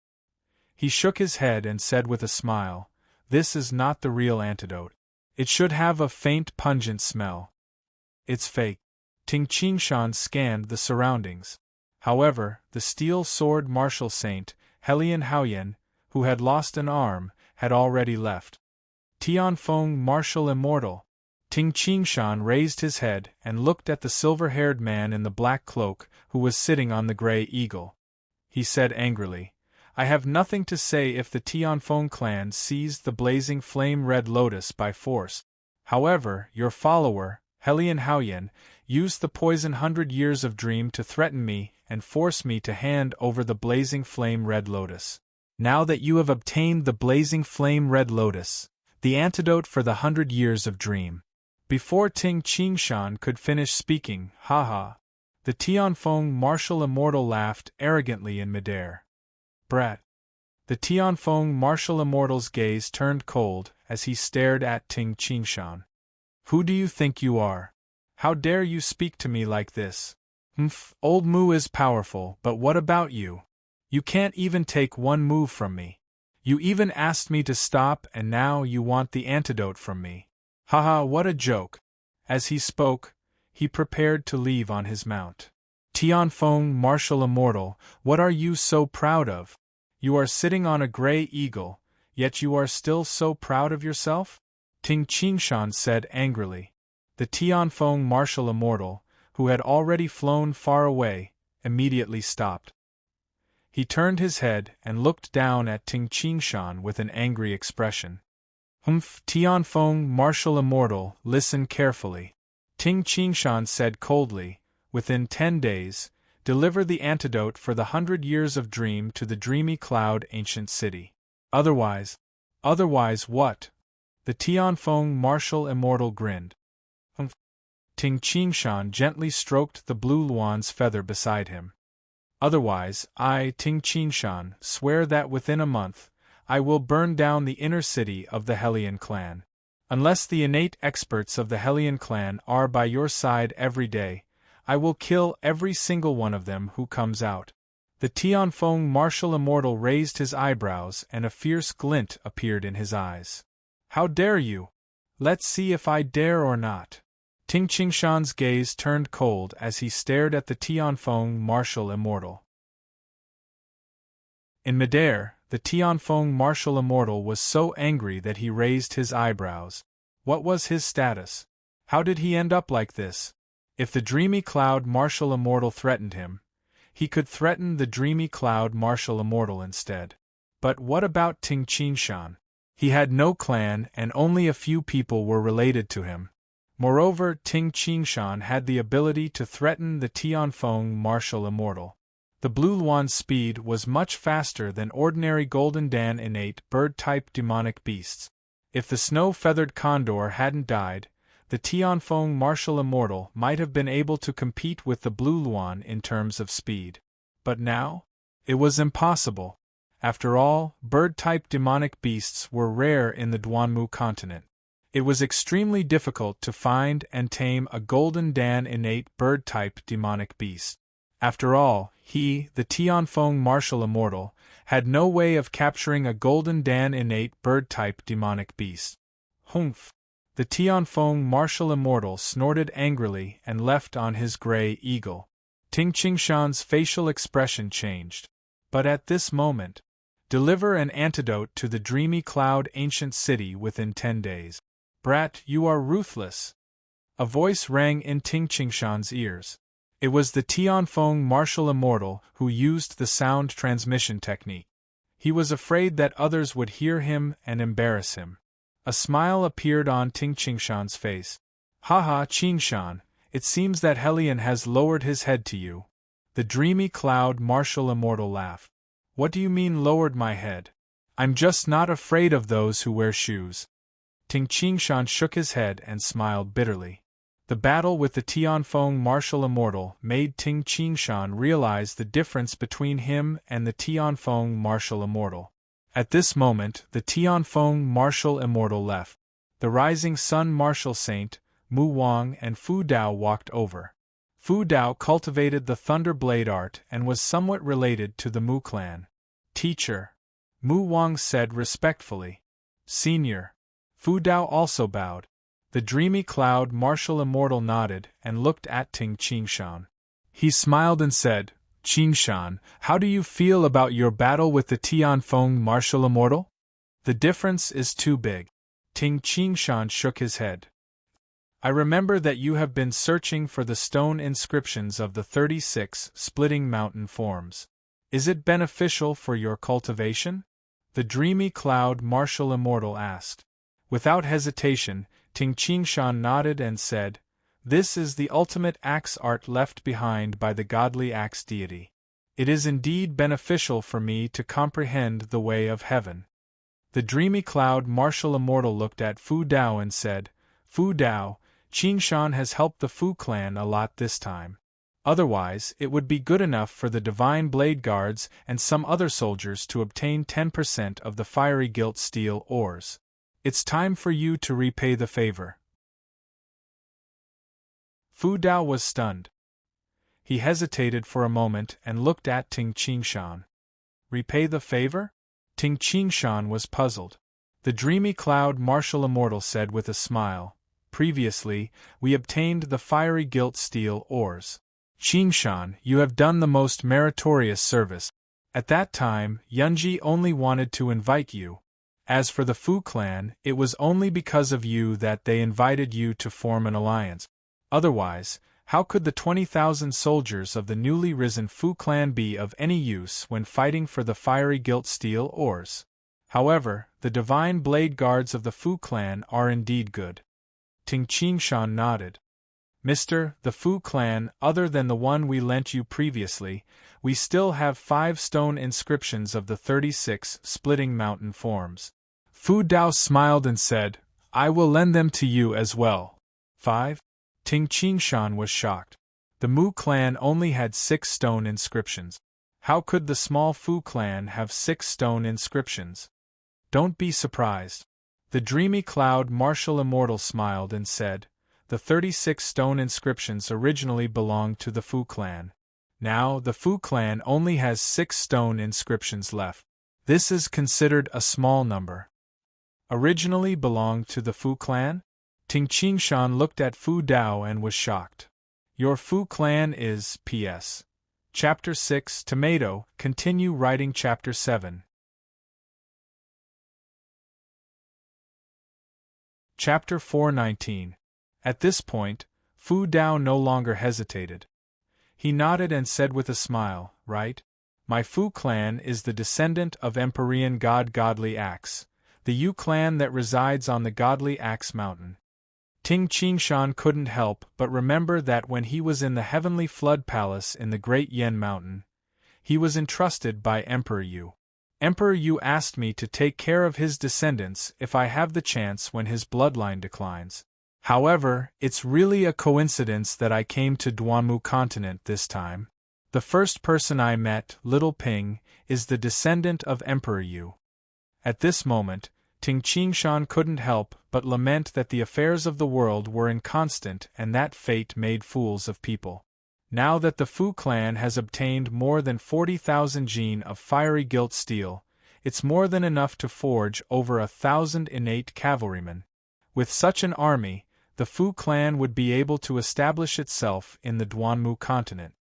He shook his head and said with a smile, "This is not the real antidote. It should have a faint pungent smell. It's fake." Ting Qingshan scanned the surroundings. However, the steel sword martial saint, Helian Haoyan, who had lost an arm, had already left. Tianfeng martial immortal. Ting Qingshan raised his head and looked at the silver-haired man in the black cloak who was sitting on the gray eagle. He said angrily, "I have nothing to say if the Tianfeng clan seized the blazing flame red lotus by force. However, your follower, Helian Haoyan, used the poison 100 years of dream to threaten me and force me to hand over the blazing flame red lotus. Now that you have obtained the blazing flame red lotus, the antidote for the 100 years of dream." Before Ting Qingshan could finish speaking, the Tianfeng martial immortal laughed arrogantly in midair. Brat. The Tianfeng martial immortal's gaze turned cold as he stared at Ting Qingshan. Who do you think you are? How dare you speak to me like this? Old Mu is powerful, but what about you? You can't even take one move from me. You even asked me to stop and now you want the antidote from me. What a joke. As he spoke, he prepared to leave on his mount. Tianfeng martial immortal, what are you so proud of? You are sitting on a gray eagle, yet you are still so proud of yourself? Ting Qingshan said angrily. The Tianfeng martial immortal, who had already flown far away, immediately stopped. He turned his head and looked down at Ting Qingshan with an angry expression. Tianfeng martial immortal, listen carefully. Ting Qingshan said coldly, within 10 days, deliver the antidote for the 100 years of dream to the dreamy cloud ancient city. Otherwise what? The Tianfeng martial immortal grinned. Ting Qingshan gently stroked the blue Luan's feather beside him. Otherwise, I, Ting Qingshan, swear that within a month, I will burn down the inner city of the Helian clan. Unless the innate experts of the Helian clan are by your side every day, I will kill every single one of them who comes out. The Tianfeng martial immortal raised his eyebrows and a fierce glint appeared in his eyes. How dare you? Let's see if I dare or not. Ting Qingshan's gaze turned cold as he stared at the Tianfeng martial immortal. In midair, the Tianfeng martial immortal was so angry that he raised his eyebrows. What was his status? How did he end up like this? If the dreamy cloud martial immortal threatened him, he could threaten the dreamy cloud martial immortal instead. But what about Ting Qingshan? He had no clan and only a few people were related to him. Moreover, Ting Qingshan had the ability to threaten the Tianfeng martial immortal. The Blue Luan's speed was much faster than ordinary Golden Dan innate bird-type demonic beasts. If the snow-feathered condor hadn't died, the Tianfeng martial immortal might have been able to compete with the Blue Luan in terms of speed. But now? It was impossible. After all, bird-type demonic beasts were rare in the Duanmu continent. It was extremely difficult to find and tame a Golden Dan innate bird-type demonic beast. After all, he, the Tianfeng martial immortal, had no way of capturing a golden Dan innate bird-type demonic beast. Humph! The Tianfeng martial immortal snorted angrily and left on his gray eagle. Ting Qingshan's facial expression changed. But at this moment, deliver an antidote to the dreamy cloud ancient city within 10 days. Brat, you are ruthless! A voice rang in Ting Qingshan's ears. It was the Tianfeng martial immortal who used the sound transmission technique. He was afraid that others would hear him and embarrass him. A smile appeared on Ting Qingshan's face. Haha, Qingshan, it seems that Helion has lowered his head to you. The dreamy cloud martial immortal laughed. What do you mean lowered my head? I'm just not afraid of those who wear shoes. Ting Qingshan shook his head and smiled bitterly. The battle with the Tianfeng martial immortal made Ting Qingshan realize the difference between him and the Tianfeng martial immortal. At this moment, the Tianfeng martial immortal left. The rising sun martial saint, Mu Wang and Fu Dao walked over. Fu Dao cultivated the thunder blade art and was somewhat related to the Mu clan. Teacher, Mu Wang said respectfully. Senior. Fu Dao also bowed. The dreamy cloud martial immortal nodded and looked at Ting Qingshan. He smiled and said, Qingshan, how do you feel about your battle with the Tianfeng martial immortal? The difference is too big. Ting Qingshan shook his head. I remember that you have been searching for the stone inscriptions of the 36 splitting mountain forms. Is it beneficial for your cultivation? The dreamy cloud martial immortal asked. Without hesitation, Ting Qingshan nodded and said, This is the ultimate axe art left behind by the godly axe deity. It is indeed beneficial for me to comprehend the way of heaven. The dreamy cloud martial immortal looked at Fu Dao and said, Fu Dao, Qingshan has helped the Fu clan a lot this time. Otherwise, it would be good enough for the Divine Blade Guards and some other soldiers to obtain 10% of the fiery gilt steel ores. It's time for you to repay the favor. Fu Dao was stunned. He hesitated for a moment and looked at Ting Qingshan. Repay the favor? Ting Qingshan was puzzled. The dreamy cloud martial immortal said with a smile, Previously, we obtained the fiery gilt steel ores. Qingshan, you have done the most meritorious service. At that time, Yunji only wanted to invite you. As for the Fu clan, it was only because of you that they invited you to form an alliance. Otherwise, how could the 20,000 soldiers of the newly risen Fu clan be of any use when fighting for the fiery gilt steel ores? However, the divine blade guards of the Fu clan are indeed good. Ting Qingshan nodded. Mister, the Fu clan, other than the one we lent you previously, we still have 5 stone inscriptions of the 36 splitting mountain forms. Fu Dao smiled and said, I will lend them to you as well. 5? Ting Qingshan was shocked. The Mu clan only had 6 stone inscriptions. How could the small Fu clan have 6 stone inscriptions? Don't be surprised. The dreamy cloud martial immortal smiled and said, The 36 stone inscriptions originally belonged to the Fu clan. Now, the Fu clan only has 6 stone inscriptions left. This is considered a small number. Originally belonged to the Fu clan? Ting Qingshan looked at Fu Dao and was shocked. Your Fu clan is P.S. Chapter 6 Tomato, continue writing Chapter 7. Chapter 4:19. At this point, Fu Dao no longer hesitated. He nodded and said with a smile, Right? My Fu clan is the descendant of Empyrean god Godly Axe, the Yu clan that resides on the Godly Axe Mountain. Ting Qingshan couldn't help but remember that when he was in the Heavenly Flood Palace in the Great Yen Mountain, he was entrusted by Emperor Yu. Emperor Yu asked me to take care of his descendants if I have the chance when his bloodline declines. However, it's really a coincidence that I came to Duanmu continent this time. The first person I met, Little Ping, is the descendant of Emperor Yu. At this moment, Ting Qingshan couldn't help but lament that the affairs of the world were inconstant and that fate made fools of people. Now that the Fu clan has obtained more than 40,000 jin of fiery gilt steel, it's more than enough to forge over 1,000 innate cavalrymen. With such an army, the Fu clan would be able to establish itself in the Duanmu continent.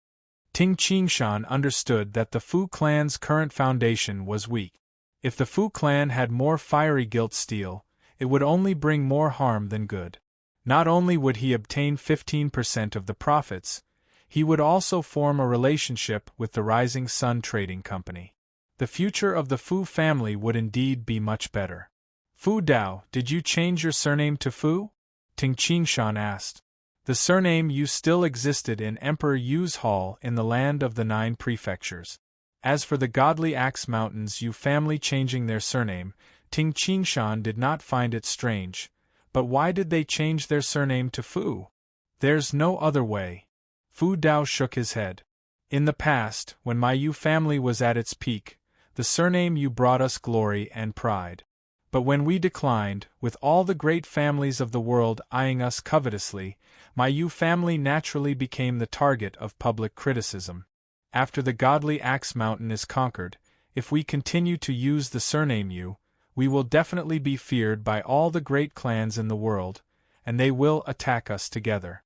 Ting Qingshan understood that the Fu clan's current foundation was weak. If the Fu clan had more fiery gilt steel, it would only bring more harm than good. Not only would he obtain 15% of the profits, he would also form a relationship with the Rising Sun Trading Company. The future of the Fu family would indeed be much better. Fu Dao, did you change your surname to Fu? Ting Qingshan asked. The surname Yu still existed in Emperor Yu's hall in the land of the 9 prefectures. As for the godly Axe Mountain's Yu family changing their surname, Ting Qingshan did not find it strange. But why did they change their surname to Fu? There's no other way. Fu Dao shook his head. In the past, when my Yu family was at its peak, the surname Yu brought us glory and pride. But when we declined, with all the great families of the world eyeing us covetously, my Yu family naturally became the target of public criticism. After the godly Axe Mountain is conquered, if we continue to use the surname Yu, we will definitely be feared by all the great clans in the world, and they will attack us together.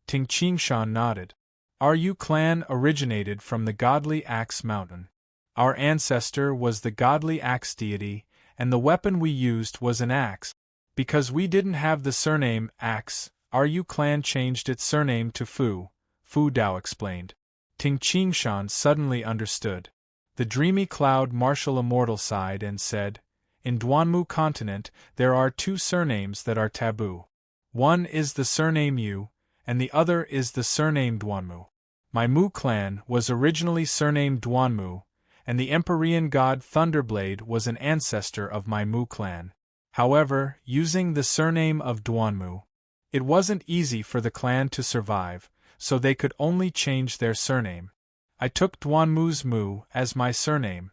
Ting Qingshan nodded. Our Yu clan originated from the godly Axe Mountain. Our ancestor was the godly axe deity, and the weapon we used was an axe. Because we didn't have the surname Axe, our Yu clan changed its surname to Fu, Fu Dao explained. Ting Qingshan suddenly understood. The dreamy cloud martial immortal sighed and said, in Duanmu continent there are 2 surnames that are taboo. One is the surname Yu, and the other is the surname Duanmu. My Mu clan was originally surnamed Duanmu, and the Empyrean god Thunderblade was an ancestor of my Mu clan. However, using the surname of Duanmu, it wasn't easy for the clan to survive, so they could only change their surname. I took Duanmu's Mu as my surname.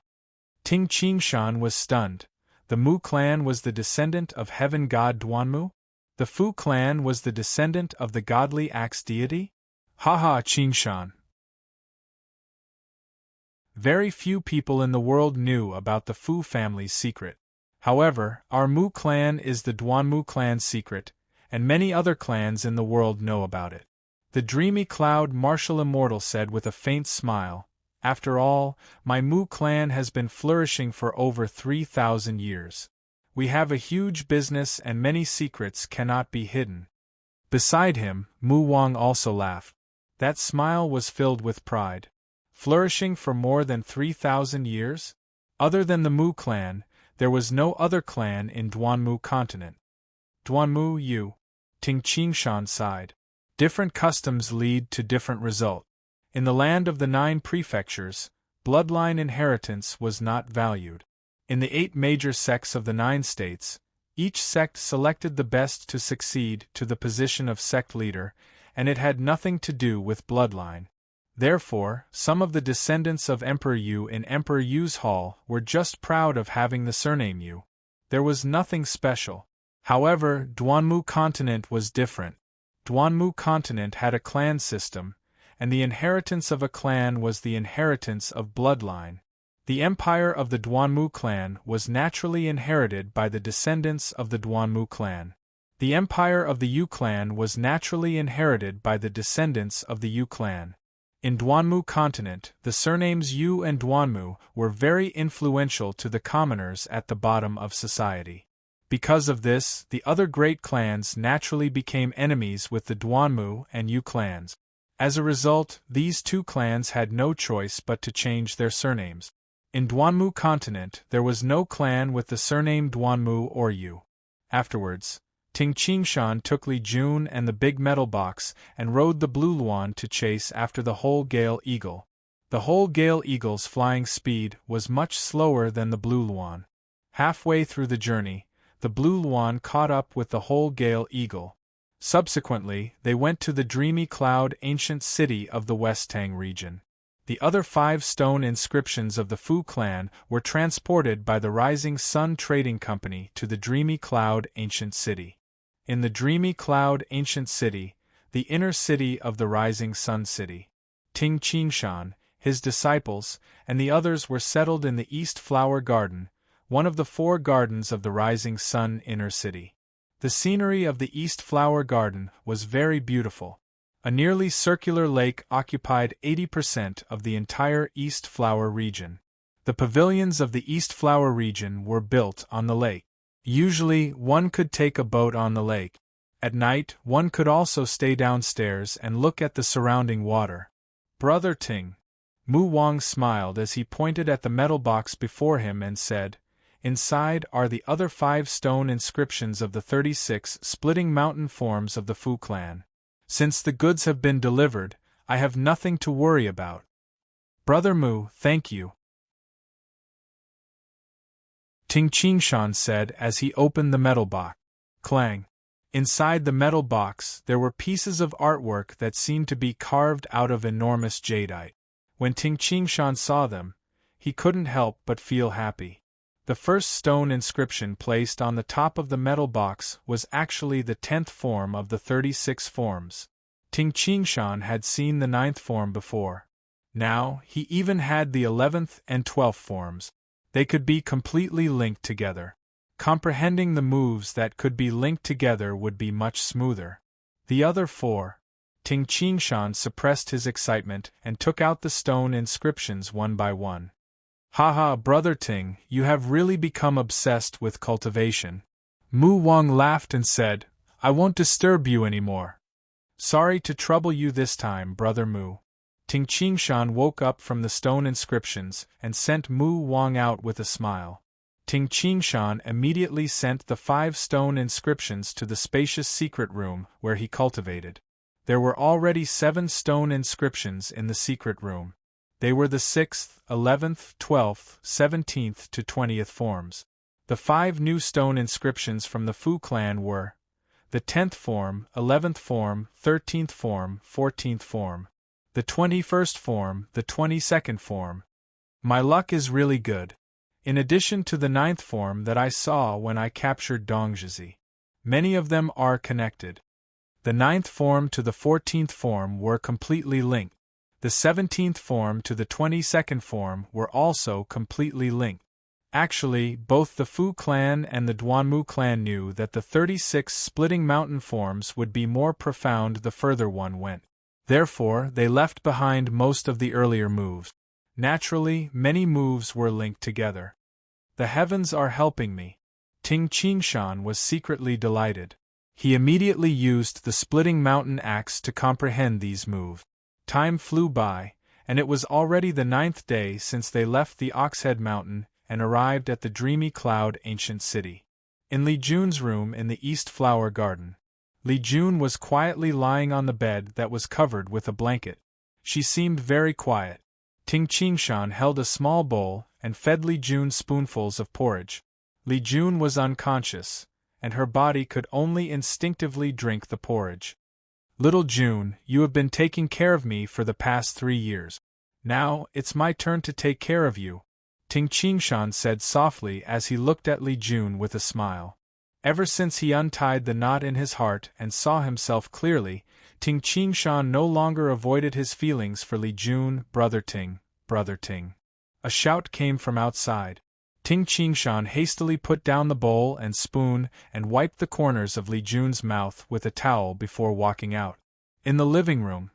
Ting Qingshan was stunned. The Mu clan was the descendant of heaven god Duanmu? The Fu clan was the descendant of the godly axe deity? Haha, Qingshan. Very few people in the world knew about the Fu family's secret. However, our Mu clan is the Duanmu clan's secret, and many other clans in the world know about it. The dreamy cloud martial immortal said with a faint smile, after all, my Mu clan has been flourishing for over 3,000 years. We have a huge business and many secrets cannot be hidden. Beside him, Mu Wang also laughed. That smile was filled with pride. Flourishing for more than 3,000 years? Other than the Mu clan, there was no other clan in Duanmu continent. Duanmu Yu. Ting Qingshan sighed. Different customs lead to different result. In the land of the 9 prefectures, bloodline inheritance was not valued. In the 8 major sects of the 9 states, each sect selected the best to succeed to the position of sect leader, and it had nothing to do with bloodline. Therefore, some of the descendants of Emperor Yu in Emperor Yu's hall were just proud of having the surname Yu. There was nothing special. However, Duanmu continent was different. Duanmu continent had a clan system, and the inheritance of a clan was the inheritance of bloodline. The empire of the Duanmu clan was naturally inherited by the descendants of the Duanmu clan. The empire of the Yu clan was naturally inherited by the descendants of the Yu clan. In Duanmu continent, the surnames Yu and Duanmu were very influential to the commoners at the bottom of society. Because of this, the other great clans naturally became enemies with the Duanmu and Yu clans. As a result, these 2 clans had no choice but to change their surnames. In Duanmu continent, there was no clan with the surname Duanmu or Yu. Afterwards, Ting Qingshan took Li Jun and the big metal box and rode the blue luan to chase after the whole gale eagle. The whole gale eagle's flying speed was much slower than the blue luan. Halfway through the journey, the blue luan caught up with the whole gale eagle. Subsequently, they went to the dreamy cloud ancient city of the West Tang region. The other 5 stone inscriptions of the Fu clan were transported by the Rising Sun Trading Company to the dreamy cloud ancient city. In the dreamy cloud ancient city, the inner city of the Rising Sun City, Ting Qingshan, his disciples, and the others were settled in the East Flower Garden, one of the 4 gardens of the Rising Sun Inner City. The scenery of the East Flower Garden was very beautiful. A nearly circular lake occupied 80% of the entire East Flower region. The pavilions of the East Flower region were built on the lake. Usually, one could take a boat on the lake. At night, one could also stay downstairs and look at the surrounding water. Brother Ting. Mu Wang smiled as he pointed at the metal box before him and said, "Inside are the other 5 stone inscriptions of the 36 splitting mountain forms of the Fu clan. Since the goods have been delivered, I have nothing to worry about." "Brother Mu, thank you," Ting Qingshan said as he opened the metal box. Clang! Inside the metal box there were pieces of artwork that seemed to be carved out of enormous jadeite. When Ting Qingshan saw them, he couldn't help but feel happy. The first stone inscription placed on the top of the metal box was actually the 10th form of the 36 forms. Ting Qingshan had seen the 9th form before. Now, he even had the 11th and 12th forms. They could be completely linked together. Comprehending the moves that could be linked together would be much smoother. The other 4. Ting Qingshan suppressed his excitement and took out the stone inscriptions one by one. "Haha, Brother Ting, you have really become obsessed with cultivation." Mu Wang laughed and said, "I won't disturb you anymore." "Sorry to trouble you this time, Brother Mu." Ting Qingshan woke up from the stone inscriptions and sent Mu Wang out with a smile. Ting Qingshan immediately sent the 5 stone inscriptions to the spacious secret room where he cultivated. There were already 7 stone inscriptions in the secret room. They were the 6th, 11th, 12th, 17th to 20th forms. The 5 new stone inscriptions from the Fu clan were the 10th form, 11th form, 13th form, 14th form, the 21st form, the 22nd form. My luck is really good. In addition to the 9th form that I saw when I captured Dongzhi. Many of them are connected. The 9th form to the 14th form were completely linked. The 17th form to the 22nd form were also completely linked. Actually, both the Fu clan and the Duanmu clan knew that the 36 splitting mountain forms would be more profound the further one went. Therefore, they left behind most of the earlier moves. Naturally, many moves were linked together. The heavens are helping me. Ting Qingshan was secretly delighted. He immediately used the splitting mountain axe to comprehend these moves. Time flew by, and it was already the 9th day since they left the Oxhead Mountain and arrived at the dreamy cloud ancient city. In Li Jun's room in the East Flower Garden, Li Jun was quietly lying on the bed that was covered with a blanket. She seemed very quiet. Ting Qingshan held a small bowl and fed Li Jun spoonfuls of porridge. Li Jun was unconscious, and her body could only instinctively drink the porridge. "Little June, you have been taking care of me for the past 3 years. Now, it's my turn to take care of you," Ting Qingshan said softly as he looked at Li Jun with a smile. Ever since he untied the knot in his heart and saw himself clearly, Ting Qingshan no longer avoided his feelings for Li Jun. "Brother Ting, Brother Ting." A shout came from outside. Ting Qingshan hastily put down the bowl and spoon and wiped the corners of Li Jun's mouth with a towel before walking out. In the living room,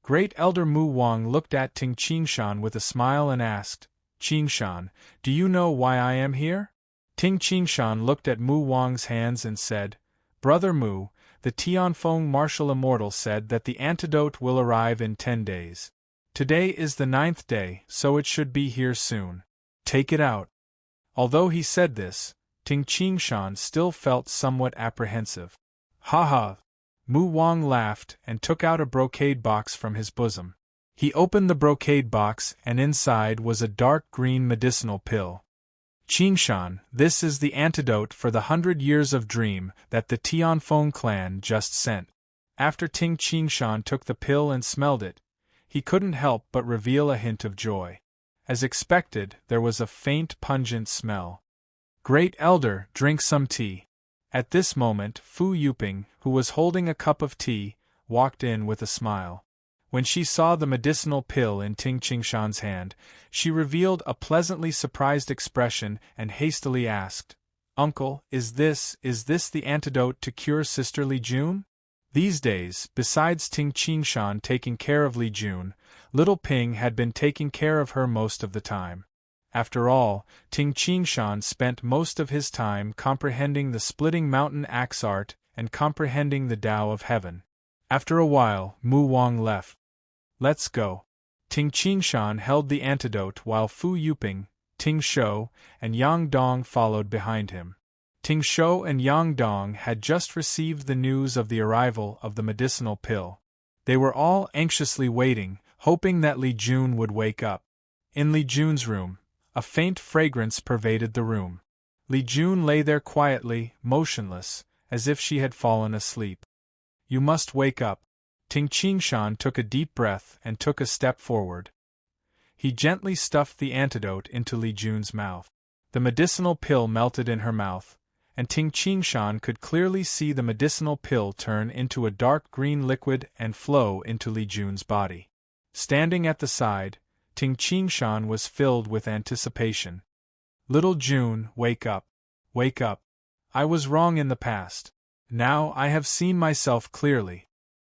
Great Elder Mu Wang looked at Ting Qingshan with a smile and asked, "Qingshan, do you know why I am here?" Ting Qingshan looked at Mu Wang's hands and said, "Brother Mu, the Tianfeng martial immortal said that the antidote will arrive in 10 days. Today is the 9th day, so it should be here soon. Take it out." Although he said this, Ting Qingshan still felt somewhat apprehensive. "Ha!" Mu Wang laughed and took out a brocade box from his bosom. He opened the brocade box and inside was a dark green medicinal pill. "Qingshan, this is the antidote for the 100 years of dream that the Tianfeng clan just sent." After Ting Qingshan took the pill and smelled it, he couldn't help but reveal a hint of joy. As expected, there was a faint pungent smell. "Great Elder, drink some tea." At this moment, Fu Yuping, who was holding a cup of tea, walked in with a smile. When she saw the medicinal pill in Ting Qingshan's hand, she revealed a pleasantly surprised expression and hastily asked, "Uncle, is this the antidote to cure Sister Li Jun?" These days, besides Ting Qingshan taking care of Li Jun, little Ping had been taking care of her most of the time. After all, Ting Qingshan spent most of his time comprehending the splitting mountain axe art and comprehending the Tao of Heaven. After a while, Mu Wang left. "Let's go." Ting Qingshan held the antidote while Fu Yuping, Ting Shou, and Yang Dong followed behind him. Ting Shou and Yang Dong had just received the news of the arrival of the medicinal pill. They were all anxiously waiting, hoping that Li Jun would wake up. In Li Jun's room, a faint fragrance pervaded the room. Li Jun lay there quietly, motionless, as if she had fallen asleep. "You must wake up." Ting Qingshan took a deep breath and took a step forward. He gently stuffed the antidote into Li Jun's mouth. The medicinal pill melted in her mouth, and Ting Qingshan could clearly see the medicinal pill turn into a dark green liquid and flow into Li Jun's body. Standing at the side, Ting Qingshan was filled with anticipation. "Little Jun, wake up. Wake up. I was wrong in the past. Now I have seen myself clearly."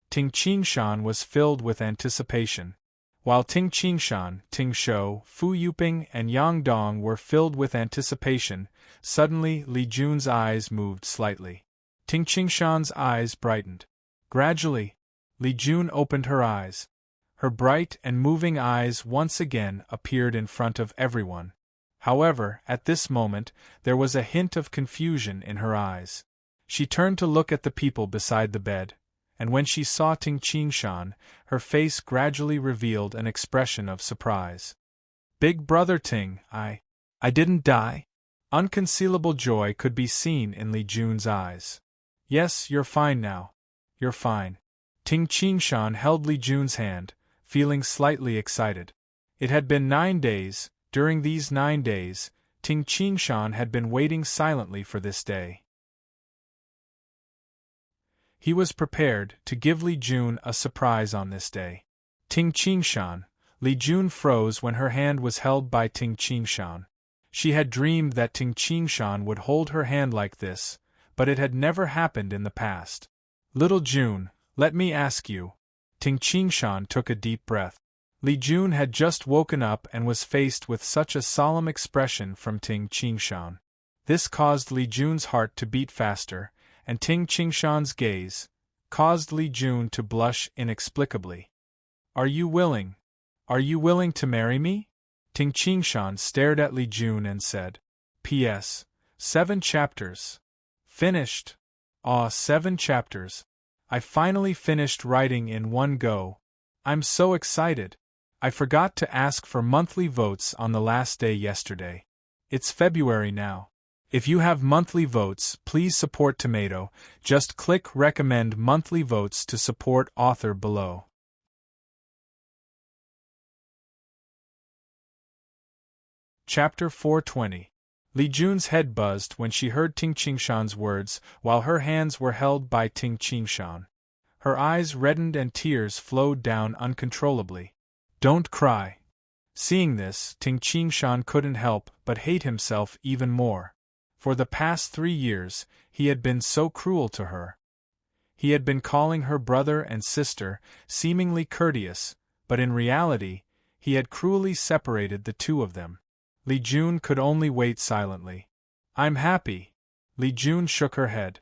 Ting Qingshan was filled with anticipation. While Ting Qingshan, Ting Shou, Fu Yuping, and Yang Dong were filled with anticipation, suddenly Li Jun's eyes moved slightly. Ting Qingshan's eyes brightened. Gradually, Li Jun opened her eyes. Her bright and moving eyes once again appeared in front of everyone. However, at this moment, there was a hint of confusion in her eyes. She turned to look at the people beside the bed, and when she saw Ting Qingshan, her face gradually revealed an expression of surprise. "Big brother Ting, I didn't die?" Unconcealable joy could be seen in Li Jun's eyes. "Yes, you're fine now. You're fine." Ting Qingshan held Li Jun's hand, feeling slightly excited. It had been 9 days. During these 9 days, Ting Qingshan had been waiting silently for this day. He was prepared to give Li Jun a surprise on this day. Ting Qingshan, Li Jun froze when her hand was held by Ting Qingshan. She had dreamed that Ting Qingshan would hold her hand like this, but it had never happened in the past. "Little Jun, let me ask you." Ting Qingshan took a deep breath. Li Jun had just woken up and was faced with such a solemn expression from Ting Qingshan. This caused Li Jun's heart to beat faster, and Ting Qingshan's gaze caused Li Jun to blush inexplicably. Are you willing to marry me?" Ting Qingshan stared at Li Jun and said, "P.S. 7 chapters. Finished. 7 chapters. I finally finished writing in one go. I'm so excited. I forgot to ask for monthly votes on the last day yesterday. It's February now. If you have monthly votes, please support Tomato. Just click recommend monthly votes to support author below." Chapter 420. Li Jun's head buzzed when she heard Ting Qingshan's words, while her hands were held by Ting Qingshan. Her eyes reddened and tears flowed down uncontrollably. "Don't cry." Seeing this, Ting Qingshan couldn't help but hate himself even more. For the past 3 years, he had been so cruel to her. He had been calling her brother and sister, seemingly courteous, but in reality, he had cruelly separated the two of them. Li Jun could only wait silently. "I'm happy." Li Jun shook her head.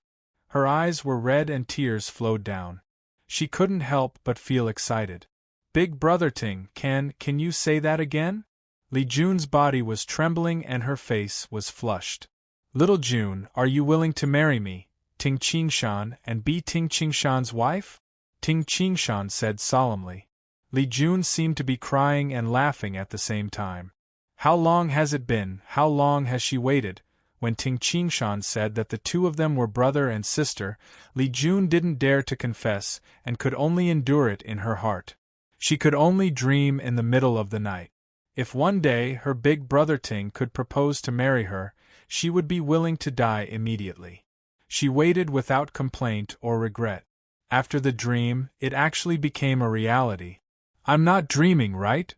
Her eyes were red and tears flowed down. She couldn't help but feel excited. "Big brother Ting, can you say that again?" Li Jun's body was trembling and her face was flushed. "Little Jun, are you willing to marry me, Ting Qingshan, and be Ting Qingshan's wife?" Ting Qingshan said solemnly. Li Jun seemed to be crying and laughing at the same time. How long has it been, how long has she waited? When Ting Qingshan said that the two of them were brother and sister, Li Jun didn't dare to confess and could only endure it in her heart. She could only dream in the middle of the night. If one day her big brother Ting could propose to marry her, she would be willing to die immediately. She waited without complaint or regret. After the dream, it actually became a reality. I'm not dreaming, right?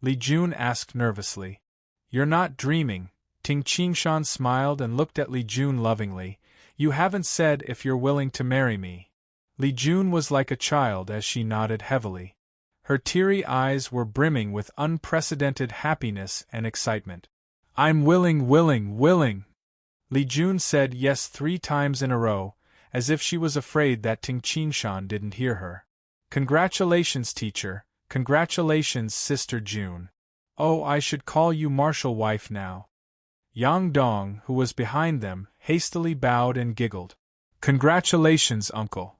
Li Jun asked nervously. You're not dreaming. Ting Qingshan smiled and looked at Li Jun lovingly. You haven't said if you're willing to marry me. Li Jun was like a child as she nodded heavily. Her teary eyes were brimming with unprecedented happiness and excitement. I'm willing, willing, willing! Li Jun said yes 3 times in a row, as if she was afraid that Ting Qingshan didn't hear her. Congratulations, teacher. Congratulations, Sister June. Oh, I should call you martial wife now. Yang Dong, who was behind them, hastily bowed and giggled. Congratulations, uncle.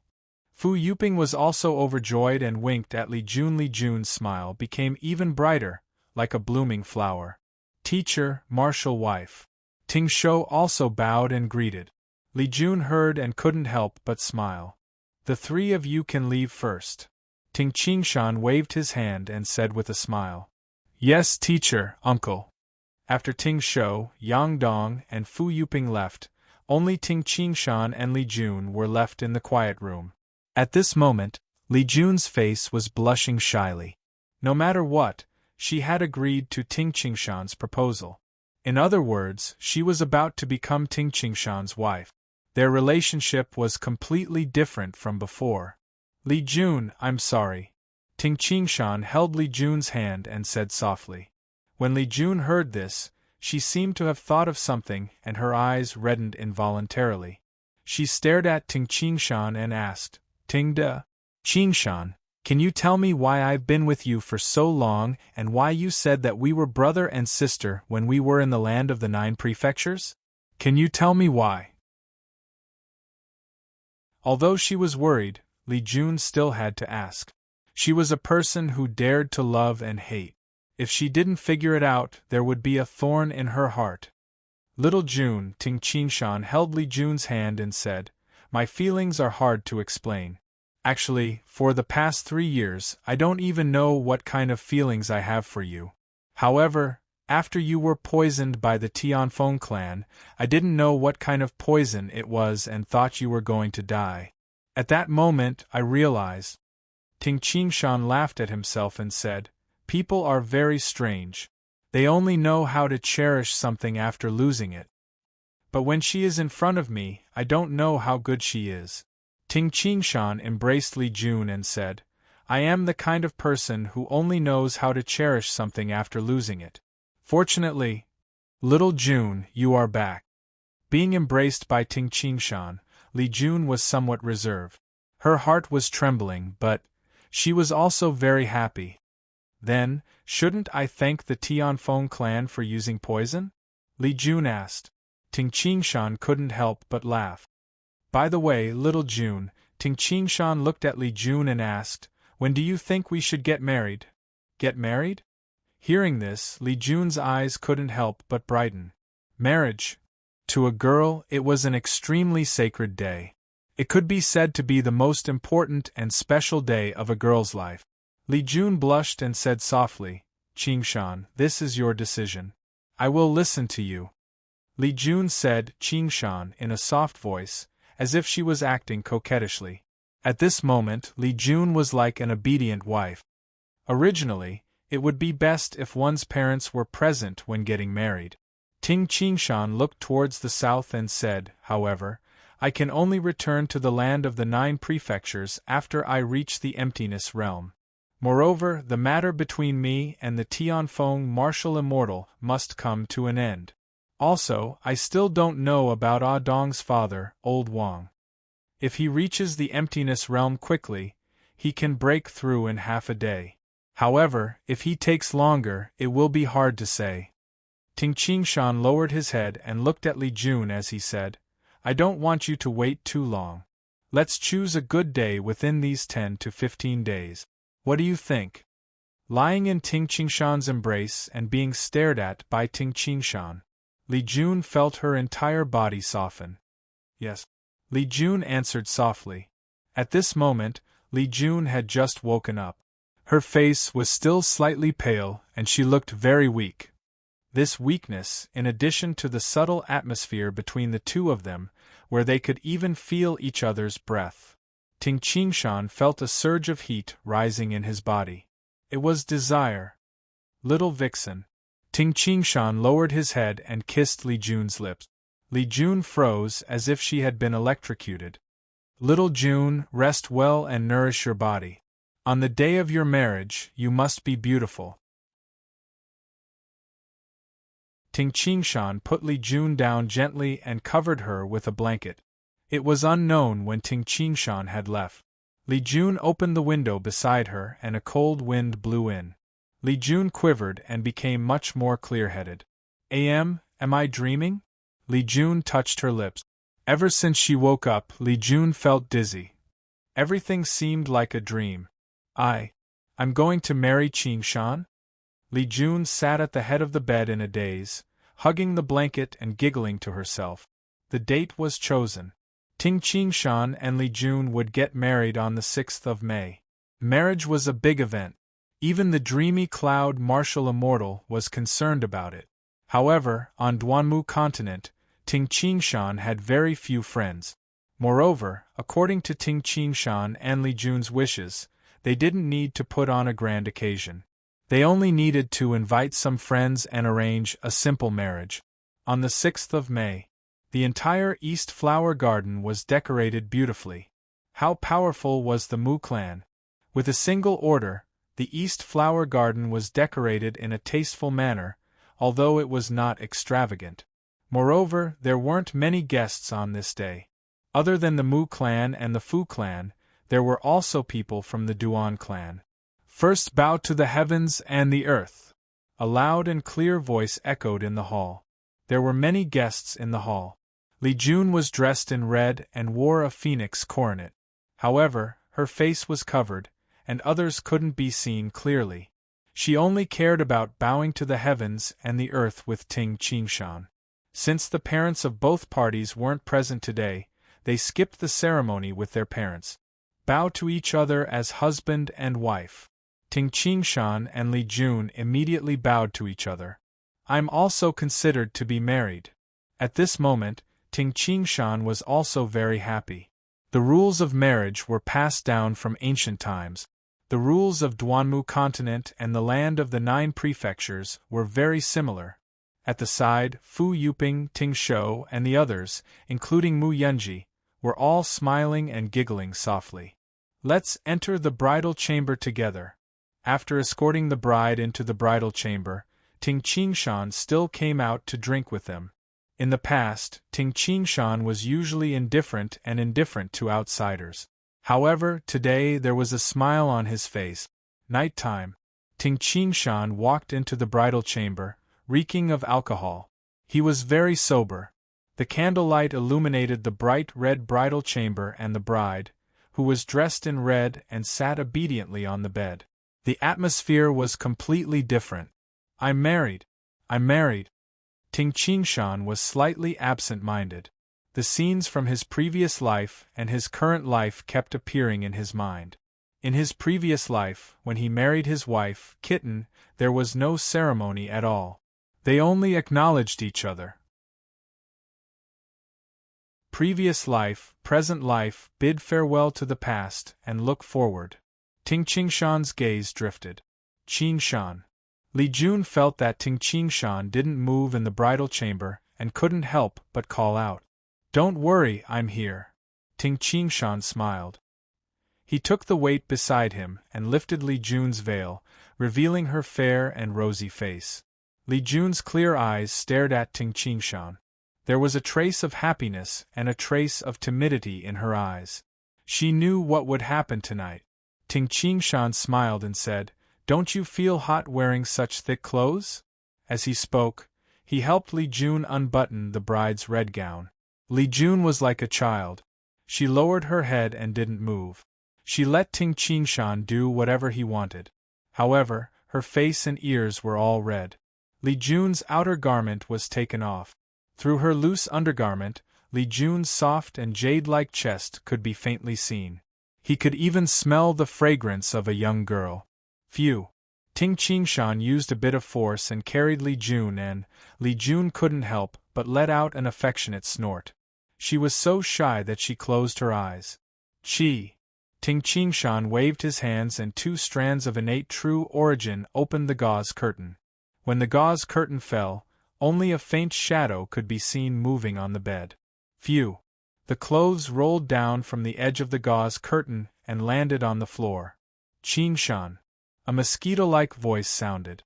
Fu Yuping was also overjoyed and winked at Li Jun. Li Jun's smile became even brighter, like a blooming flower. Teacher, martial wife. Ting Shou also bowed and greeted. Li Jun heard and couldn't help but smile. The 3 of you can leave first. Ting Qingshan waved his hand and said with a smile. Yes, teacher, uncle. After Ting Shou, Yang Dong, and Fu Yuping left, only Ting Qingshan and Li Jun were left in the quiet room. At this moment, Li Jun's face was blushing shyly. No matter what, she had agreed to Ting Qingshan's proposal. In other words, she was about to become Ting Qingshan's wife. Their relationship was completely different from before. Li Jun, I'm sorry. Ting Qingshan held Li Jun's hand and said softly. When Li Jun heard this, she seemed to have thought of something and her eyes reddened involuntarily. She stared at Ting Qingshan and asked, Ting de? Qingshan, can you tell me why I've been with you for so long and why you said that we were brother and sister when we were in the land of the 9 prefectures? Can you tell me why? Although she was worried, Li Jun still had to ask. She was a person who dared to love and hate. If she didn't figure it out, there would be a thorn in her heart. Little Jun, Ting Qingshan held Li Jun's hand and said, My feelings are hard to explain. Actually, for the past 3 years, I don't even know what kind of feelings I have for you. However, after you were poisoned by the Tianfeng clan, I didn't know what kind of poison it was and thought you were going to die. At that moment, I realized. Ting Qingshan laughed at himself and said, People are very strange. They only know how to cherish something after losing it. But when she is in front of me, I don't know how good she is. Ting Qingshan embraced Li Jun and said, I am the kind of person who only knows how to cherish something after losing it. Fortunately, little Jun, you are back. Being embraced by Ting Qingshan, Li Jun was somewhat reserved. Her heart was trembling, but she was also very happy. Then, shouldn't I thank the Tianfeng clan for using poison? Li Jun asked. Ting Qingshan couldn't help but laugh. By the way, little Jun, Ting Qingshan looked at Li Jun and asked, When do you think we should get married? Get married? Hearing this, Li Jun's eyes couldn't help but brighten. Marriage. To a girl, it was an extremely sacred day. It could be said to be the most important and special day of a girl's life. Li Jun blushed and said softly, Qingshan, this is your decision. I will listen to you. Li Jun said Qingshan in a soft voice, as if she was acting coquettishly. At this moment, Li Jun was like an obedient wife. Originally, it would be best if one's parents were present when getting married. Ting Qingshan looked towards the south and said, however, I can only return to the land of the 9 prefectures after I reach the emptiness realm. Moreover, the matter between me and the Tianfeng martial immortal must come to an end. Also, I still don't know about Ah Dong's father, Old Wang. If he reaches the emptiness realm quickly, he can break through in half a day. However, if he takes longer, it will be hard to say. Ting Qingshan lowered his head and looked at Li Jun as he said, I don't want you to wait too long. Let's choose a good day within these 10 to 15 days. What do you think? Lying in Ting Qingshan's embrace and being stared at by Ting Qingshan, Li Jun felt her entire body soften. Yes. Li Jun answered softly. At this moment, Li Jun had just woken up. Her face was still slightly pale and she looked very weak. This weakness, in addition to the subtle atmosphere between the two of them, where they could even feel each other's breath. Ting Qingshan felt a surge of heat rising in his body. It was desire. Little vixen. Ting Qingshan lowered his head and kissed Li Jun's lips. Li Jun froze as if she had been electrocuted. Little June, rest well and nourish your body. On the day of your marriage, you must be beautiful. Ting Qingshan put Li Jun down gently and covered her with a blanket. It was unknown when Ting Qingshan had left. Li Jun opened the window beside her and a cold wind blew in. Li Jun quivered and became much more clear-headed. Am I dreaming? Li Jun touched her lips. Ever since she woke up, Li Jun felt dizzy. Everything seemed like a dream. I'm going to marry Qingshan? Li Jun sat at the head of the bed in a daze, hugging the blanket and giggling to herself. The date was chosen. Ting Qingshan and Li Jun would get married on the 6th of May. Marriage was a big event. Even the dreamy cloud martial immortal was concerned about it. However, on Duanmu continent, Ting Qingshan had very few friends. Moreover, according to Ting Qingshan and Li Jun's wishes, they didn't need to put on a grand occasion. They only needed to invite some friends and arrange a simple marriage. On the 6th of May, the entire East Flower Garden was decorated beautifully. How powerful was the Mu clan! With a single order, the East Flower Garden was decorated in a tasteful manner, although it was not extravagant. Moreover, there weren't many guests on this day. Other than the Mu clan and the Fu clan, there were also people from the Duan clan. First bow to the heavens and the earth! A loud and clear voice echoed in the hall. There were many guests in the hall. Li Jun was dressed in red and wore a phoenix coronet. However, her face was covered, and others couldn't be seen clearly. She only cared about bowing to the heavens and the earth with Ting Qingshan. Since the parents of both parties weren't present today, they skipped the ceremony with their parents. Bow to each other as husband and wife. Ting Qingshan and Li Jun immediately bowed to each other. I'm also considered to be married. At this moment, Ting Qingshan was also very happy. The rules of marriage were passed down from ancient times. The rules of Duanmu continent and the land of the 9 prefectures were very similar. At the side, Fu Yuping, Ting Shou, and the others, including Mu Yunji, were all smiling and giggling softly. Let's enter the bridal chamber together. After escorting the bride into the bridal chamber, Ting Qingshan still came out to drink with them. In the past, Ting Qingshan was usually indifferent to outsiders. However, today there was a smile on his face. Nighttime. Ting Qingshan walked into the bridal chamber, reeking of alcohol. He was very sober. The candlelight illuminated the bright red bridal chamber and the bride, who was dressed in red and sat obediently on the bed. The atmosphere was completely different. I'm married. Ting Qingshan was slightly absent-minded. The scenes from his previous life and his current life kept appearing in his mind. In his previous life, when he married his wife, Kitten, there was no ceremony at all. They only acknowledged each other. Previous life, present life, bid farewell to the past and look forward. Ting Qingshan's gaze drifted. Qingshan. Li Jun felt that Ting Qingshan didn't move in the bridal chamber and couldn't help but call out. Don't worry, I'm here. Ting Qingshan smiled. He took the weight beside him and lifted Li Jun's veil, revealing her fair and rosy face. Li Jun's clear eyes stared at Ting Qingshan. There was a trace of happiness and a trace of timidity in her eyes. She knew what would happen tonight. Ting Qingshan smiled and said, Don't you feel hot wearing such thick clothes? As he spoke, he helped Li Jun unbutton the bride's red gown. Li Jun was like a child. She lowered her head and didn't move. She let Ting Qingshan do whatever he wanted. However, her face and ears were all red. Li Jun's outer garment was taken off. Through her loose undergarment, Li Jun's soft and jade-like chest could be faintly seen. He could even smell the fragrance of a young girl. Phew! Ting Qingshan used a bit of force and carried Li Jun, and Li Jun couldn't help but let out an affectionate snort. She was so shy that she closed her eyes. Chi! Ting Qingshan waved his hands and 2 strands of innate true origin opened the gauze curtain. When the gauze curtain fell, only a faint shadow could be seen moving on the bed. Phew! The clothes rolled down from the edge of the gauze curtain and landed on the floor. Qingshan. A mosquito-like voice sounded.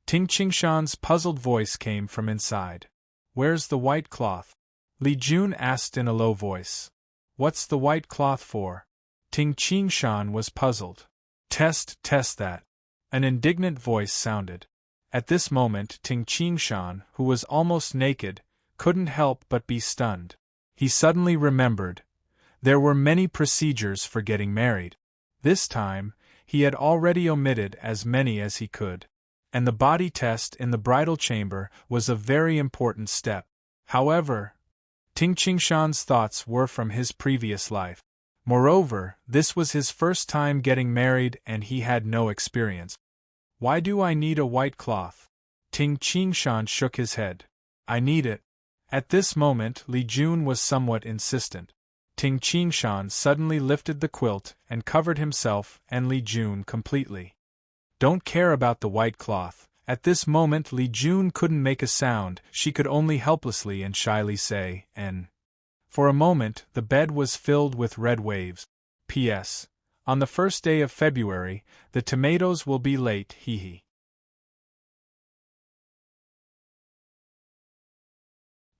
Ting Qingshan's puzzled voice came from inside. Where's the white cloth? Li Jun asked in a low voice. What's the white cloth for? Ting Qingshan was puzzled. Test that. An indignant voice sounded. At this moment Ting Qingshan, who was almost naked, couldn't help but be stunned. He suddenly remembered. There were many procedures for getting married. This time, he had already omitted as many as he could. And the body test in the bridal chamber was a very important step. However, Ting Qingshan's thoughts were from his previous life. Moreover, this was his first time getting married and he had no experience. Why do I need a white cloth? Ting Qingshan shook his head. I need it. At this moment Li Jun was somewhat insistent. Ting Qingshan suddenly lifted the quilt and covered himself and Li Jun completely. Don't care about the white cloth. At this moment Li Jun couldn't make a sound, she could only helplessly and shyly say, "N." For a moment the bed was filled with red waves. P.S. On the first day of February, the tomatoes will be late, hee hee.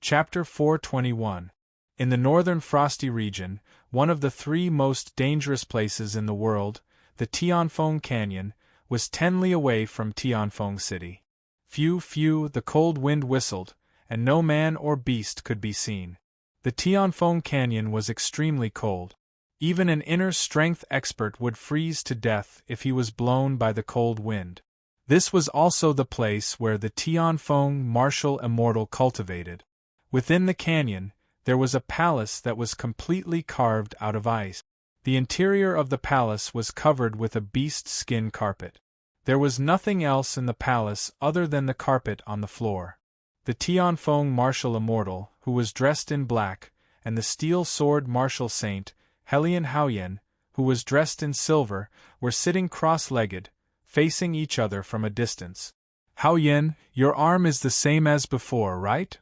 Chapter 421. In the northern frosty region, one of the 3 most dangerous places in the world, the Tianfeng Canyon, was 10 li away from Tianfeng City. Phew, the cold wind whistled, and no man or beast could be seen. The Tianfeng Canyon was extremely cold. Even an inner strength expert would freeze to death if he was blown by the cold wind. This was also the place where the Tianfeng martial immortal cultivated. Within the canyon, there was a palace that was completely carved out of ice. The interior of the palace was covered with a beast skin carpet. There was nothing else in the palace other than the carpet on the floor. The Tianfeng martial immortal, who was dressed in black, and the steel sword martial saint, Helian Haoyan, who was dressed in silver, were sitting cross-legged, facing each other from a distance. Haoyan, your arm is the same as before, right?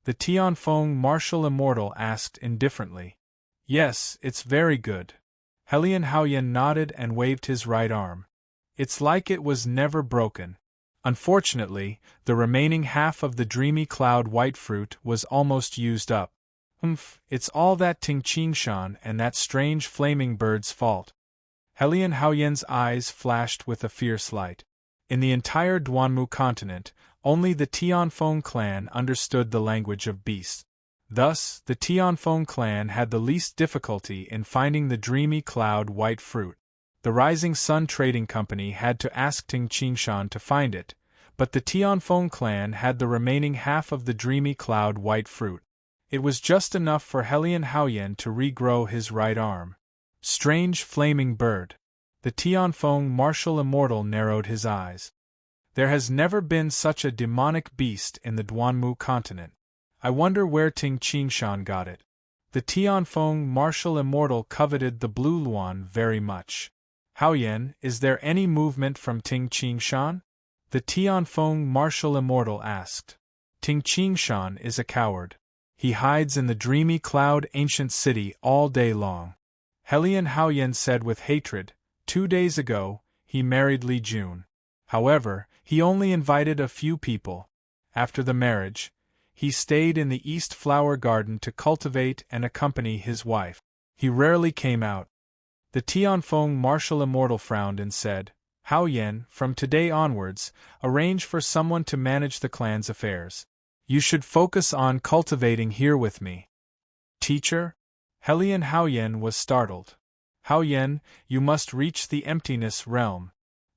The Tianfeng martial immortal asked indifferently. Yes, it's very good. Helian Haoyan nodded and waved his right arm. It's like it was never broken. Unfortunately, the remaining half of the dreamy cloud white fruit was almost used up. It's all that Ting Qingshan and that strange flaming bird's fault. Helian Haoyan's eyes flashed with a fierce light. In the entire Duanmu continent, only the Tianfeng clan understood the language of beasts. Thus, the Tianfeng clan had the least difficulty in finding the dreamy cloud white fruit. The Rising Sun Trading Company had to ask Ting Qingshan to find it, but the Tianfeng clan had the remaining half of the dreamy cloud white fruit. It was just enough for Helian Haoyan to regrow his right arm. Strange flaming bird. The Tianfeng martial immortal narrowed his eyes. There has never been such a demonic beast in the Duanmu continent. I wonder where Ting Qingshan got it. The Tianfeng martial immortal coveted the blue luan very much. Haoyan, is there any movement from Ting Qingshan? The Tianfeng martial immortal asked. Ting Qingshan is a coward. He hides in the dreamy cloud ancient city all day long. Helian Haoyan said with hatred. 2 days ago, he married Li Jun. However, he only invited a few people. After the marriage, he stayed in the East Flower Garden to cultivate and accompany his wife. He rarely came out. The Tianfeng martial immortal frowned and said, Haoyan, from today onwards, arrange for someone to manage the clan's affairs. You should focus on cultivating here with me. Teacher? Helian Haoyan was startled. Haoyan, you must reach the emptiness realm.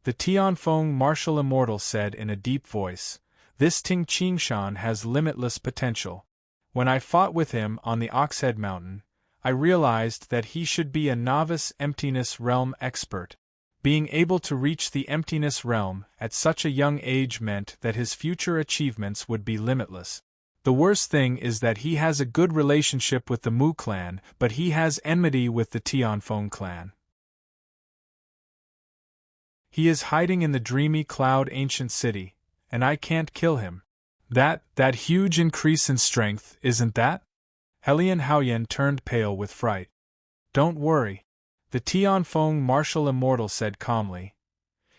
The Tianfeng martial immortal said in a deep voice, this Ting Qingshan has limitless potential. When I fought with him on the Oxhead Mountain, I realized that he should be a novice emptiness realm expert. Being able to reach the emptiness realm at such a young age meant that his future achievements would be limitless. The worst thing is that he has a good relationship with the Mu clan, but he has enmity with the Tianfeng clan. He is hiding in the dreamy cloud ancient city, and I can't kill him. That huge increase in strength, isn't that? Helian Haoyan turned pale with fright. Don't worry, the Tianfeng martial immortal said calmly.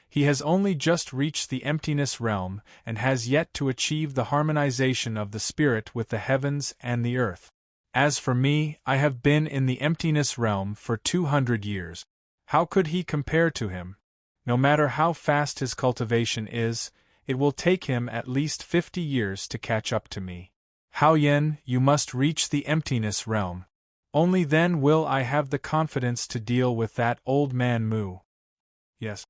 He has only just reached the emptiness realm and has yet to achieve the harmonization of the spirit with the heavens and the earth. As for me, I have been in the emptiness realm for 200 years. How could he compare to him? No matter how fast his cultivation is, it will take him at least 50 years to catch up to me. Haoyan, you must reach the emptiness realm. Only then will I have the confidence to deal with that old man Mu. Yes.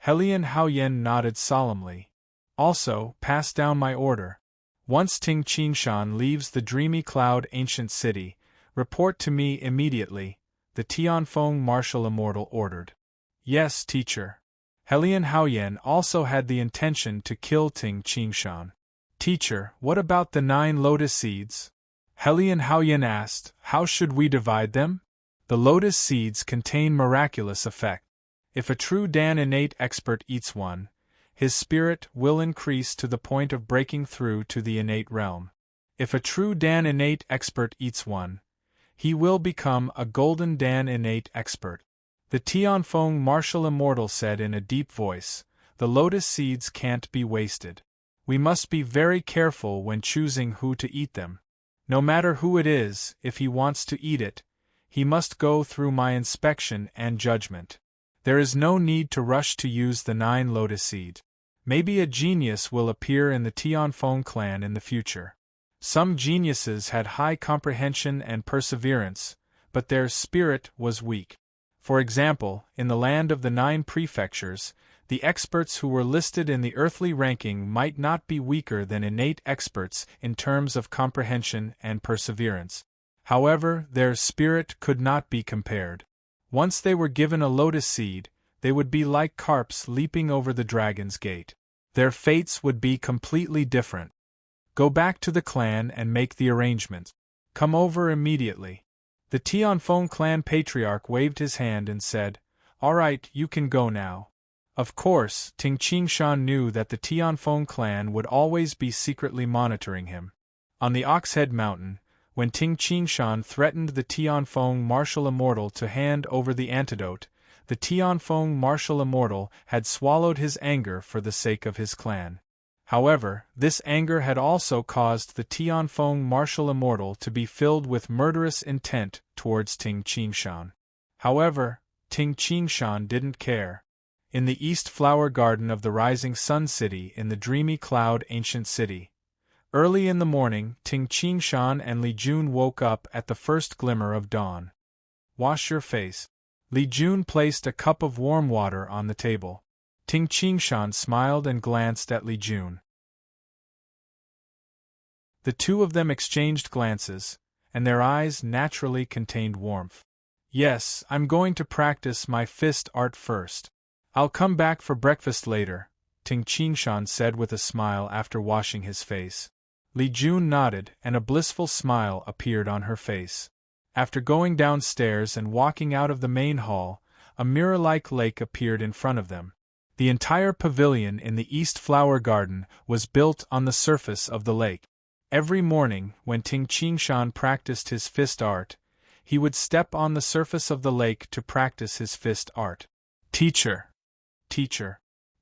Helian Haoyan nodded solemnly. Also, pass down my order. Once Ting Qingshan leaves the dreamy cloud ancient city, report to me immediately, the Tianfeng martial immortal ordered. Yes, teacher. Helian Haoyan also had the intention to kill Ting Qingshan. Teacher, what about the 9 lotus seeds? Helian Haoyan asked, how should we divide them? The lotus seeds contain miraculous effect. If a true Dan innate expert eats one, his spirit will increase to the point of breaking through to the innate realm. If a true Dan innate expert eats one, he will become a golden Dan innate expert. The Tianfeng martial immortal said in a deep voice, the lotus seeds can't be wasted. We must be very careful when choosing who to eat them. No matter who it is, if he wants to eat it, he must go through my inspection and judgment. There is no need to rush to use the 9 lotus seeds. Maybe a genius will appear in the Tianfeng clan in the future. Some geniuses had high comprehension and perseverance, but their spirit was weak. For example, in the land of the 9 prefectures, the experts who were listed in the earthly ranking might not be weaker than innate experts in terms of comprehension and perseverance. However, their spirit could not be compared. Once they were given a lotus seed, they would be like carps leaping over the dragon's gate. Their fates would be completely different. Go back to the clan and make the arrangements. Come over immediately. The Tianfeng clan patriarch waved his hand and said, all right, you can go now. Of course, Ting Qingshan knew that the Tianfeng clan would always be secretly monitoring him. On the Oxhead Mountain, when Ting Qingshan threatened the Tianfeng martial immortal to hand over the antidote, the Tianfeng martial immortal had swallowed his anger for the sake of his clan. However, this anger had also caused the Tianfeng martial immortal to be filled with murderous intent towards Ting Qingshan. However, Ting Qingshan didn't care. In the East Flower Garden of the Rising Sun City in the dreamy cloud ancient city, early in the morning, Ting Qingshan and Li Jun woke up at the first glimmer of dawn. Wash your face. Li Jun placed a cup of warm water on the table. Ting Qingshan smiled and glanced at Li Jun. The two of them exchanged glances, and their eyes naturally contained warmth. Yes, I'm going to practice my fist art first. I'll come back for breakfast later, Ting Qingshan said with a smile after washing his face. Li Jun nodded, and a blissful smile appeared on her face. After going downstairs and walking out of the main hall, a mirror-like lake appeared in front of them. The entire pavilion in the East Flower Garden was built on the surface of the lake. Every morning, when Ting Qingshan practiced his fist art, he would step on the surface of the lake to practice his fist art. Teacher!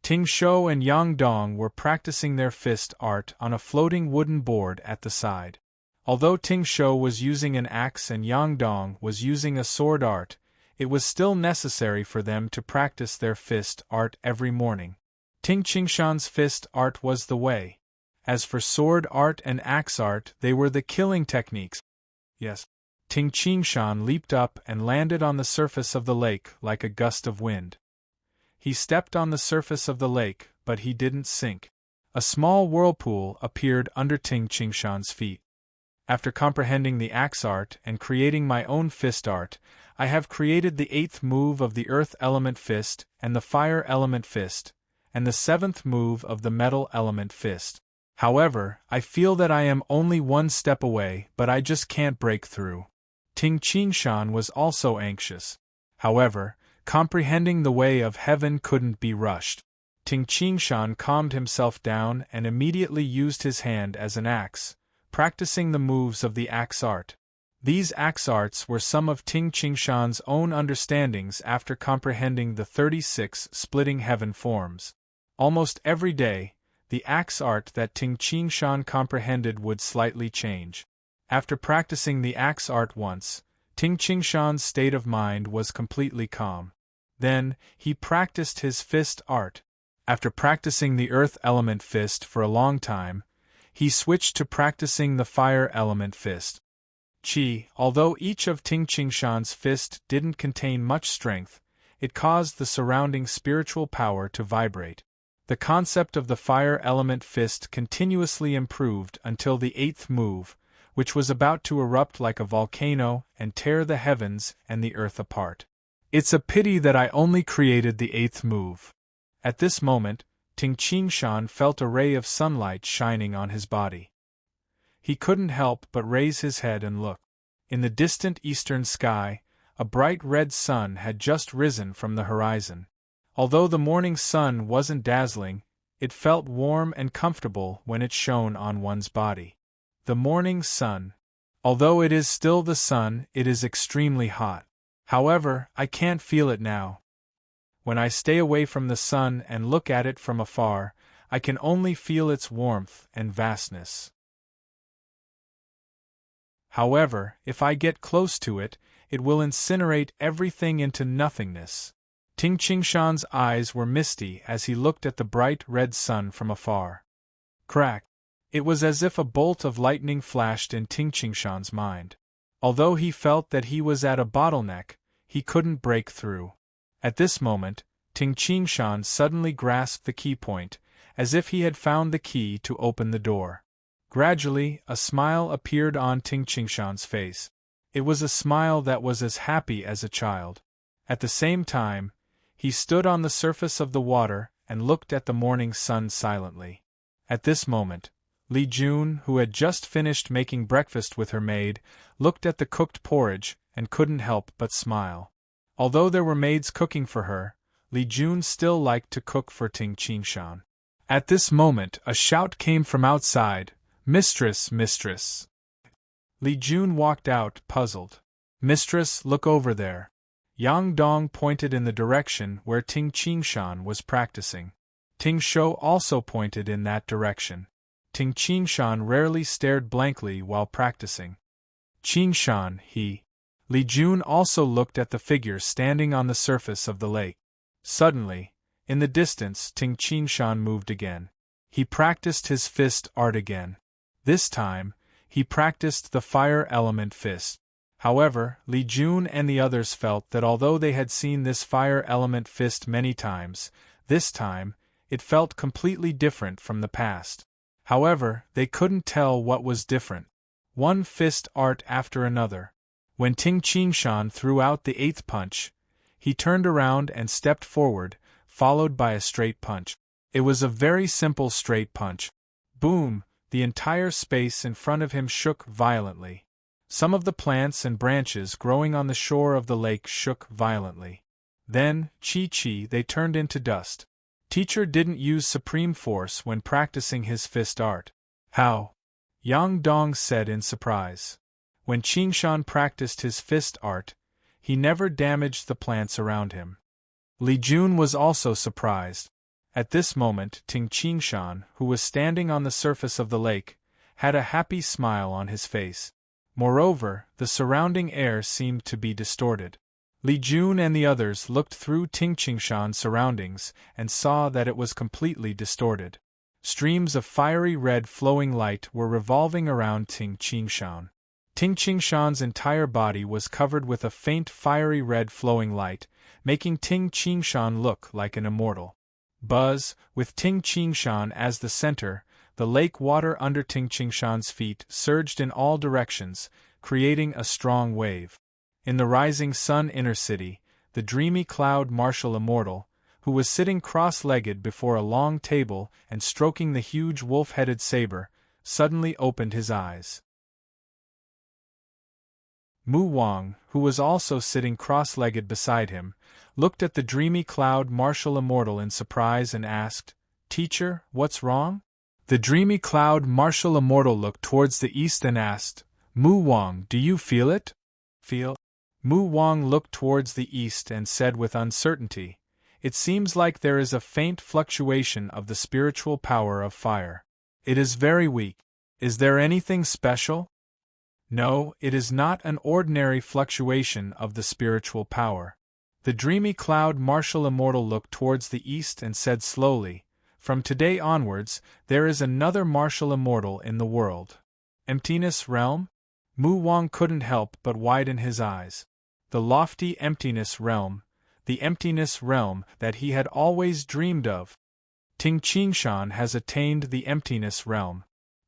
Ting Shou and Yang Dong were practicing their fist art on a floating wooden board at the side. Although Ting Shou was using an axe and Yang Dong was using a sword art, it was still necessary for them to practice their fist art every morning. Ting Qingshan's fist art was the way. As for sword art and axe art, they were the killing techniques. Yes. Ting Qingshan leaped up and landed on the surface of the lake like a gust of wind. He stepped on the surface of the lake, but he didn't sink. A small whirlpool appeared under Ting Qingshan's feet. After comprehending the axe art and creating my own fist art, I have created the 8th move of the earth element fist and the fire element fist, and the 7th move of the metal element fist. However, I feel that I am only one step away, but I just can't break through. Ting Qingshan was also anxious. However, comprehending the way of heaven couldn't be rushed. Ting Qingshan calmed himself down and immediately used his hand as an axe, practicing the moves of the axe art. These axe arts were some of Ting Qingshan's own understandings after comprehending the 36 splitting heaven forms. Almost every day, the axe art that Ting Qingshan comprehended would slightly change. After practicing the axe art once, Ting Qingshan's state of mind was completely calm. Then, he practiced his fist art. After practicing the earth element fist for a long time, he switched to practicing the fire element fist. Although each of Ting Qingshan's fist didn't contain much strength, it caused the surrounding spiritual power to vibrate. The concept of the fire element fist continuously improved until the 8th move, which was about to erupt like a volcano and tear the heavens and the earth apart. It's a pity that I only created the 8th move. At this moment, Ting Qingshan felt a ray of sunlight shining on his body. He couldn't help but raise his head and look. In the distant eastern sky, a bright red sun had just risen from the horizon. Although the morning sun wasn't dazzling, it felt warm and comfortable when it shone on one's body. The morning sun. Although it is still the sun, it is extremely hot. However, I can't feel it now. When I stay away from the sun and look at it from afar, I can only feel its warmth and vastness. However, if I get close to it, it will incinerate everything into nothingness. Ting Qingshan's eyes were misty as he looked at the bright red sun from afar. Crack! It was as if a bolt of lightning flashed in Ting Qingshan's mind. Although he felt that he was at a bottleneck, he couldn't break through. At this moment, Ting Qingshan suddenly grasped the key point, as if he had found the key to open the door. Gradually, a smile appeared on Ting Qingshan's face. It was a smile that was as happy as a child. At the same time, he stood on the surface of the water and looked at the morning sun silently. At this moment, Li Jun, who had just finished making breakfast with her maid, looked at the cooked porridge and couldn't help but smile. Although there were maids cooking for her, Li Jun still liked to cook for Ting Qingshan. At this moment, a shout came from outside. "Mistress, mistress!" Li Jun walked out, puzzled. "Mistress, look over there." Yang Dong pointed in the direction where Ting Qingshan was practicing. Ting Shou also pointed in that direction. Ting Qingshan rarely stared blankly while practicing. "Qingshan, he." Li Jun also looked at the figure standing on the surface of the lake. Suddenly, in the distance, Ting Qingshan moved again. He practiced his fist art again. This time, he practiced the fire element fist. However, Li Jun and the others felt that although they had seen this fire element fist many times, this time, it felt completely different from the past. However, they couldn't tell what was different. One fist art after another. When Ting Qingshan threw out the 8th punch, he turned around and stepped forward, followed by a straight punch. It was a very simple straight punch. Boom! The entire space in front of him shook violently. Some of the plants and branches growing on the shore of the lake shook violently. Then, they turned into dust. Teacher didn't use supreme force when practicing his fist art. How? Yang Dong said in surprise. When Qingshan practiced his fist art, he never damaged the plants around him. Li Jun was also surprised. At this moment, Ting Qingshan, who was standing on the surface of the lake, had a happy smile on his face. Moreover, the surrounding air seemed to be distorted. Li Jun and the others looked through Ting Qingshan's surroundings and saw that it was completely distorted. Streams of fiery red flowing light were revolving around Ting Qingshan. Ting Qingshan's entire body was covered with a faint fiery red flowing light, making Ting Qingshan look like an immortal. Buzz, with Ting Qingshan as the center, the lake water under Ting Qingshan's feet surged in all directions, creating a strong wave. In the rising sun inner city, the dreamy cloud martial immortal, who was sitting cross-legged before a long table and stroking the huge wolf-headed saber, suddenly opened his eyes. Mu Wang, who was also sitting cross-legged beside him, looked at the dreamy cloud martial immortal in surprise and asked, "Teacher, what's wrong?" The dreamy cloud martial immortal looked towards the east and asked, "Mu Wang, do you feel it?" "Feel?" Mu Wang looked towards the east and said with uncertainty, "It seems like there is a faint fluctuation of the spiritual power of fire. It is very weak. Is there anything special?" "No, it is not an ordinary fluctuation of the spiritual power." The dreamy cloud martial immortal looked towards the east and said slowly, "From today onwards, there is another martial immortal in the world." Emptiness realm? Mu Wang couldn't help but widen his eyes. The lofty emptiness realm, the emptiness realm that he had always dreamed of. Ting Qingshan has attained the emptiness realm.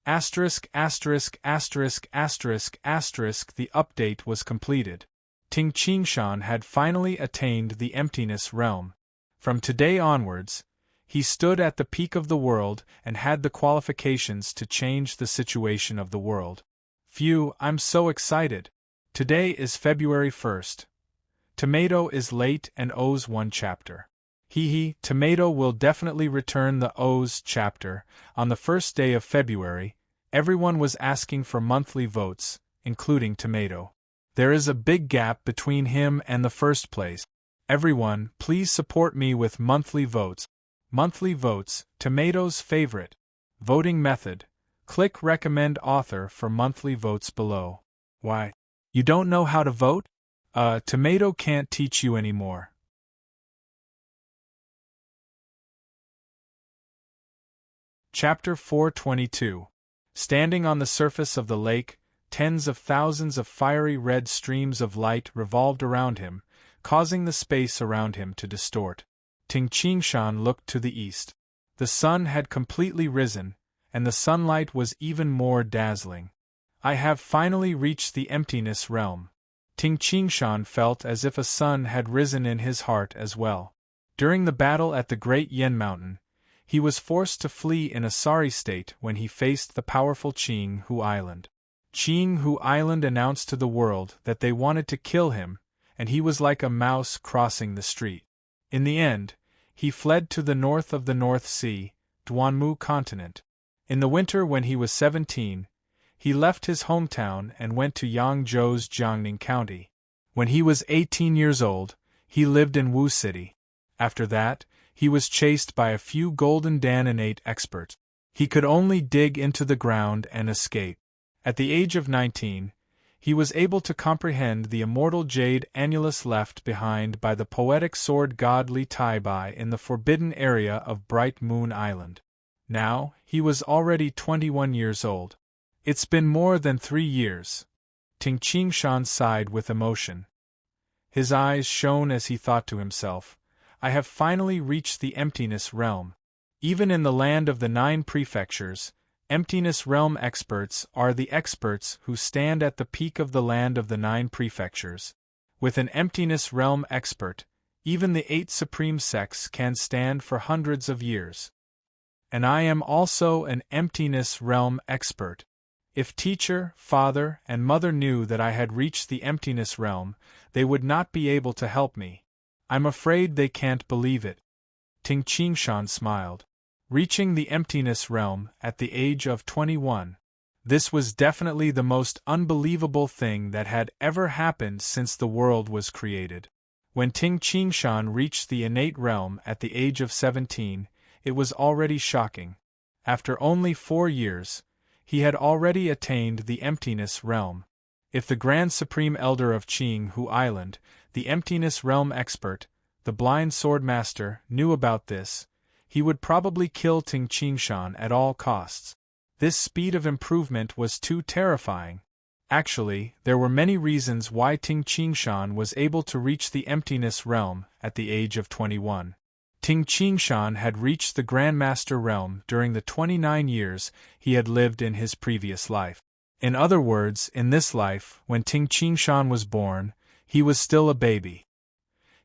Asterisk asterisk asterisk asterisk asterisk. The update was completed. Ting Qingshan had finally attained the emptiness realm. From today onwards, he stood at the peak of the world and had the qualifications to change the situation of the world. Phew, I'm so excited. Today is February 1st. Tomato is late and owes one chapter. Tomato will definitely return the owes chapter. On the first day of February, everyone was asking for monthly votes, including Tomato. There is a big gap between him and the first place. Everyone, please support me with monthly votes. Monthly votes, Tomato's favorite. Voting method. Click recommend author for monthly votes below. Why? You don't know how to vote? Tomato can't teach you anymore. Chapter 422. Standing on the surface of the lake, tens of thousands of fiery red streams of light revolved around him, causing the space around him to distort. Ting Qingshan looked to the east. The sun had completely risen, and the sunlight was even more dazzling. I have finally reached the emptiness realm. Ting Qingshan felt as if a sun had risen in his heart as well. During the battle at the Great Yen Mountain, he was forced to flee in a sorry state when he faced the powerful Qinghu Island. Qinghu Island announced to the world that they wanted to kill him, and he was like a mouse crossing the street. In the end, he fled to the north of the North Sea, Duanmu continent. In the winter when he was 17, he left his hometown and went to Yangzhou's Jiangning County. When he was 18 years old, he lived in Wu City. After that, he was chased by a few golden Dananate experts. He could only dig into the ground and escape. At the age of 19, he was able to comprehend the immortal jade annulus left behind by the poetic sword god Li Taibai in the forbidden area of Bright Moon Island. Now, he was already 21 years old. It's been more than 3 years. Ting Qingshan sighed with emotion. His eyes shone as he thought to himself, I have finally reached the emptiness realm. Even in the land of the 9 prefectures, emptiness realm experts are the experts who stand at the peak of the land of the 9 prefectures. With an emptiness realm expert, even the 8 supreme sects can stand for hundreds of years. And I am also an emptiness realm expert. If teacher, father, and mother knew that I had reached the emptiness realm, they would not be able to help me. I'm afraid they can't believe it. Ting Qingshan smiled. Reaching the emptiness realm at the age of 21. This was definitely the most unbelievable thing that had ever happened since the world was created. When Ting Qingshan reached the innate realm at the age of 17, it was already shocking. After only 4 years, he had already attained the emptiness realm. If the Grand Supreme Elder of Qinghu Island, the emptiness realm expert, the blind sword master, knew about this, he would probably kill Ting Qingshan at all costs. This speed of improvement was too terrifying. Actually, there were many reasons why Ting Qingshan was able to reach the emptiness realm at the age of 21. Ting Qingshan had reached the Grandmaster realm during the 29 years he had lived in his previous life. In other words, in this life, when Ting Qingshan was born, he was still a baby.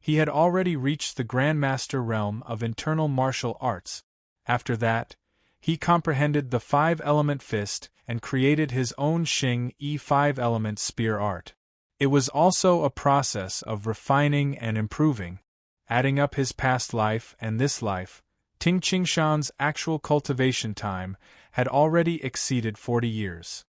He had already reached the Grandmaster realm of internal martial arts. After that, he comprehended the 5-element fist and created his own Xing Yi 5-element spear art. It was also a process of refining and improving. Adding up his past life and this life, Ting Qingshan's actual cultivation time had already exceeded 40 years.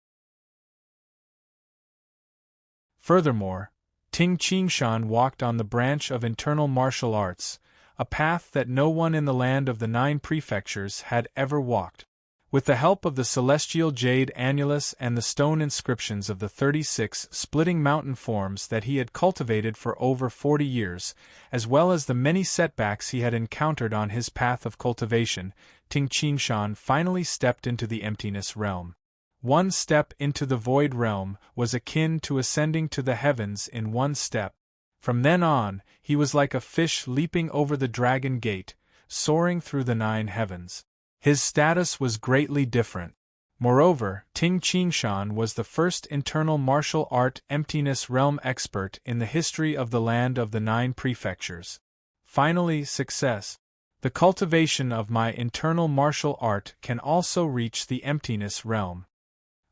Furthermore, Ting Qingshan walked on the branch of internal martial arts, a path that no one in the land of the 9 prefectures had ever walked. With the help of the celestial jade annulus and the stone inscriptions of the 36 splitting mountain forms that he had cultivated for over 40 years, as well as the many setbacks he had encountered on his path of cultivation, Ting Qingshan finally stepped into the emptiness realm. One step into the void realm was akin to ascending to the heavens in one step. From then on, he was like a fish leaping over the dragon gate, soaring through the 9 heavens. His status was greatly different. Moreover, Ting Qingshan was the first internal martial art emptiness realm expert in the history of the land of the 9 prefectures. Finally, success. The cultivation of my internal martial art can also reach the emptiness realm.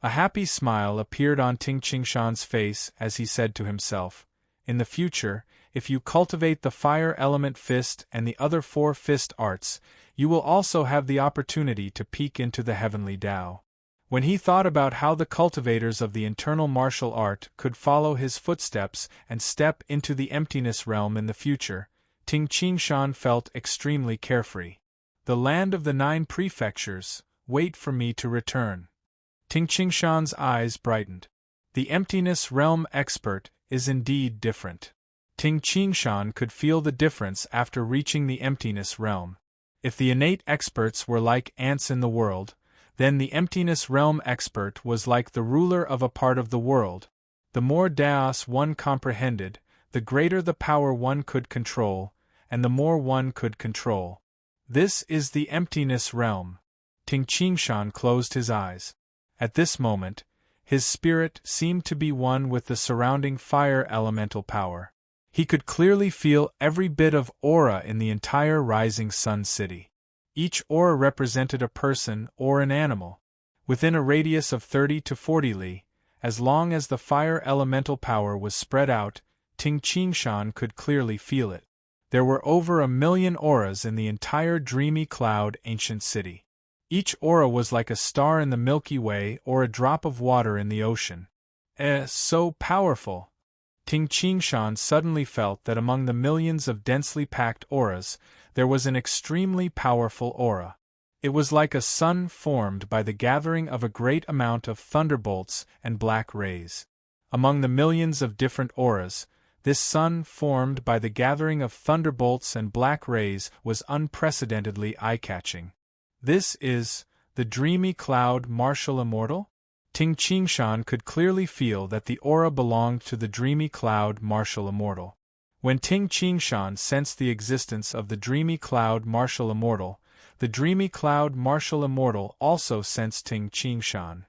A happy smile appeared on Ting Qingshan's face as he said to himself, "In the future, if you cultivate the fire element fist and the other 4 fist arts, you will also have the opportunity to peek into the heavenly Tao." When he thought about how the cultivators of the internal martial art could follow his footsteps and step into the emptiness realm in the future, Ting Qingshan felt extremely carefree. The land of the 9 prefectures, wait for me to return. Ting Qingshan's eyes brightened. The emptiness realm expert is indeed different. Ting Qingshan could feel the difference after reaching the emptiness realm. If the innate experts were like ants in the world, then the emptiness realm expert was like the ruler of a part of the world. The more Daos one comprehended, the greater the power one could control, and the more one could control. This is the emptiness realm. Ting Qingshan closed his eyes. At this moment, his spirit seemed to be one with the surrounding fire elemental power. He could clearly feel every bit of aura in the entire rising sun city. Each aura represented a person or an animal. Within a radius of 30 to 40 li, as long as the fire elemental power was spread out, Ting Qingshan could clearly feel it. There were over 1,000,000 auras in the entire dreamy cloud ancient city. Each aura was like a star in the Milky Way or a drop of water in the ocean. So powerful! Ting Qingshan suddenly felt that among the millions of densely packed auras, there was an extremely powerful aura. It was like a sun formed by the gathering of a great amount of thunderbolts and black rays. Among the millions of different auras, this sun formed by the gathering of thunderbolts and black rays was unprecedentedly eye-catching. This is the dreamy cloud martial immortal? Ting Qingshan could clearly feel that the aura belonged to the dreamy cloud martial immortal. When Ting Qingshan sensed the existence of the dreamy cloud martial immortal, the dreamy cloud martial immortal also sensed Ting Qingshan.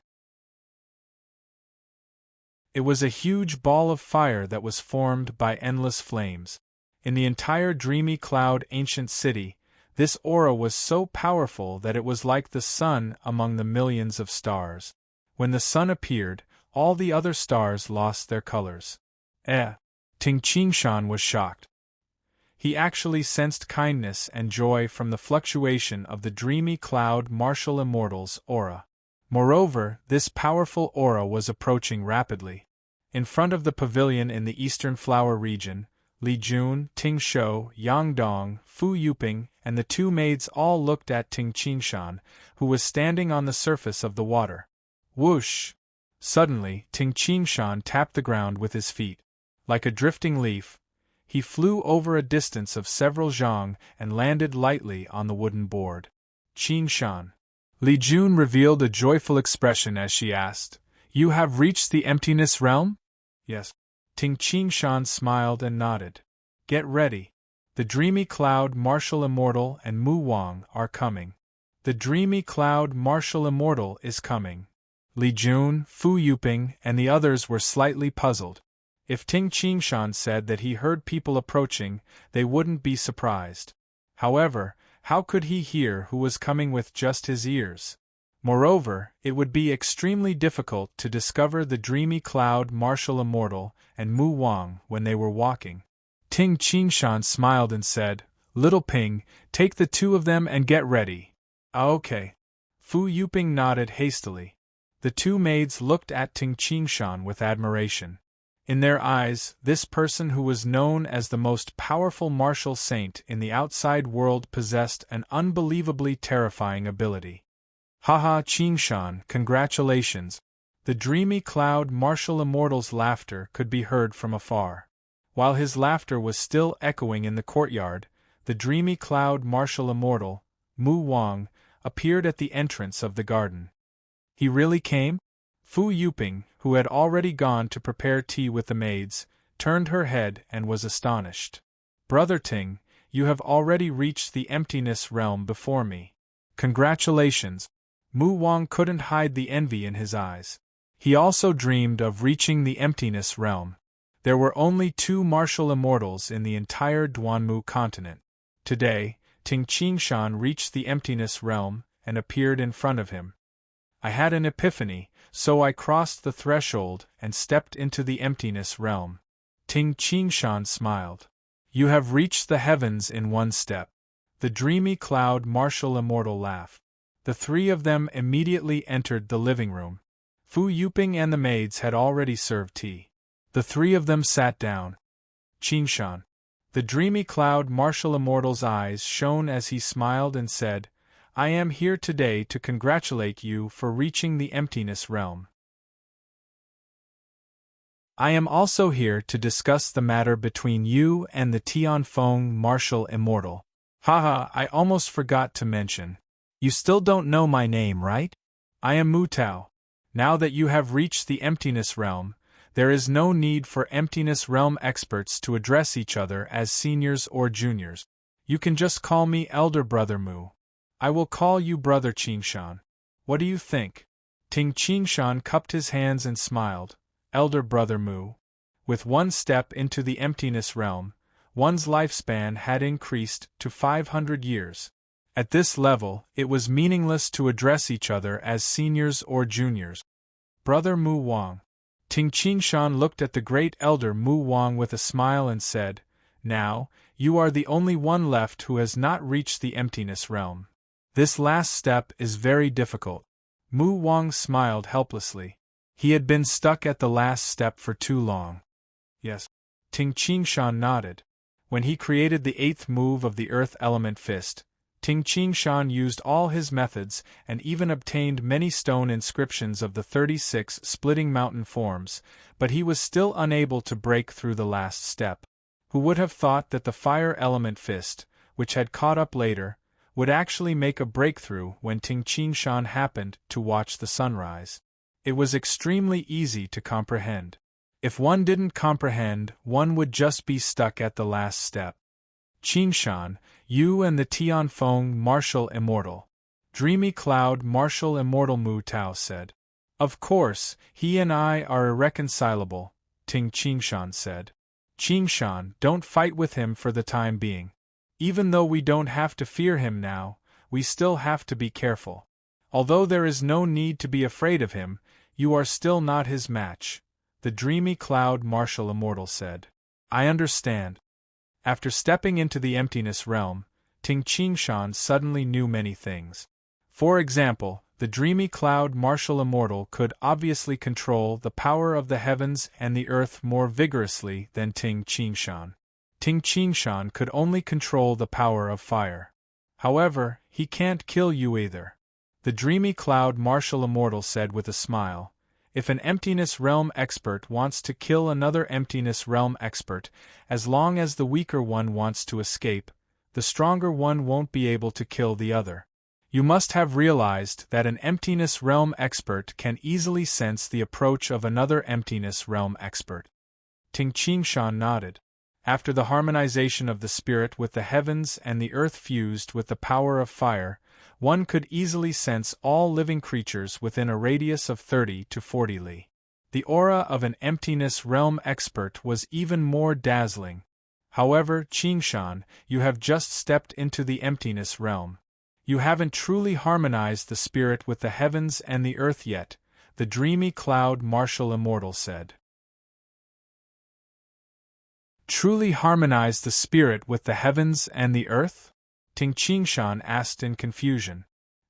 It was a huge ball of fire that was formed by endless flames. In the entire dreamy cloud ancient city, this aura was so powerful that it was like the sun among the millions of stars. When the sun appeared, all the other stars lost their colors. Ting Qingshan was shocked. He actually sensed kindness and joy from the fluctuation of the dreamy cloud martial immortal's aura. Moreover, this powerful aura was approaching rapidly. In front of the pavilion in the eastern flower region, Li Jun, Ting Shou, Yang Dong, Fu Yuping, and the 2 maids all looked at Ting Qingshan, who was standing on the surface of the water. Whoosh! Suddenly, Ting Qingshan tapped the ground with his feet. Like a drifting leaf, he flew over a distance of several zhang and landed lightly on the wooden board. Qingshan. Li Jun revealed a joyful expression as she asked, "You have reached the emptiness realm?" "Yes." Ting Qingshan smiled and nodded. "Get ready. The dreamy cloud martial immortal and Mu Wang are coming." "The dreamy cloud martial immortal is coming." Li Jun, Fu Yuping, and the others were slightly puzzled. If Ting Qingshan said that he heard people approaching, they wouldn't be surprised. However, how could he hear who was coming with just his ears? Moreover, it would be extremely difficult to discover the dreamy cloud martial immortal and Mu Wang when they were walking. Ting Qingshan smiled and said, "Little Ping, take the two of them and get ready." Okay. Fu Yuping nodded hastily. The two maids looked at Ting Qingshan with admiration. In their eyes, this person who was known as the most powerful martial saint in the outside world possessed an unbelievably terrifying ability. Haha, Qingshan, congratulations! The dreamy cloud martial immortal's laughter could be heard from afar. While his laughter was still echoing in the courtyard, the dreamy cloud martial immortal, Mu Wang, appeared at the entrance of the garden. He really came? Fu Yuping, who had already gone to prepare tea with the maids, turned her head and was astonished. "Brother Ting, you have already reached the emptiness realm before me. Congratulations!" Mu Wang couldn't hide the envy in his eyes. He also dreamed of reaching the emptiness realm. There were only 2 martial immortals in the entire Duanmu continent. Today, Ting Qingshan reached the emptiness realm and appeared in front of him. "I had an epiphany, so I crossed the threshold and stepped into the emptiness realm." Ting Qingshan smiled. "You have reached the heavens in 1 step." The dreamy cloud martial immortal laughed. The 3 of them immediately entered the living room. Fu Yuping and the maids had already served tea. The 3 of them sat down. "Qingshan." The dreamy cloud martial immortal's eyes shone as he smiled and said, "I am here today to congratulate you for reaching the emptiness realm. I am also here to discuss the matter between you and the Tianfeng martial immortal. Haha, I almost forgot to mention. You still don't know my name, right? I am Mu Tao. Now that you have reached the emptiness realm, there is no need for emptiness realm experts to address each other as seniors or juniors. You can just call me Elder Brother Mu. I will call you Brother Qingshan. What do you think?" Ting Qingshan cupped his hands and smiled. "Elder Brother Mu." With 1 step into the emptiness realm, one's lifespan had increased to 500 years. At this level, it was meaningless to address each other as seniors or juniors. "Brother Mu Wang." Ting Qingshan looked at the great elder Mu Wang with a smile and said, "Now, you are the only one left who has not reached the emptiness realm. This last step is very difficult." Mu Wang smiled helplessly. He had been stuck at the last step for too long. "Yes." Ting Qingshan nodded. When he created the 8th move of the Earth Element Fist, Ting Qingshan used all his methods and even obtained many stone inscriptions of the 36 splitting mountain forms, but he was still unable to break through the last step. Who would have thought that the Fire Element Fist, which had caught up later, would actually make a breakthrough when Ting Qingshan happened to watch the sunrise? It was extremely easy to comprehend. If one didn't comprehend, one would just be stuck at the last step. "Qingshan, you and the Tianfeng martial immortal." Dreamy cloud martial immortal Mu Tao said. "Of course, he and I are irreconcilable," Ting Qingshan said. "Qingshan, don't fight with him for the time being. Even though we don't have to fear him now, we still have to be careful. Although there is no need to be afraid of him, you are still not his match," the dreamy cloud martial immortal said. "I understand." After stepping into the emptiness realm, Ting Qingshan suddenly knew many things. For example, the dreamy cloud martial immortal could obviously control the power of the heavens and the earth more vigorously than Ting Qingshan. Ting Qingshan could only control the power of fire. However, he can't kill you either. The dreamy cloud martial immortal said with a smile. If an emptiness realm expert wants to kill another emptiness realm expert, as long as the weaker one wants to escape, the stronger one won't be able to kill the other. You must have realized that an emptiness realm expert can easily sense the approach of another emptiness realm expert. Ting Qingshan nodded. After the harmonization of the spirit with the heavens and the earth fused with the power of fire, one could easily sense all living creatures within a radius of 30 to 40 li. The aura of an emptiness realm expert was even more dazzling. However, Qingshan, you have just stepped into the emptiness realm. You haven't truly harmonized the spirit with the heavens and the earth yet, the dreamy cloud martial immortal said. Truly harmonize the spirit with the heavens and the earth? Ting Qingshan asked in confusion.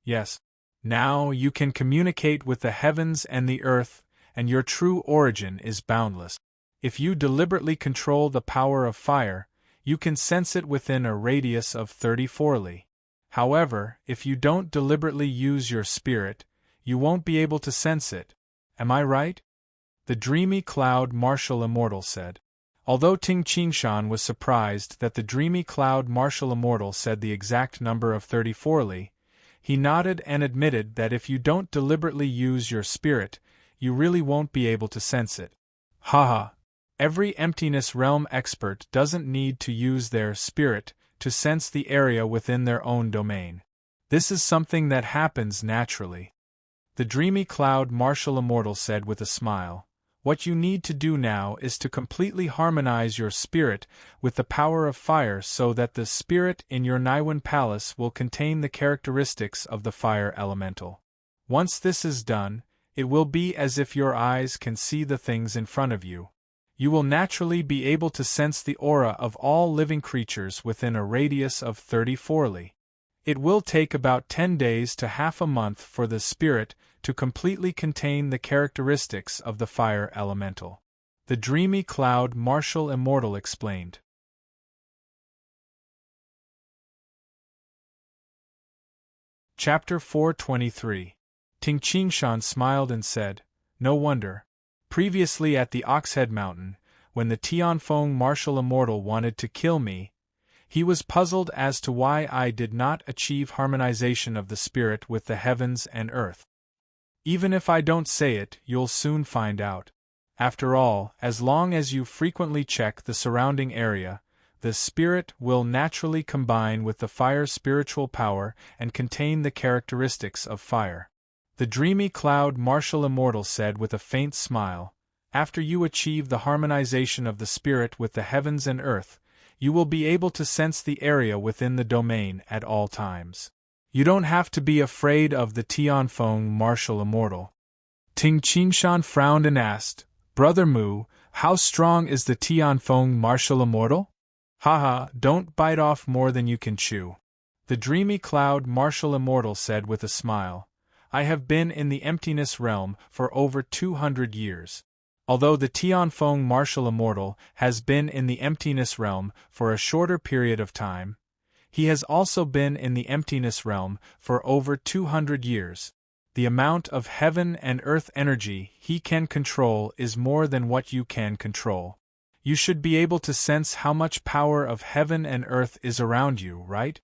Yes. Now you can communicate with the heavens and the earth, and your true origin is boundless. If you deliberately control the power of fire, you can sense it within a radius of 34 li. However, if you don't deliberately use your spirit, you won't be able to sense it. Am I right? The dreamy cloud martial immortal said. Although Ting Qingshan was surprised that the dreamy cloud martial immortal said the exact number of 34 li, he nodded and admitted that if you don't deliberately use your spirit, you really won't be able to sense it. Haha. Every emptiness realm expert doesn't need to use their spirit to sense the area within their own domain. This is something that happens naturally. The dreamy cloud martial immortal said with a smile. What you need to do now is to completely harmonize your spirit with the power of fire so that the spirit in your Naiwan palace will contain the characteristics of the fire elemental. Once this is done, it will be as if your eyes can see the things in front of you. You will naturally be able to sense the aura of all living creatures within a radius of 34 li. It will take about 10 days to half a month for the spirit to completely contain the characteristics of the fire elemental. The dreamy cloud martial immortal explained. Chapter 423. Ting Qingshan smiled and said, No wonder. Previously at the Oxhead Mountain, when the Tianfeng martial immortal wanted to kill me, he was puzzled as to why I did not achieve harmonization of the spirit with the heavens and earth. Even if I don't say it, you'll soon find out. After all, as long as you frequently check the surrounding area, the spirit will naturally combine with the fire's spiritual power and contain the characteristics of fire. The dreamy cloud martial immortal said with a faint smile, After you achieve the harmonization of the spirit with the heavens and earth, you will be able to sense the area within the domain at all times. You don't have to be afraid of the Tianfeng martial immortal. Ting Qingshan frowned and asked, Brother Mu, how strong is the Tianfeng martial immortal? Haha, don't bite off more than you can chew. The dreamy cloud martial immortal said with a smile, I have been in the emptiness realm for over 200 years. Although the Tianfeng martial immortal has been in the emptiness realm for a shorter period of time, he has also been in the emptiness realm for over 200 years. The amount of heaven and earth energy he can control is more than what you can control. You should be able to sense how much power of heaven and earth is around you, right?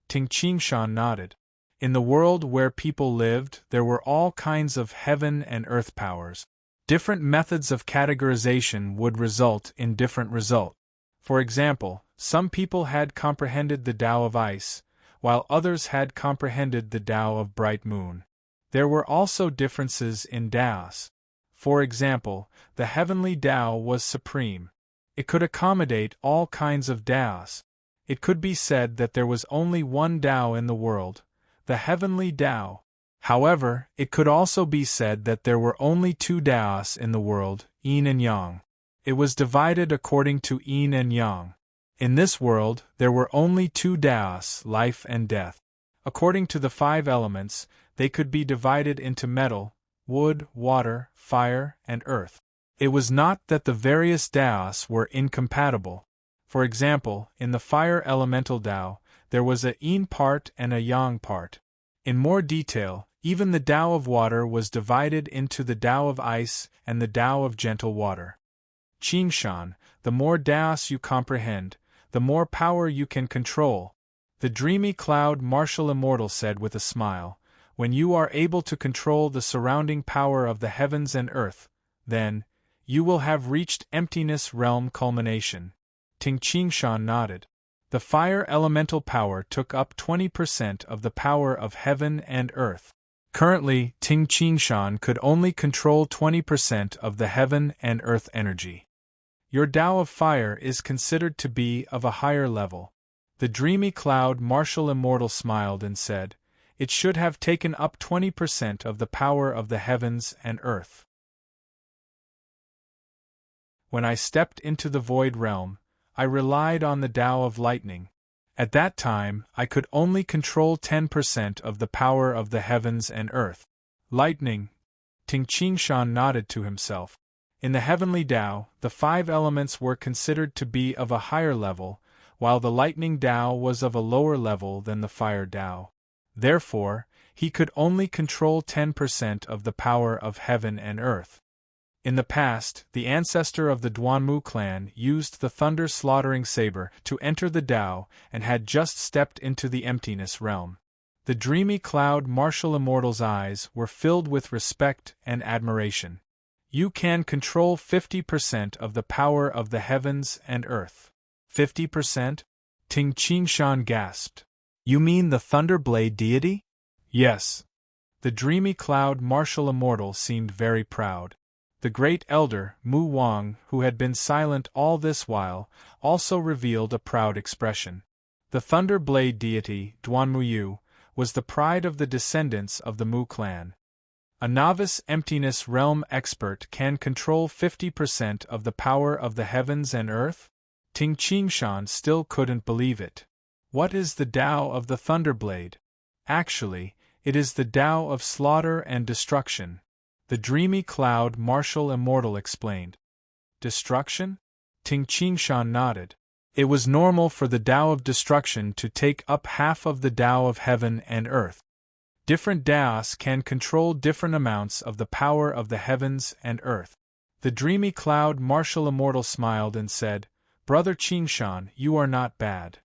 Ting Qingshan nodded. In the world where people lived, there were all kinds of heaven and earth powers. Different methods of categorization would result in different results. For example, some people had comprehended the Tao of ice, while others had comprehended the Tao of bright moon. There were also differences in Taos. For example, the heavenly Tao was supreme. It could accommodate all kinds of Taos. It could be said that there was only one Tao in the world, the heavenly Tao. However, it could also be said that there were only two Taos in the world, Yin and Yang. It was divided according to Yin and Yang. In this world, there were only two Taos, life and death. According to the 5 elements, they could be divided into metal, wood, water, fire, and earth. It was not that the various Taos were incompatible. For example, in the fire elemental Tao, there was a Yin part and a Yang part. In more detail, even the Tao of water was divided into the Tao of ice and the Tao of gentle water. Qingshan, the more Taos you comprehend, the more power you can control. The dreamy cloud martial immortal said with a smile, when you are able to control the surrounding power of the heavens and earth, then, you will have reached emptiness realm culmination. Ting Qingshan nodded. The fire elemental power took up 20% of the power of heaven and earth. Currently, Ting Qingshan could only control 20% of the heaven and earth energy. Your Tao of Fire is considered to be of a higher level. The dreamy cloud martial immortal smiled and said, it should have taken up 20% of the power of the heavens and earth. When I stepped into the void realm, I relied on the Tao of lightning. At that time, I could only control 10% of the power of the heavens and earth. Lightning. Ting Qingshan nodded to himself. In the heavenly Tao, the 5 elements were considered to be of a higher level, while the lightning Tao was of a lower level than the fire Tao. Therefore, he could only control 10% of the power of heaven and earth. In the past, the ancestor of the Duanmu clan used the thunder-slaughtering saber to enter the Tao and had just stepped into the emptiness realm. The dreamy cloud martial immortal's eyes were filled with respect and admiration. You can control 50% of the power of the heavens and earth. 50%? Ting Qingshan gasped. You mean the Thunderblade deity? Yes. The dreamy cloud martial immortal seemed very proud. The great elder, Mu Wang, who had been silent all this while, also revealed a proud expression. The Thunderblade deity, Duanmuyu, was the pride of the descendants of the Mu clan. A novice emptiness realm expert can control 50% of the power of the heavens and earth? Ting Qingshan still couldn't believe it. What is the Tao of the Thunderblade? Actually, it is the Tao of slaughter and destruction. The dreamy cloud martial immortal explained. Destruction? Ting Qingshan nodded. It was normal for the Tao of destruction to take up half of the Tao of heaven and earth. Different Taos can control different amounts of the power of the heavens and earth. The dreamy cloud martial immortal smiled and said, Brother Qingshan, you are not bad.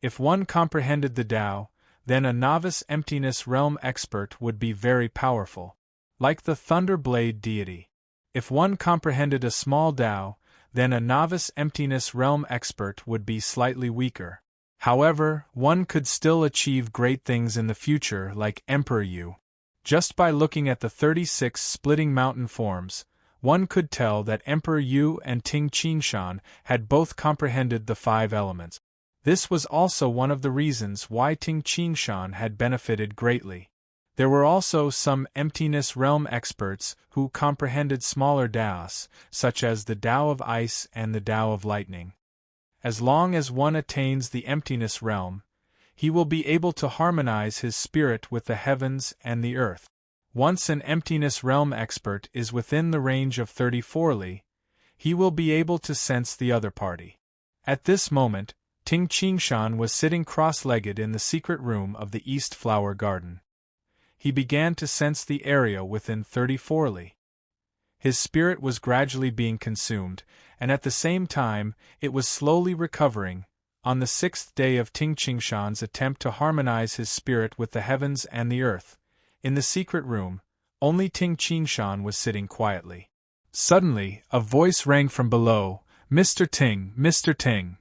If one comprehended the Tao, then a novice emptiness realm expert would be very powerful. Like the Thunderblade deity. If one comprehended a small Tao, then a novice emptiness realm expert would be slightly weaker. However, one could still achieve great things in the future like Emperor Yu. Just by looking at the 36 splitting mountain forms, one could tell that Emperor Yu and Ting Qingshan had both comprehended the 5 elements. This was also one of the reasons why Ting Qingshan had benefited greatly. There were also some emptiness realm experts who comprehended smaller Taos, such as the Tao of ice and the Tao of lightning. As long as one attains the emptiness realm, he will be able to harmonize his spirit with the heavens and the earth. Once an emptiness realm expert is within the range of 34 li, he will be able to sense the other party. At this moment, Ting Qingshan was sitting cross-legged in the secret room of the East Flower Garden. He began to sense the area within 34 li. His spirit was gradually being consumed, and at the same time, it was slowly recovering. On the 6th day of Ting Qingshan's attempt to harmonize his spirit with the heavens and the earth, in the secret room, only Ting Qingshan was sitting quietly. Suddenly, a voice rang from below, Mr. Ting, Mr. Ting.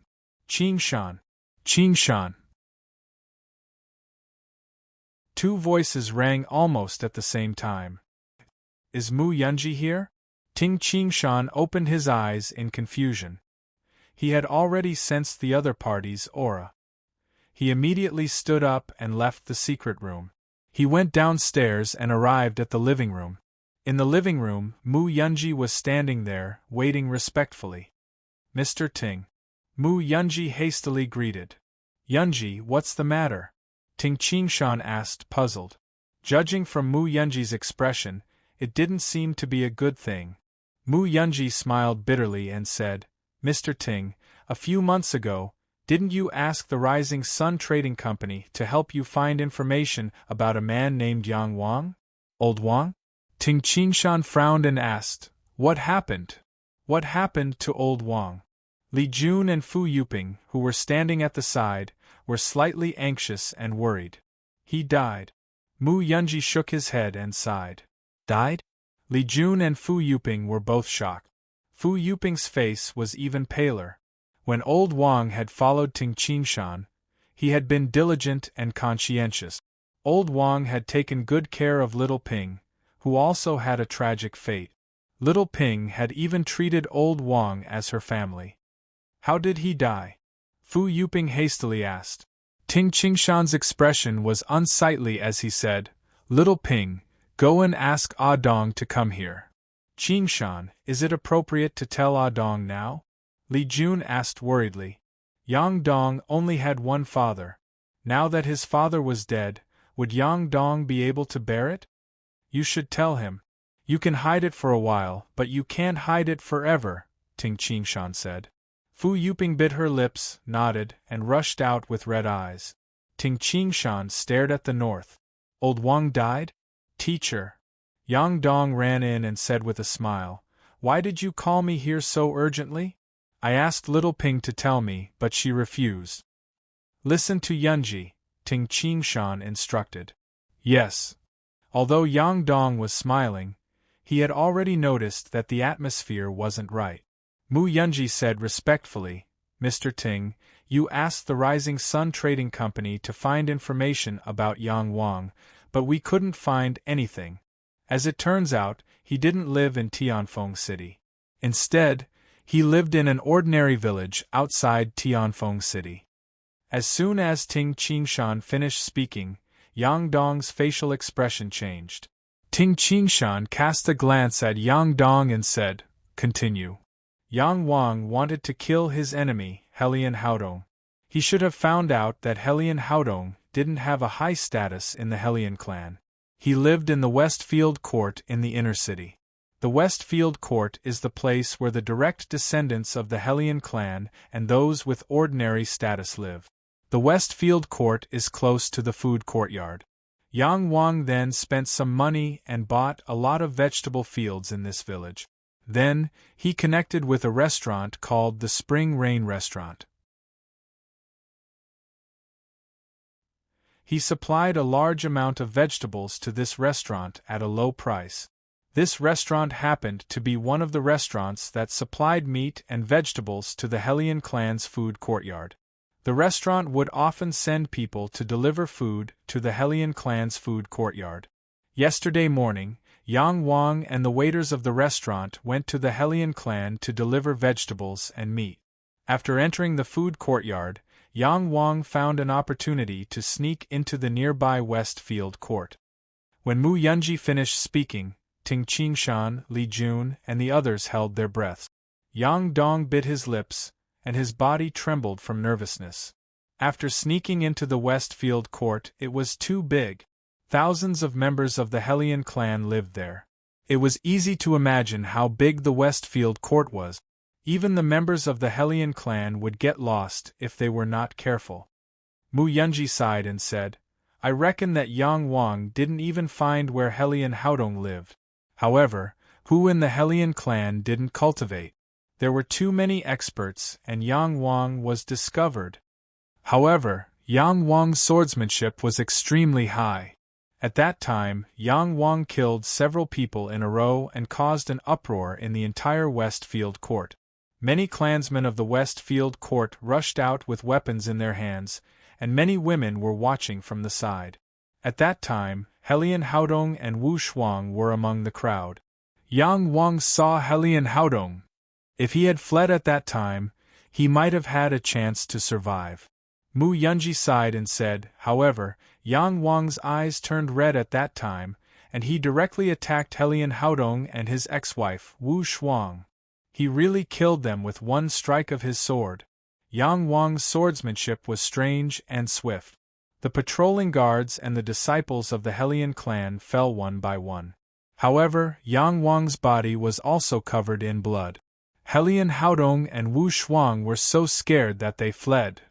Qingshan. Qingshan. 2 voices rang almost at the same time. Is Mu Yunji here? Ting Qingshan opened his eyes in confusion. He had already sensed the other party's aura. He immediately stood up and left the secret room. He went downstairs and arrived at the living room. In the living room, Mu Yunji was standing there, waiting respectfully. Mr. Ting. Mu Yunji hastily greeted. Yunji, what's the matter? Ting Qingshan asked, puzzled. Judging from Mu Yunji's expression, it didn't seem to be a good thing. Mu Yunji smiled bitterly and said, Mr. Ting, a few months ago, didn't you ask the Rising Sun Trading Company to help you find information about a man named Yang Wang? Old Wang? Ting Qingshan frowned and asked, What happened? What happened to Old Wang? Li Jun and Fu Yuping, who were standing at the side, were slightly anxious and worried. He died. Mu Yunji shook his head and sighed. Died? Li Jun and Fu Yuping were both shocked. Fu Yuping's face was even paler. When old Wang had followed Ting Qingshan, he had been diligent and conscientious. Old Wang had taken good care of little Ping, who also had a tragic fate. Little Ping had even treated Old Wang as her family. How did he die? Fu Yuping hastily asked. Ting Qingshan's expression was unsightly as he said, Little Ping, go and ask Ah Dong to come here. Qingshan, is it appropriate to tell Ah Dong now? Li Jun asked worriedly. Yang Dong only had one father. Now that his father was dead, would Yang Dong be able to bear it? You should tell him. You can hide it for a while, but you can't hide it forever, Ting Qingshan said. Fu Yuping bit her lips, nodded, and rushed out with red eyes. Ting Qingshan stared at the north. Old Wang died? Teacher. Yang Dong ran in and said with a smile, Why did you call me here so urgently? I asked little Ping to tell me, but she refused. Listen to Yunji, Ting Qingshan instructed. Yes. Although Yang Dong was smiling, he had already noticed that the atmosphere wasn't right. Mu Yunji said respectfully, Mr. Ting, you asked the Rising Sun Trading Company to find information about Yang Wang, but we couldn't find anything. As it turns out, he didn't live in Tianfeng City. Instead, he lived in an ordinary village outside Tianfeng City. As soon as Ting Qingshan finished speaking, Yang Dong's facial expression changed. Ting Qingshan cast a glance at Yang Dong and said, Continue. Yang Wang wanted to kill his enemy, Helian Haodong. He should have found out that Helian Haodong didn't have a high status in the Helian clan. He lived in the Westfield Court in the inner city. The Westfield Court is the place where the direct descendants of the Helian clan and those with ordinary status live. The Westfield Court is close to the food courtyard. Yang Wang then spent some money and bought a lot of vegetable fields in this village. Then, he connected with a restaurant called the Spring Rain Restaurant. He supplied a large amount of vegetables to this restaurant at a low price. This restaurant happened to be one of the restaurants that supplied meat and vegetables to the Helian clan's food courtyard. The restaurant would often send people to deliver food to the Helian clan's food courtyard. Yesterday morning, Yang Wang and the waiters of the restaurant went to the Helian clan to deliver vegetables and meat. After entering the food courtyard, Yang Wang found an opportunity to sneak into the nearby Westfield Court. When Mu Yunji finished speaking, Ting Qingshan, Li Jun, and the others held their breaths. Yang Dong bit his lips, and his body trembled from nervousness. After sneaking into the Westfield Court, it was too big. Thousands of members of the Helian clan lived there. It was easy to imagine how big the Westfield Court was. Even the members of the Helian clan would get lost if they were not careful. Mu Yunji sighed and said, I reckon that Yang Wang didn't even find where Helian Haodong lived. However, who in the Helian clan didn't cultivate? There were too many experts and Yang Wang was discovered. However, Yang Wang's swordsmanship was extremely high. At that time, Yang Wang killed several people in a row and caused an uproar in the entire Westfield Court. Many clansmen of the Westfield Court rushed out with weapons in their hands, and many women were watching from the side. At that time, Helian Haodong and Wu Shuang were among the crowd. Yang Wang saw Helian Haodong. If he had fled at that time, he might have had a chance to survive. Mu Yunji sighed and said, however, Yang Wang's eyes turned red at that time, and he directly attacked Helian Haodong and his ex-wife, Wu Shuang. He really killed them with one strike of his sword. Yang Wang's swordsmanship was strange and swift. The patrolling guards and the disciples of the Helian clan fell one by one. However, Yang Wang's body was also covered in blood. Helian Haodong and Wu Shuang were so scared that they fled.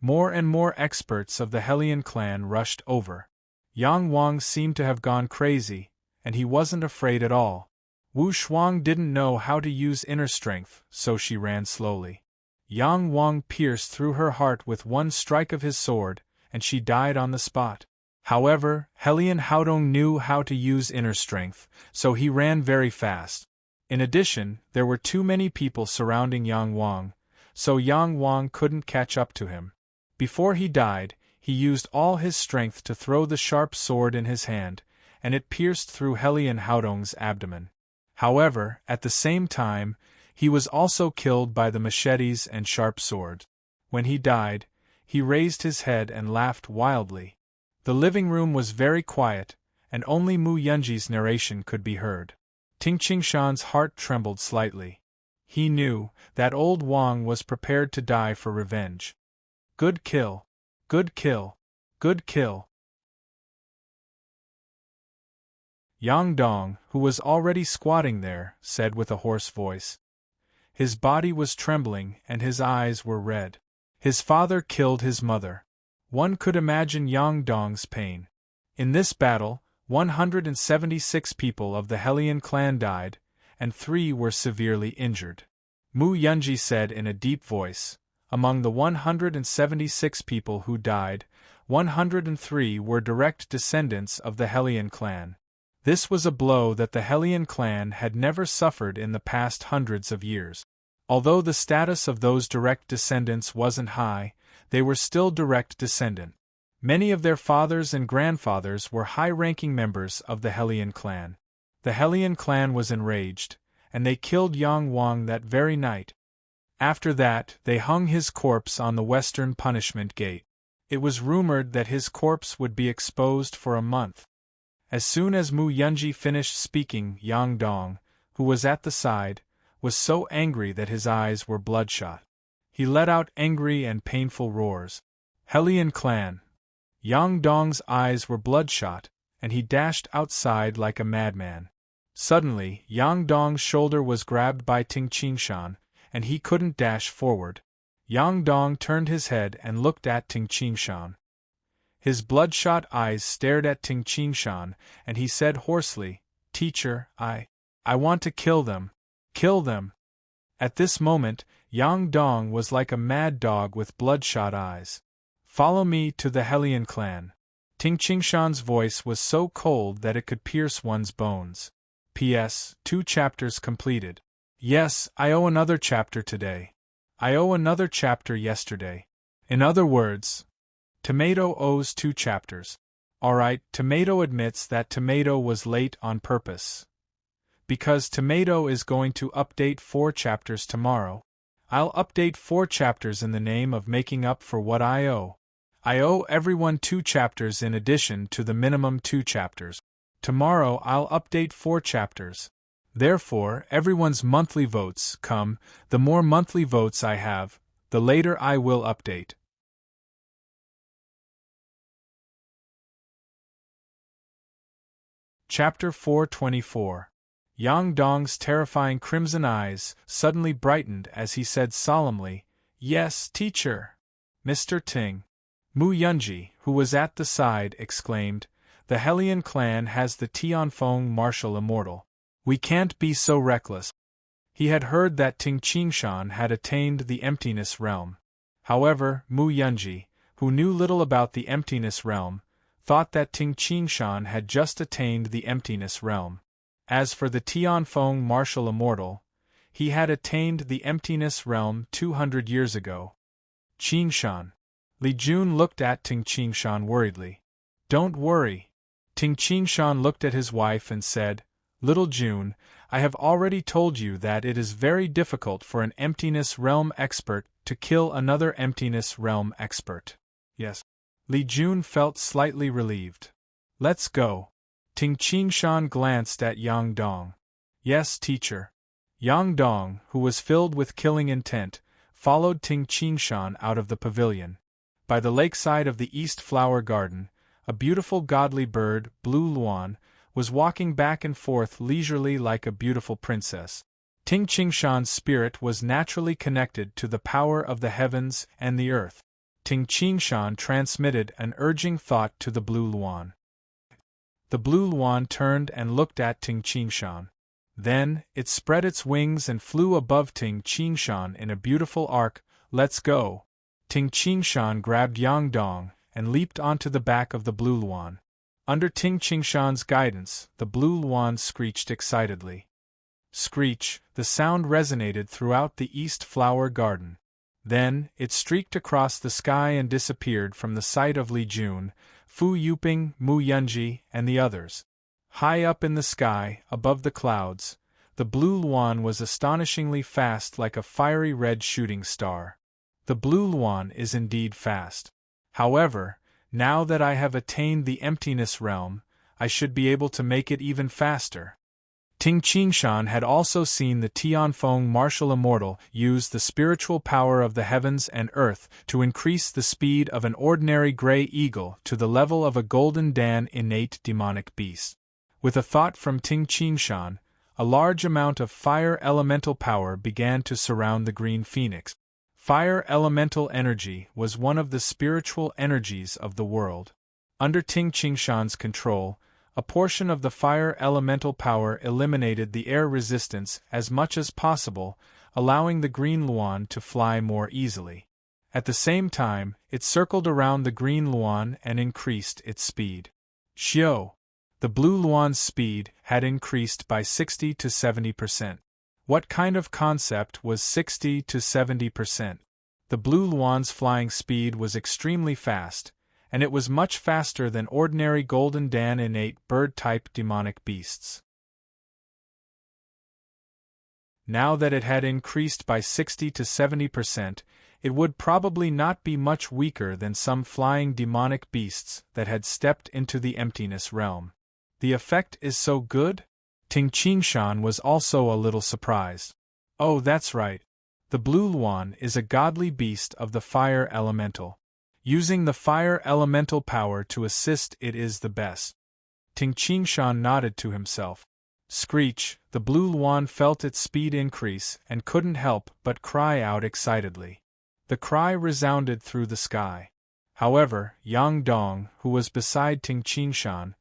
More and more experts of the Helian clan rushed over. Yang Wang seemed to have gone crazy, and he wasn't afraid at all. Wu Shuang didn't know how to use inner strength, so she ran slowly. Yang Wang pierced through her heart with one strike of his sword, and she died on the spot. However, Helian Haodong knew how to use inner strength, so he ran very fast. In addition, there were too many people surrounding Yang Wang, so Yang Wang couldn't catch up to him. Before he died, he used all his strength to throw the sharp sword in his hand, and it pierced through Helian Haodong's abdomen. However, at the same time, he was also killed by the machetes and sharp sword. When he died, he raised his head and laughed wildly. The living room was very quiet, and only Mu Yunji's narration could be heard. Ting Qingshan's heart trembled slightly. He knew that old Wang was prepared to die for revenge. Good kill. Good kill. Good kill. Yang Dong, who was already squatting there, said with a hoarse voice. His body was trembling and his eyes were red. His father killed his mother. One could imagine Yang Dong's pain. In this battle, 176 people of the Helian clan died, and 3 were severely injured. Mu Yunji said in a deep voice, among the 176 people who died, 103 were direct descendants of the Helian clan. This was a blow that the Helian clan had never suffered in the past hundreds of years. Although the status of those direct descendants wasn't high, they were still direct descendant. Many of their fathers and grandfathers were high-ranking members of the Helian clan. The Helian clan was enraged, and they killed Yang Wang that very night. After that, they hung his corpse on the Western Punishment Gate. It was rumored that his corpse would be exposed for a month. As soon as Mu Yunji finished speaking, Yang Dong, who was at the side, was so angry that his eyes were bloodshot. He let out angry and painful roars. Helian clan! Yang Dong's eyes were bloodshot, and he dashed outside like a madman. Suddenly, Yang Dong's shoulder was grabbed by Ting Qingshan, and he couldn't dash forward. Yang Dong turned his head and looked at Ting Qingshan. His bloodshot eyes stared at Ting Qingshan, and he said hoarsely, "Teacher, I want to kill them. Kill them." At this moment, Yang Dong was like a mad dog with bloodshot eyes. "Follow me to the Helian clan." Ting Qingshan's voice was so cold that it could pierce one's bones. P.S. 2 chapters completed. Yes, I owe another chapter today. I owe another chapter yesterday. In other words, Tomato owes 2 chapters. Alright, Tomato admits that Tomato was late on purpose. Because Tomato is going to update 4 chapters tomorrow, I'll update 4 chapters in the name of making up for what I owe. I owe everyone 2 chapters in addition to the minimum 2 chapters. Tomorrow I'll update 4 chapters. Therefore, everyone's monthly votes come, the more monthly votes I have, the later I will update. Chapter 424. Yang Dong's terrifying crimson eyes suddenly brightened as he said solemnly, "Yes, teacher." Mr. Ting. Mu Yunji, who was at the side, exclaimed, "The Helian clan has the Tianfeng martial immortal. We can't be so reckless." He had heard that Ting Qingshan had attained the emptiness realm. However, Mu Yunji, who knew little about the emptiness realm, thought that Ting Qingshan had just attained the emptiness realm. As for the Tianfeng martial immortal, he had attained the emptiness realm 200 years ago. Qingshan. Li Jun looked at Ting Qingshan worriedly. "Don't worry." Ting Qingshan looked at his wife and said, "Little June, I have already told you that it is very difficult for an emptiness realm expert to kill another emptiness realm expert." Yes. Li Jun felt slightly relieved. "Let's go." Ting Qingshan glanced at Yang Dong. "Yes, teacher." Yang Dong, who was filled with killing intent, followed Ting Qingshan out of the pavilion. By the lakeside of the East Flower Garden, a beautiful godly bird, Blue Luan, was walking back and forth leisurely like a beautiful princess. Ting Qingshan's spirit was naturally connected to the power of the heavens and the earth. Ting Qingshan transmitted an urging thought to the Blue Luan. The Blue Luan turned and looked at Ting Qingshan. Then, it spread its wings and flew above Ting Qingshan in a beautiful arc. "Let's go." Ting Qingshan grabbed Yang Dong and leaped onto the back of the Blue Luan. Under Ting Qingshan's guidance, the Blue Luan screeched excitedly. Screech, the sound resonated throughout the East Flower Garden. Then, it streaked across the sky and disappeared from the sight of Li Jun, Fu Yuping, Mu Yunji, and the others. High up in the sky, above the clouds, the blue Luan was astonishingly fast like a fiery red shooting star. The blue Luan is indeed fast. However, now that I have attained the emptiness realm, I should be able to make it even faster. Ting Qingshan had also seen the Tianfeng martial immortal use the spiritual power of the heavens and earth to increase the speed of an ordinary gray eagle to the level of a golden Dan innate demonic beast. With a thought from Ting Qingshan, a large amount of fire elemental power began to surround the green phoenix. Fire elemental energy was one of the spiritual energies of the world. Under Ting Qingshan's control, a portion of the fire elemental power eliminated the air resistance as much as possible, allowing the green Luan to fly more easily. At the same time, it circled around the green Luan and increased its speed. Xiao! The blue Luan's speed had increased by 60 to 70%. What kind of concept was 60 to 70%? The blue Luan's flying speed was extremely fast, and it was much faster than ordinary Golden Dan innate bird-type demonic beasts. Now that it had increased by 60 to 70%, it would probably not be much weaker than some flying demonic beasts that had stepped into the emptiness realm. The effect is so good? Ting Qingshan was also a little surprised. Oh, that's right. The blue Luan is a godly beast of the fire elemental. Using the fire elemental power to assist it is the best. Ting Qingshan nodded to himself. Screech! The blue Luan felt its speed increase and couldn't help but cry out excitedly. The cry resounded through the sky. However, Yang Dong, who was beside Ting Qingshan,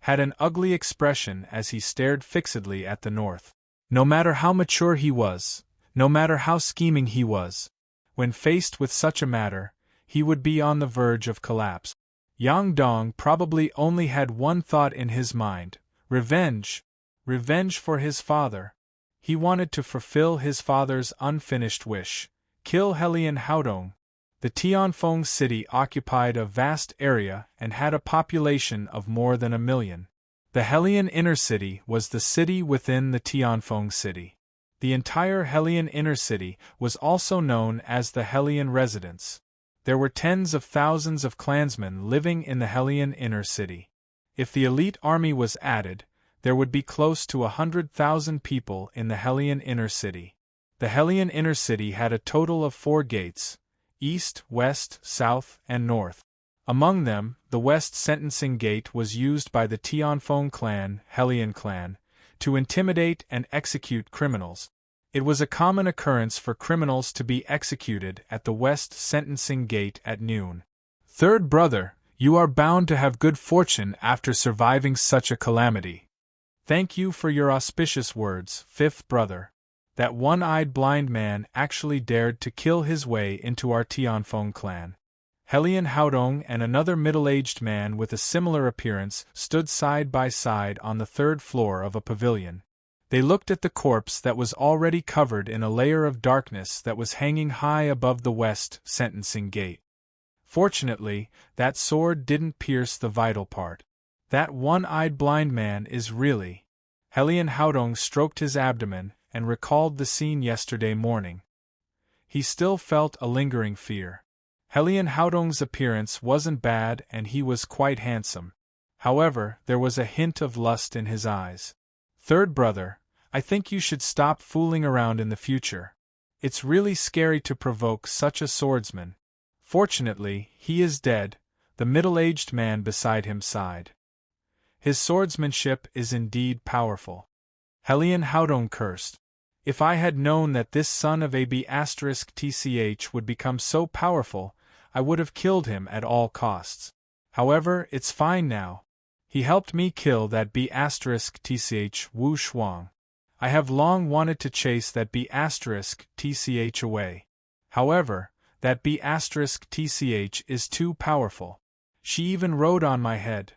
had an ugly expression as he stared fixedly at the north. No matter how mature he was, no matter how scheming he was, when faced with such a matter, he would be on the verge of collapse. Yang Dong probably only had one thought in his mind: revenge. Revenge for his father. He wanted to fulfill his father's unfinished wish: kill Helian Haodong. The Tianfeng city occupied a vast area and had a population of more than 1 million. The Helian Inner City was the city within the Tianfeng city. The entire Helian Inner City was also known as the Helian Residence. There were tens of thousands of clansmen living in the Helian Inner City. If the elite army was added, there would be close to 100,000 people in the Helian Inner City. The Helian Inner City had a total of 4 gates: east, west, south, and north. Among them, the west sentencing gate was used by the Tianfeng clan, Helian clan, to intimidate and execute criminals. It was a common occurrence for criminals to be executed at the west sentencing gate at noon. Third brother, you are bound to have good fortune after surviving such a calamity. Thank you for your auspicious words, fifth brother. That one-eyed blind man actually dared to kill his way into our Tianfeng clan. Helian Haodong and another middle-aged man with a similar appearance stood side by side on the 3rd floor of a pavilion. They looked at the corpse that was already covered in a layer of darkness that was hanging high above the west sentencing gate. Fortunately, that sword didn't pierce the vital part. That one-eyed blind man is really... Helian Haodong stroked his abdomen and recalled the scene yesterday morning. He still felt a lingering fear. Helian Haodong's appearance wasn't bad and he was quite handsome. However, there was a hint of lust in his eyes. Third brother, I think you should stop fooling around in the future. It's really scary to provoke such a swordsman. Fortunately, he is dead, the middle-aged man beside him sighed. His swordsmanship is indeed powerful. Helian Haodong cursed. If I had known that this son of AB*TCH would become so powerful, I would have killed him at all costs. However, it's fine now. He helped me kill that B*TCH Wu Shuang. I have long wanted to chase that B*TCH away. However, that B*TCH is too powerful. She even rode on my head.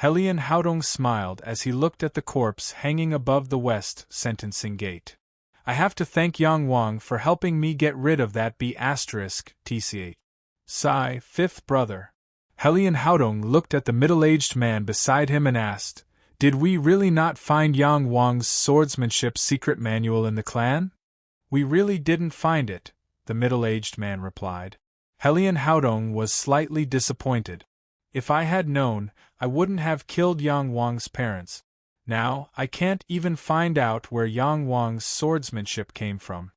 Helian Haodong smiled as he looked at the corpse hanging above the west sentencing gate. I have to thank Yang Wang for helping me get rid of that B***tch. Sigh, fifth brother. Helian Haodong looked at the middle-aged man beside him and asked, "Did we really not find Yang Wang's swordsmanship secret manual in the clan?" "We really didn't find it," the middle-aged man replied. Helian Haodong was slightly disappointed. "If I had known, I wouldn't have killed Yang Wang's parents. Now, I can't even find out where Yang Wang's swordsmanship came from."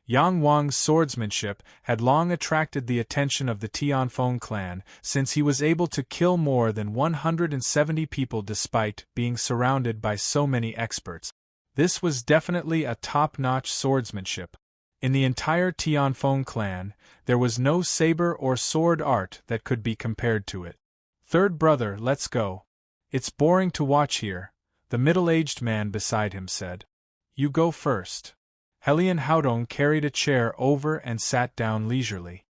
Yang Wang's swordsmanship had long attracted the attention of the Tianfeng clan, since he was able to kill more than 170 people despite being surrounded by so many experts. This was definitely a top-notch swordsmanship. In the entire Tianfeng clan, there was no saber or sword art that could be compared to it. "Third brother, let's go. It's boring to watch here," the middle-aged man beside him said. "You go first." Helian Haodong carried a chair over and sat down leisurely.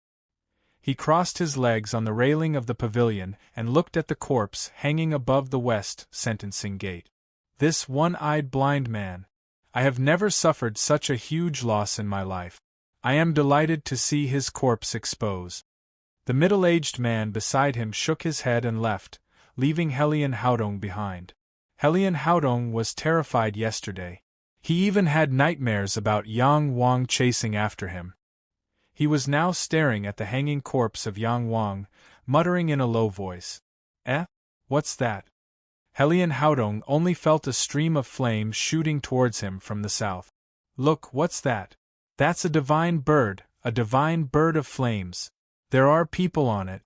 He crossed his legs on the railing of the pavilion and looked at the corpse hanging above the west sentencing gate. This one-eyed blind man. I have never suffered such a huge loss in my life. I am delighted to see his corpse exposed. The middle-aged man beside him shook his head and left, leaving Helian Haodong behind. Helian Haodong was terrified yesterday. He even had nightmares about Yang Wang chasing after him. He was now staring at the hanging corpse of Yang Wang, muttering in a low voice, "Eh? What's that?" Helian Haodong only felt a stream of flame shooting towards him from the south. "Look, what's that? That's a divine bird of flames. There are people on it."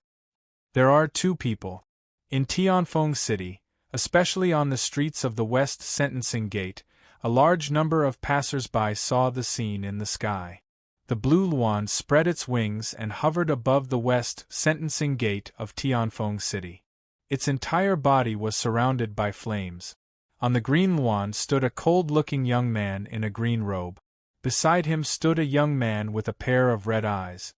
There are two people. In Tianfeng City, especially on the streets of the West Sentencing Gate, a large number of passers-by saw the scene in the sky. The blue luan spread its wings and hovered above the West Sentencing Gate of Tianfeng City. Its entire body was surrounded by flames. On the green luan stood a cold-looking young man in a green robe. Beside him stood a young man with a pair of red eyes.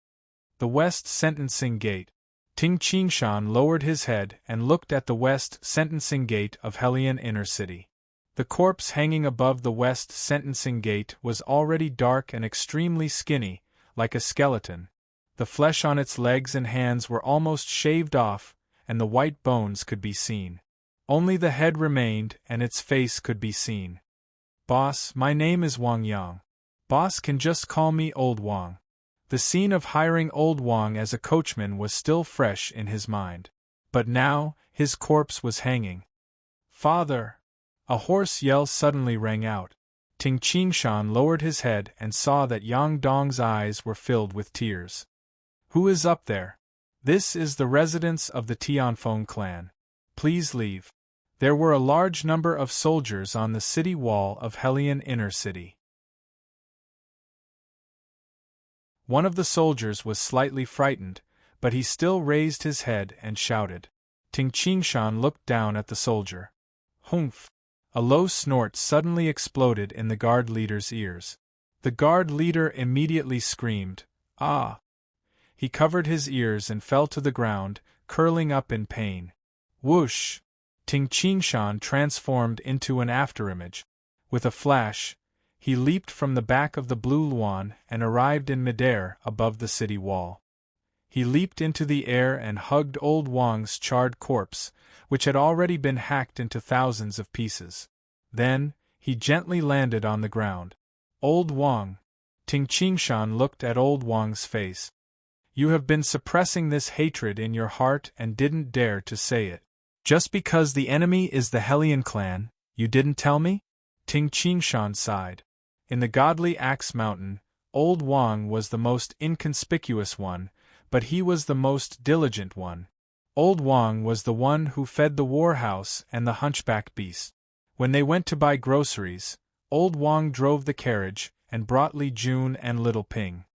The West Sentencing Gate. Ting Qingshan lowered his head and looked at the West Sentencing Gate of Helian Inner City. The corpse hanging above the West Sentencing Gate was already dark and extremely skinny, like a skeleton. The flesh on its legs and hands were almost shaved off, and the white bones could be seen. Only the head remained and its face could be seen. "Boss, my name is Wang Yang. Boss can just call me Old Wang." The scene of hiring Old Wang as a coachman was still fresh in his mind. But now, his corpse was hanging. "Father!" A hoarse yell suddenly rang out. Ting Qingshan lowered his head and saw that Yang Dong's eyes were filled with tears. "Who is up there?" "This is the residence of the Tianfeng clan. Please leave." There were a large number of soldiers on the city wall of Helian Inner City. One of the soldiers was slightly frightened, but he still raised his head and shouted. Ting Qingshan looked down at the soldier. "Humph!" A low snort suddenly exploded in the guard leader's ears. The guard leader immediately screamed, "Ah!" He covered his ears and fell to the ground, curling up in pain. Whoosh! Ting Qingshan transformed into an afterimage. With a flash, he leaped from the back of the blue luan and arrived in midair above the city wall. He leaped into the air and hugged Old Wang's charred corpse, which had already been hacked into thousands of pieces. Then, he gently landed on the ground. "Old Wang." Ting Qingshan looked at Old Wang's face. "You have been suppressing this hatred in your heart and didn't dare to say it. Just because the enemy is the Helian clan, you didn't tell me?" Ting Qingshan sighed. In the godly Axe Mountain, Old Wang was the most inconspicuous one, but he was the most diligent one. Old Wang was the one who fed the war house and the hunchback beast. When they went to buy groceries, Old Wang drove the carriage and brought Li Jun and Little Ping.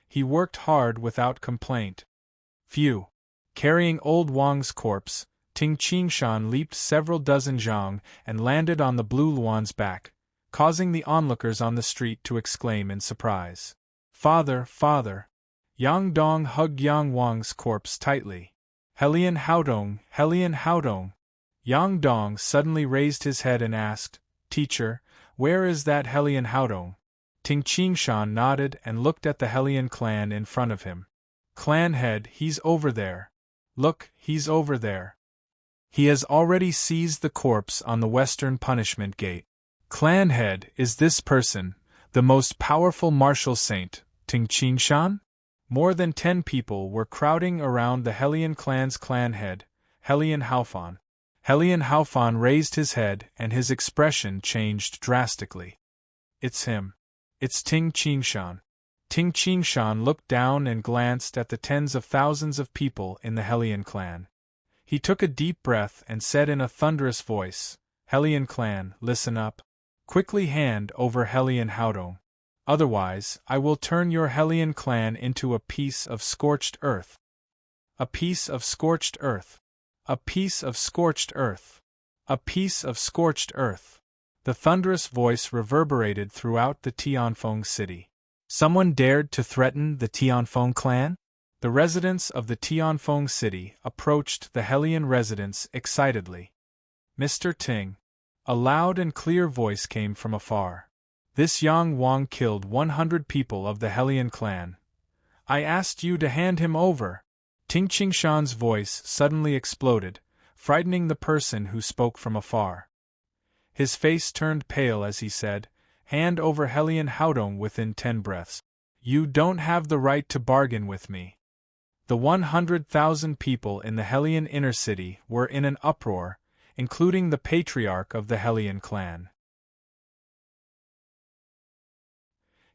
He worked hard without complaint. Phew! Carrying Old Wang's corpse, Ting Qingshan leaped several dozen zhang and landed on the blue luan's back, causing the onlookers on the street to exclaim in surprise. "Father, father!" Yang Dong hugged Yang Wang's corpse tightly. "Helian Haodong, Helian Haodong!" Yang Dong suddenly raised his head and asked, "Teacher, where is that Helian Haodong?" Ting Qingshan nodded and looked at the Hellion clan in front of him. Clan head, he's over there. Look, he's over there. He has already seized the corpse on the western punishment gate. Clan head, is this person the most powerful martial saint, Ting Qingshan? More than 10 people were crowding around the Hellion clan's clan head, Hellion Haofan. Hellion Haofan raised his head and his expression changed drastically. It's him. It's Ting Qingshan. Ting Qingshan looked down and glanced at the tens of thousands of people in the Hellion clan. He took a deep breath and said in a thunderous voice, Hellion clan, listen up. Quickly hand over Hellion Haodong. Otherwise, I will turn your Hellion clan into a piece of scorched earth. A piece of scorched earth. A piece of scorched earth. A piece of scorched earth. The thunderous voice reverberated throughout the Tianfeng city. Someone dared to threaten the Tianfeng clan? The residents of the Tianfeng city approached the Hellion residence excitedly. Mr. Ting. A loud and clear voice came from afar. This Yang Wang killed 100 people of the Hellion clan. I asked you to hand him over. Ting Qingshan's voice suddenly exploded, frightening the person who spoke from afar. His face turned pale as he said, hand over Hellion Haodong within 10 breaths. You don't have the right to bargain with me. The 100,000 people in the Hellion inner city were in an uproar, including the patriarch of the Hellion clan.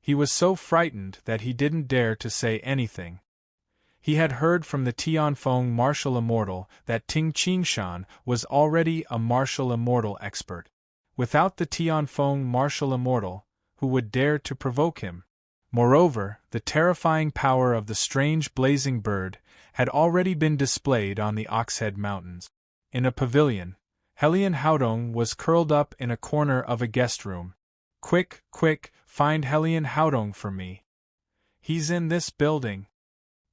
He was so frightened that he didn't dare to say anything. He had heard from the Tianfeng martial immortal that Ting Qingshan was already a martial immortal expert. Without the Tianfeng martial immortal, who would dare to provoke him? Moreover, the terrifying power of the strange blazing bird had already been displayed on the Oxhead Mountains. In a pavilion, Hellion Haodong was curled up in a corner of a guest room. Quick, quick, find Hellion Haodong for me. He's in this building.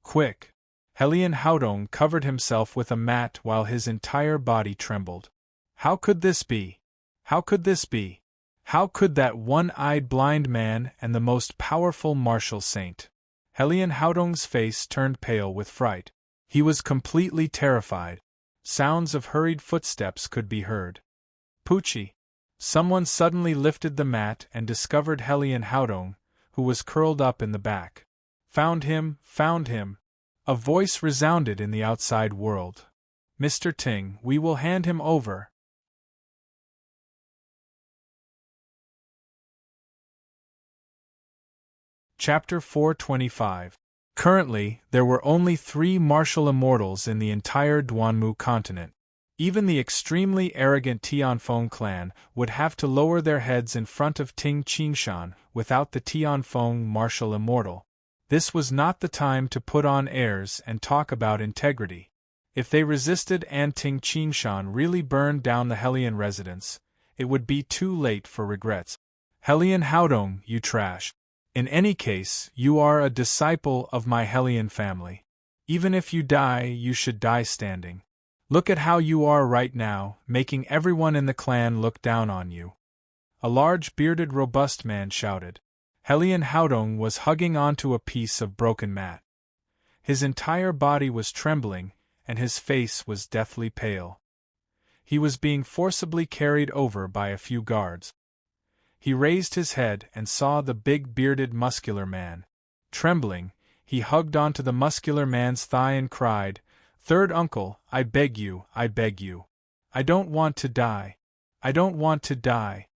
Quick. Hellion Haodong covered himself with a mat while his entire body trembled. How could this be? How could this be? How could that one-eyed blind man and the most powerful martial saint? Hellion Haodong's face turned pale with fright. He was completely terrified. Sounds of hurried footsteps could be heard. Poochie. Someone suddenly lifted the mat and discovered Hellion Haodong, who was curled up in the back. Found him, found him. A voice resounded in the outside world. Mr. Ting, we will hand him over. Chapter 425. Currently, there were only 3 martial immortals in the entire Duanmu continent. Even the extremely arrogant Tianfeng clan would have to lower their heads in front of Ting Qingshan without the Tianfeng martial immortal. This was not the time to put on airs and talk about integrity. If they resisted and Ting Qingshan really burned down the Hellion residence, it would be too late for regrets. Hellion Haodong, you trash. In any case, you are a disciple of my Hellion family. Even if you die, you should die standing. Look at how you are right now, making everyone in the clan look down on you. A large bearded robust man shouted. Hellion Haodong was hugging onto a piece of broken mat. His entire body was trembling, and his face was deathly pale. He was being forcibly carried over by a few guards. He raised his head and saw the big bearded muscular man. Trembling, he hugged onto the muscular man's thigh and cried, Third uncle, I beg you, I beg you. I don't want to die. I don't want to die.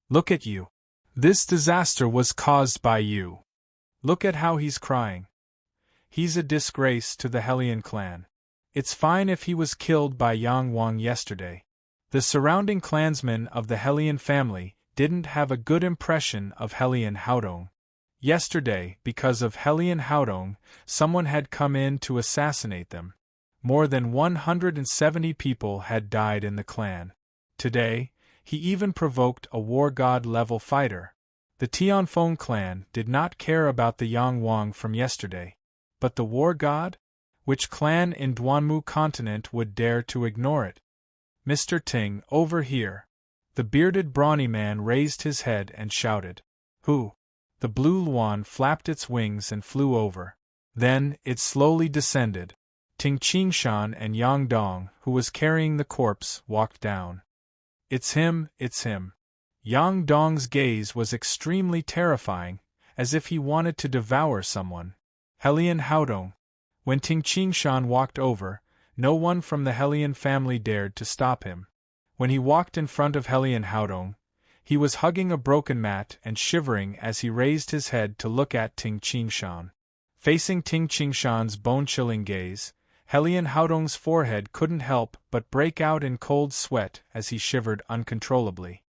Look at you. This disaster was caused by you. Look at how he's crying. He's a disgrace to the Hellion clan. It's fine if he was killed by Yang Wang yesterday. The surrounding clansmen of the Hellion family didn't have a good impression of Hellion Haodong. Yesterday, because of Hellion Haodong, someone had come in to assassinate them. More than 170 people had died in the clan. Today, he even provoked a war god-level fighter. The Tianfeng clan did not care about the Yang Wang from yesterday. But the war god? Which clan in Duanmu continent would dare to ignore it? Mr. Ting, over here. The bearded brawny man raised his head and shouted. Who? The blue luan flapped its wings and flew over. Then, it slowly descended. Ting Qingshan and Yang Dong, who was carrying the corpse, walked down. It's him, it's him. Yang Dong's gaze was extremely terrifying, as if he wanted to devour someone. Helian Haodong. When Ting Qingshan walked over, no one from the Helian family dared to stop him. When he walked in front of Helian Haodong, he was hugging a broken mat and shivering as he raised his head to look at Ting Qingshan. Facing Ting Qingshan's bone-chilling gaze, Helian Haodong's forehead couldn't help but break out in cold sweat as he shivered uncontrollably.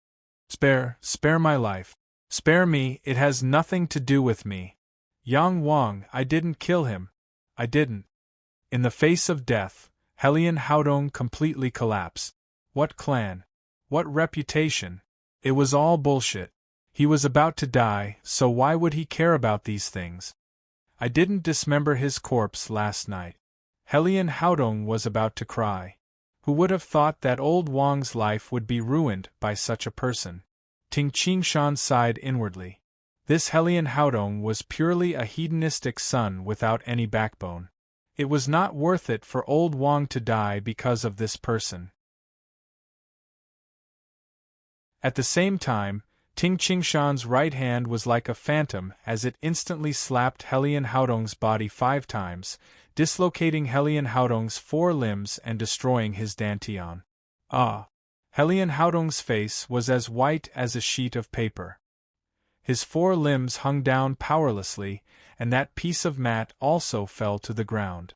Spare my life. Spare me, it has nothing to do with me. Yang Wang, I didn't kill him. I didn't. In the face of death, Helian Haodong completely collapsed. What clan? What reputation? It was all bullshit. He was about to die, so why would he care about these things? I didn't dismember his corpse last night. Helian Haodong was about to cry. Who would have thought that old Wang's life would be ruined by such a person? Ting Qingshan sighed inwardly. This Helian Haodong was purely a hedonistic son without any backbone. It was not worth it for old Wang to die because of this person. At the same time, Ting Qingshan's right hand was like a phantom as it instantly slapped Helian Haodong's body 5 times, dislocating Helian Haodong's 4 limbs and destroying his dantian. Ah! Helian Haodong's face was as white as a sheet of paper. His 4 limbs hung down powerlessly, and that piece of mat also fell to the ground.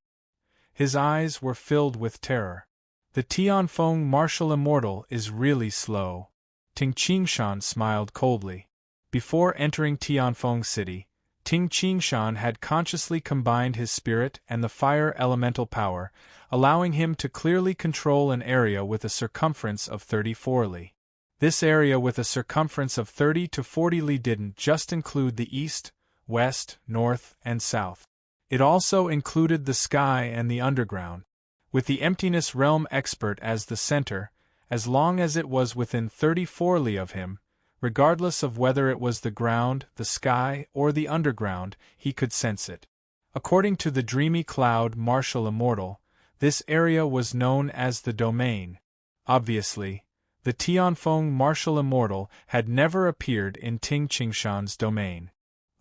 His eyes were filled with terror. The Tianfeng martial immortal is really slow. Ting Qingshan smiled coldly. Before entering Tianfeng City, Ting Qingshan had consciously combined his spirit and the fire elemental power, allowing him to clearly control an area with a circumference of 34 li. This area with a circumference of 30 to 40 li didn't just include the east, west, north, and south. It also included the sky and the underground. With the emptiness realm expert as the center, as long as it was within 34 li of him, regardless of whether it was the ground, the sky, or the underground, he could sense it. According to the Dreamy Cloud martial immortal, this area was known as the domain. Obviously, the Tianfeng martial immortal had never appeared in Ting Qingshan's domain.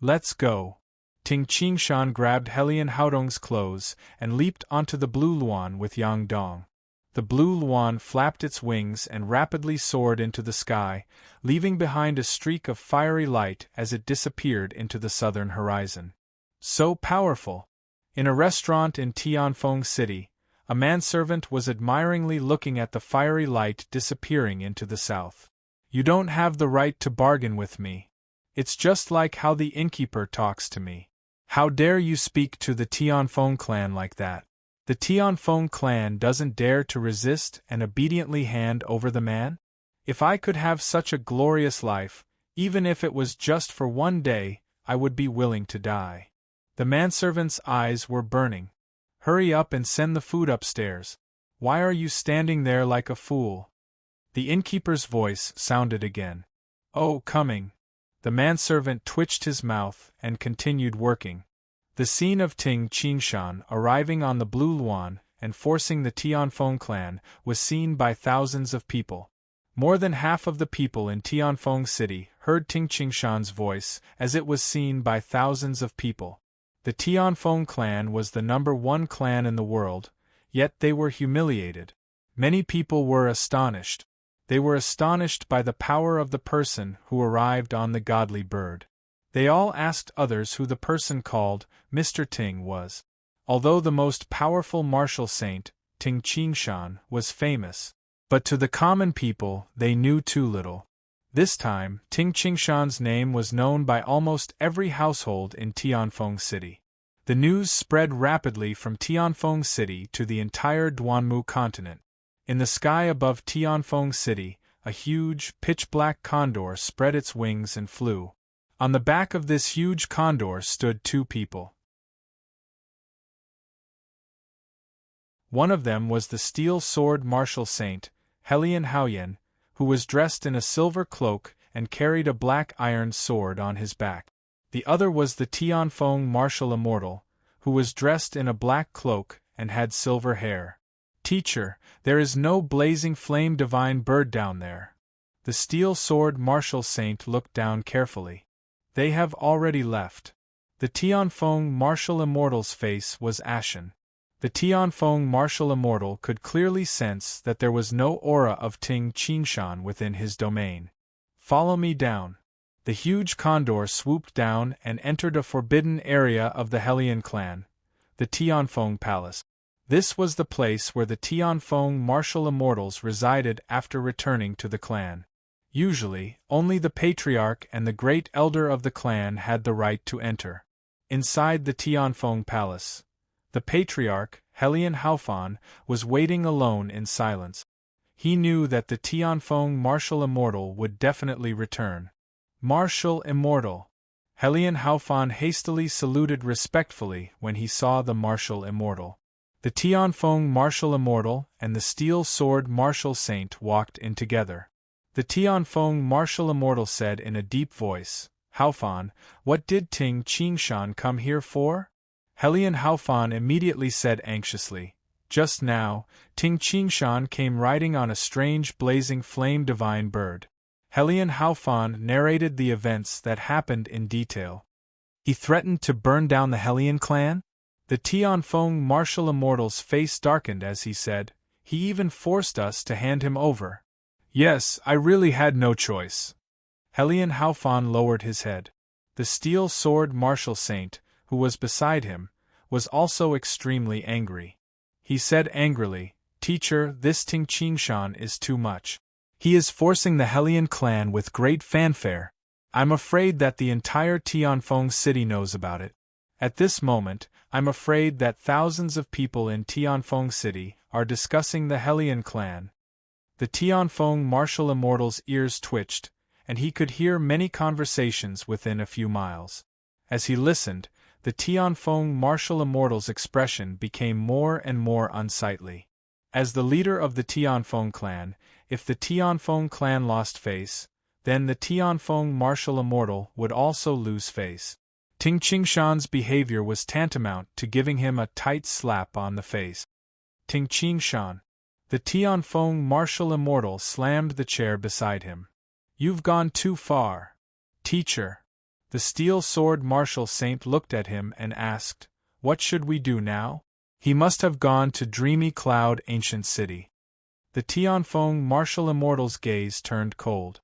Let's go. Ting Qingshan grabbed Helian Haodong's clothes and leaped onto the blue luan with Yang Dong. The blue luan flapped its wings and rapidly soared into the sky, leaving behind a streak of fiery light as it disappeared into the southern horizon. So powerful! In a restaurant in Tianfeng City, a manservant was admiringly looking at the fiery light disappearing into the south. You don't have the right to bargain with me. It's just like how the innkeeper talks to me. How dare you speak to the Tianfeng clan like that? The Tianfeng clan doesn't dare to resist and obediently hand over the man? If I could have such a glorious life, even if it was just for one day, I would be willing to die. The manservant's eyes were burning. Hurry up and send the food upstairs. Why are you standing there like a fool? The innkeeper's voice sounded again. Oh, coming. The manservant twitched his mouth and continued working. The scene of Ting Qingshan arriving on the blue luan and forcing the Tianfeng clan was seen by thousands of people. More than half of the people in Tianfeng City heard Ting Qingshan's voice as it was seen by thousands of people. The Tianfeng clan was the #1 clan in the world, yet they were humiliated. Many people were astonished. They were astonished by the power of the person who arrived on the godly bird. They all asked others who the person called Mr. Ting was. Although the most powerful martial saint, Ting Qingshan, was famous, but to the common people they knew too little. This time, Ting Qingshan's name was known by almost every household in Tianfeng City. The news spread rapidly from Tianfeng City to the entire Duanmu continent. In the sky above Tianfeng City, a huge, pitch-black condor spread its wings and flew. On the back of this huge condor stood 2 people. One of them was the steel sword martial saint, Helian Haoyan, who was dressed in a silver cloak and carried a black iron sword on his back. The other was the Tianfeng martial immortal, who was dressed in a black cloak and had silver hair. Teacher, there is no blazing flame divine bird down there. The steel sword martial saint looked down carefully. They have already left. The Tianfeng martial immortal's face was ashen. The Tianfeng martial immortal could clearly sense that there was no aura of Ting Qingshan within his domain. Follow me down. The huge condor swooped down and entered a forbidden area of the Hellion clan, the Tianfeng Palace. This was the place where the Tianfeng martial immortals resided after returning to the clan. Usually, only the patriarch and the great elder of the clan had the right to enter. Inside the Tianfeng Palace, the patriarch, Hellion Haofan, was waiting alone in silence. He knew that the Tianfeng martial immortal would definitely return. Martial immortal. Hellion Haofan hastily saluted respectfully when he saw the martial immortal. The Tianfeng martial immortal and the steel sword martial saint walked in together. The Tianfeng martial immortal said in a deep voice, Haofan, what did Ting Qingshan come here for? Hellion Haofan immediately said anxiously, just now, Ting Qingshan came riding on a strange blazing flame divine bird. Hellion Haofan narrated the events that happened in detail. He threatened to burn down the Hellion clan? The Tianfeng martial immortal's face darkened as he said, he even forced us to hand him over. Yes, I really had no choice. Hellion Haofan lowered his head. The steel sword martial saint, who was beside him, was also extremely angry. He said angrily, Teacher, this Ting Qingshan is too much. He is forcing the Hellion clan with great fanfare. I'm afraid that the entire Tianfeng city knows about it. At this moment, I'm afraid that thousands of people in Tianfeng city are discussing the Hellion clan. The Tianfeng martial immortal's ears twitched, and he could hear many conversations within a few miles. As he listened, the Tianfeng martial immortal's expression became more and more unsightly. As the leader of the Tianfeng clan, if the Tianfeng clan lost face, then the Tianfeng martial immortal would also lose face. Ting Qingshan's behavior was tantamount to giving him a tight slap on the face. Ting Qingshan. The Tianfeng martial immortal slammed the chair beside him. You've gone too far. Teacher. The steel sword martial saint looked at him and asked, what should we do now? He must have gone to Dreamy Cloud Ancient City. The Tianfeng martial immortal's gaze turned cold.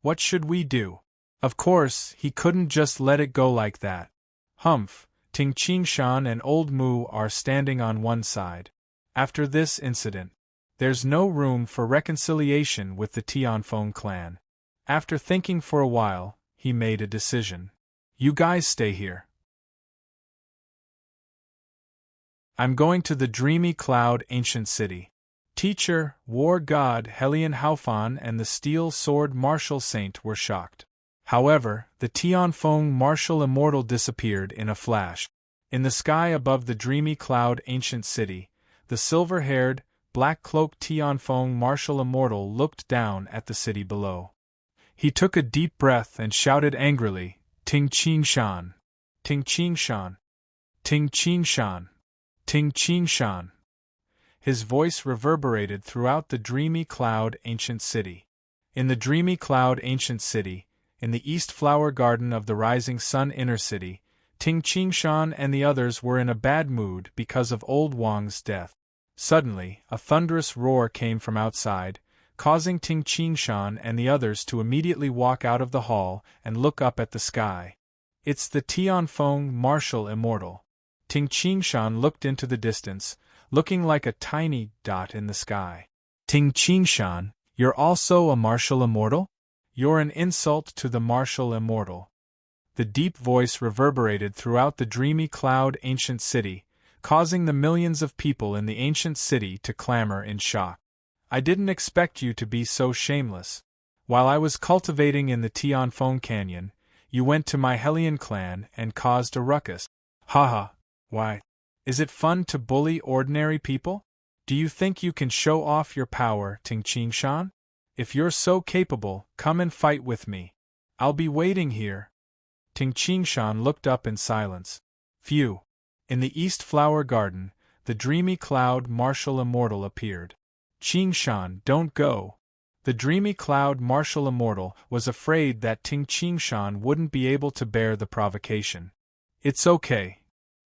What should we do? Of course, he couldn't just let it go like that. Humph, Ting Qingshan and Old Mu are standing on one side. After this incident, there's no room for reconciliation with the Tianfeng clan. After thinking for a while, he made a decision. You guys stay here. I'm going to the Dreamy Cloud Ancient City. Teacher, War God Hellion Haofan and the Steel Sword Martial Saint were shocked. However, the Tianfeng martial immortal disappeared in a flash. In the sky above the Dreamy Cloud Ancient City, the silver-haired, black-cloaked Tianfeng martial immortal looked down at the city below. He took a deep breath and shouted angrily, Ting Qingshan! Ting Qingshan! Ting Qingshan! Ting Qingshan! His voice reverberated throughout the Dreamy Cloud Ancient City. In the Dreamy Cloud Ancient City, in the East Flower Garden of the Rising Sun Inner City, Ting Qingshan and the others were in a bad mood because of Old Wang's death. Suddenly, a thunderous roar came from outside, causing Ting Qingshan and the others to immediately walk out of the hall and look up at the sky. It's the Tianfeng martial immortal. Ting Qingshan looked into the distance, looking like a tiny dot in the sky. Ting Qingshan, you're also a martial immortal? You're an insult to the martial immortal. The deep voice reverberated throughout the Dreamy Cloud Ancient City, causing the millions of people in the ancient city to clamor in shock. I didn't expect you to be so shameless. While I was cultivating in the Tianfeng Canyon, you went to my Hellion clan and caused a ruckus. Haha, why? Is it fun to bully ordinary people? Do you think you can show off your power, Ting Qingshan? If you're so capable, come and fight with me. I'll be waiting here. Ting Qingshan looked up in silence. Phew! In the East Flower Garden, the dreamy cloud martial immortal appeared. Qingshan, don't go! The dreamy cloud martial immortal was afraid that Ting Qingshan wouldn't be able to bear the provocation. It's okay.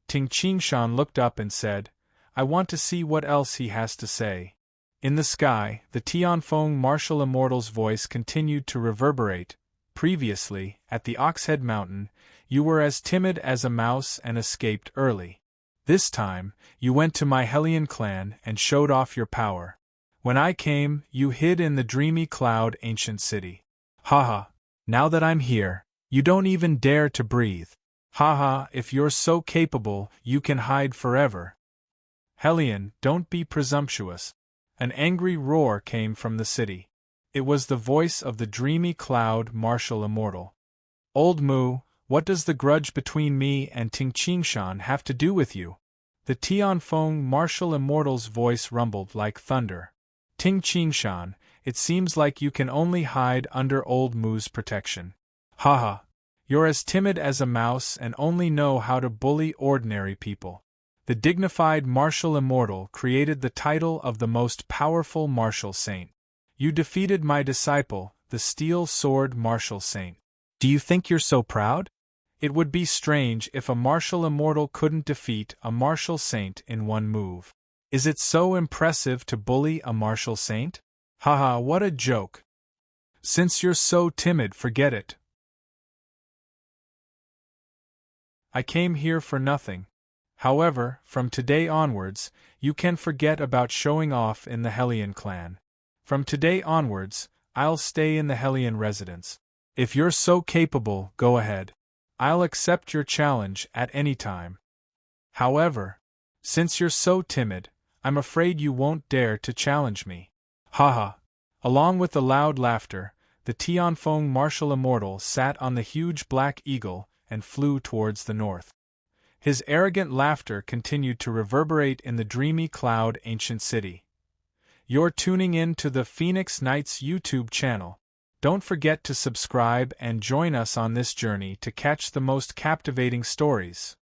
Ting Qingshan looked up and said, I want to see what else he has to say. In the sky, the Tianfeng martial immortal's voice continued to reverberate. Previously, at the Oxhead Mountain, you were as timid as a mouse and escaped early. This time, you went to my Hellion clan and showed off your power. When I came, you hid in the dreamy cloud ancient city. Haha, now that I'm here, you don't even dare to breathe. Haha, if you're so capable, you can hide forever. Hellion, don't be presumptuous. An angry roar came from the city. It was the voice of the dreamy cloud martial immortal. Old Mu, what does the grudge between me and Ting Qingshan have to do with you? The Tianfeng martial immortal's voice rumbled like thunder. Ting Qingshan, it seems like you can only hide under Old Mu's protection. Haha, you're as timid as a mouse and only know how to bully ordinary people. The dignified martial immortal created the title of the most powerful martial saint. You defeated my disciple, the steel sword martial saint. Do you think you're so proud? It would be strange if a martial immortal couldn't defeat a martial saint in one move. Is it so impressive to bully a martial saint? Haha, what a joke. Since you're so timid, forget it. I came here for nothing. However, from today onwards, you can forget about showing off in the Hellion clan. From today onwards, I'll stay in the Hellion residence. If you're so capable, go ahead. I'll accept your challenge at any time. However, since you're so timid, I'm afraid you won't dare to challenge me. Haha. Along with the loud laughter, the Tianfeng martial immortal sat on the huge black eagle and flew towards the north. His arrogant laughter continued to reverberate in the dreamy cloud ancient city. You're tuning in to the Phoenix Knights YouTube channel. Don't forget to subscribe and join us on this journey to catch the most captivating stories.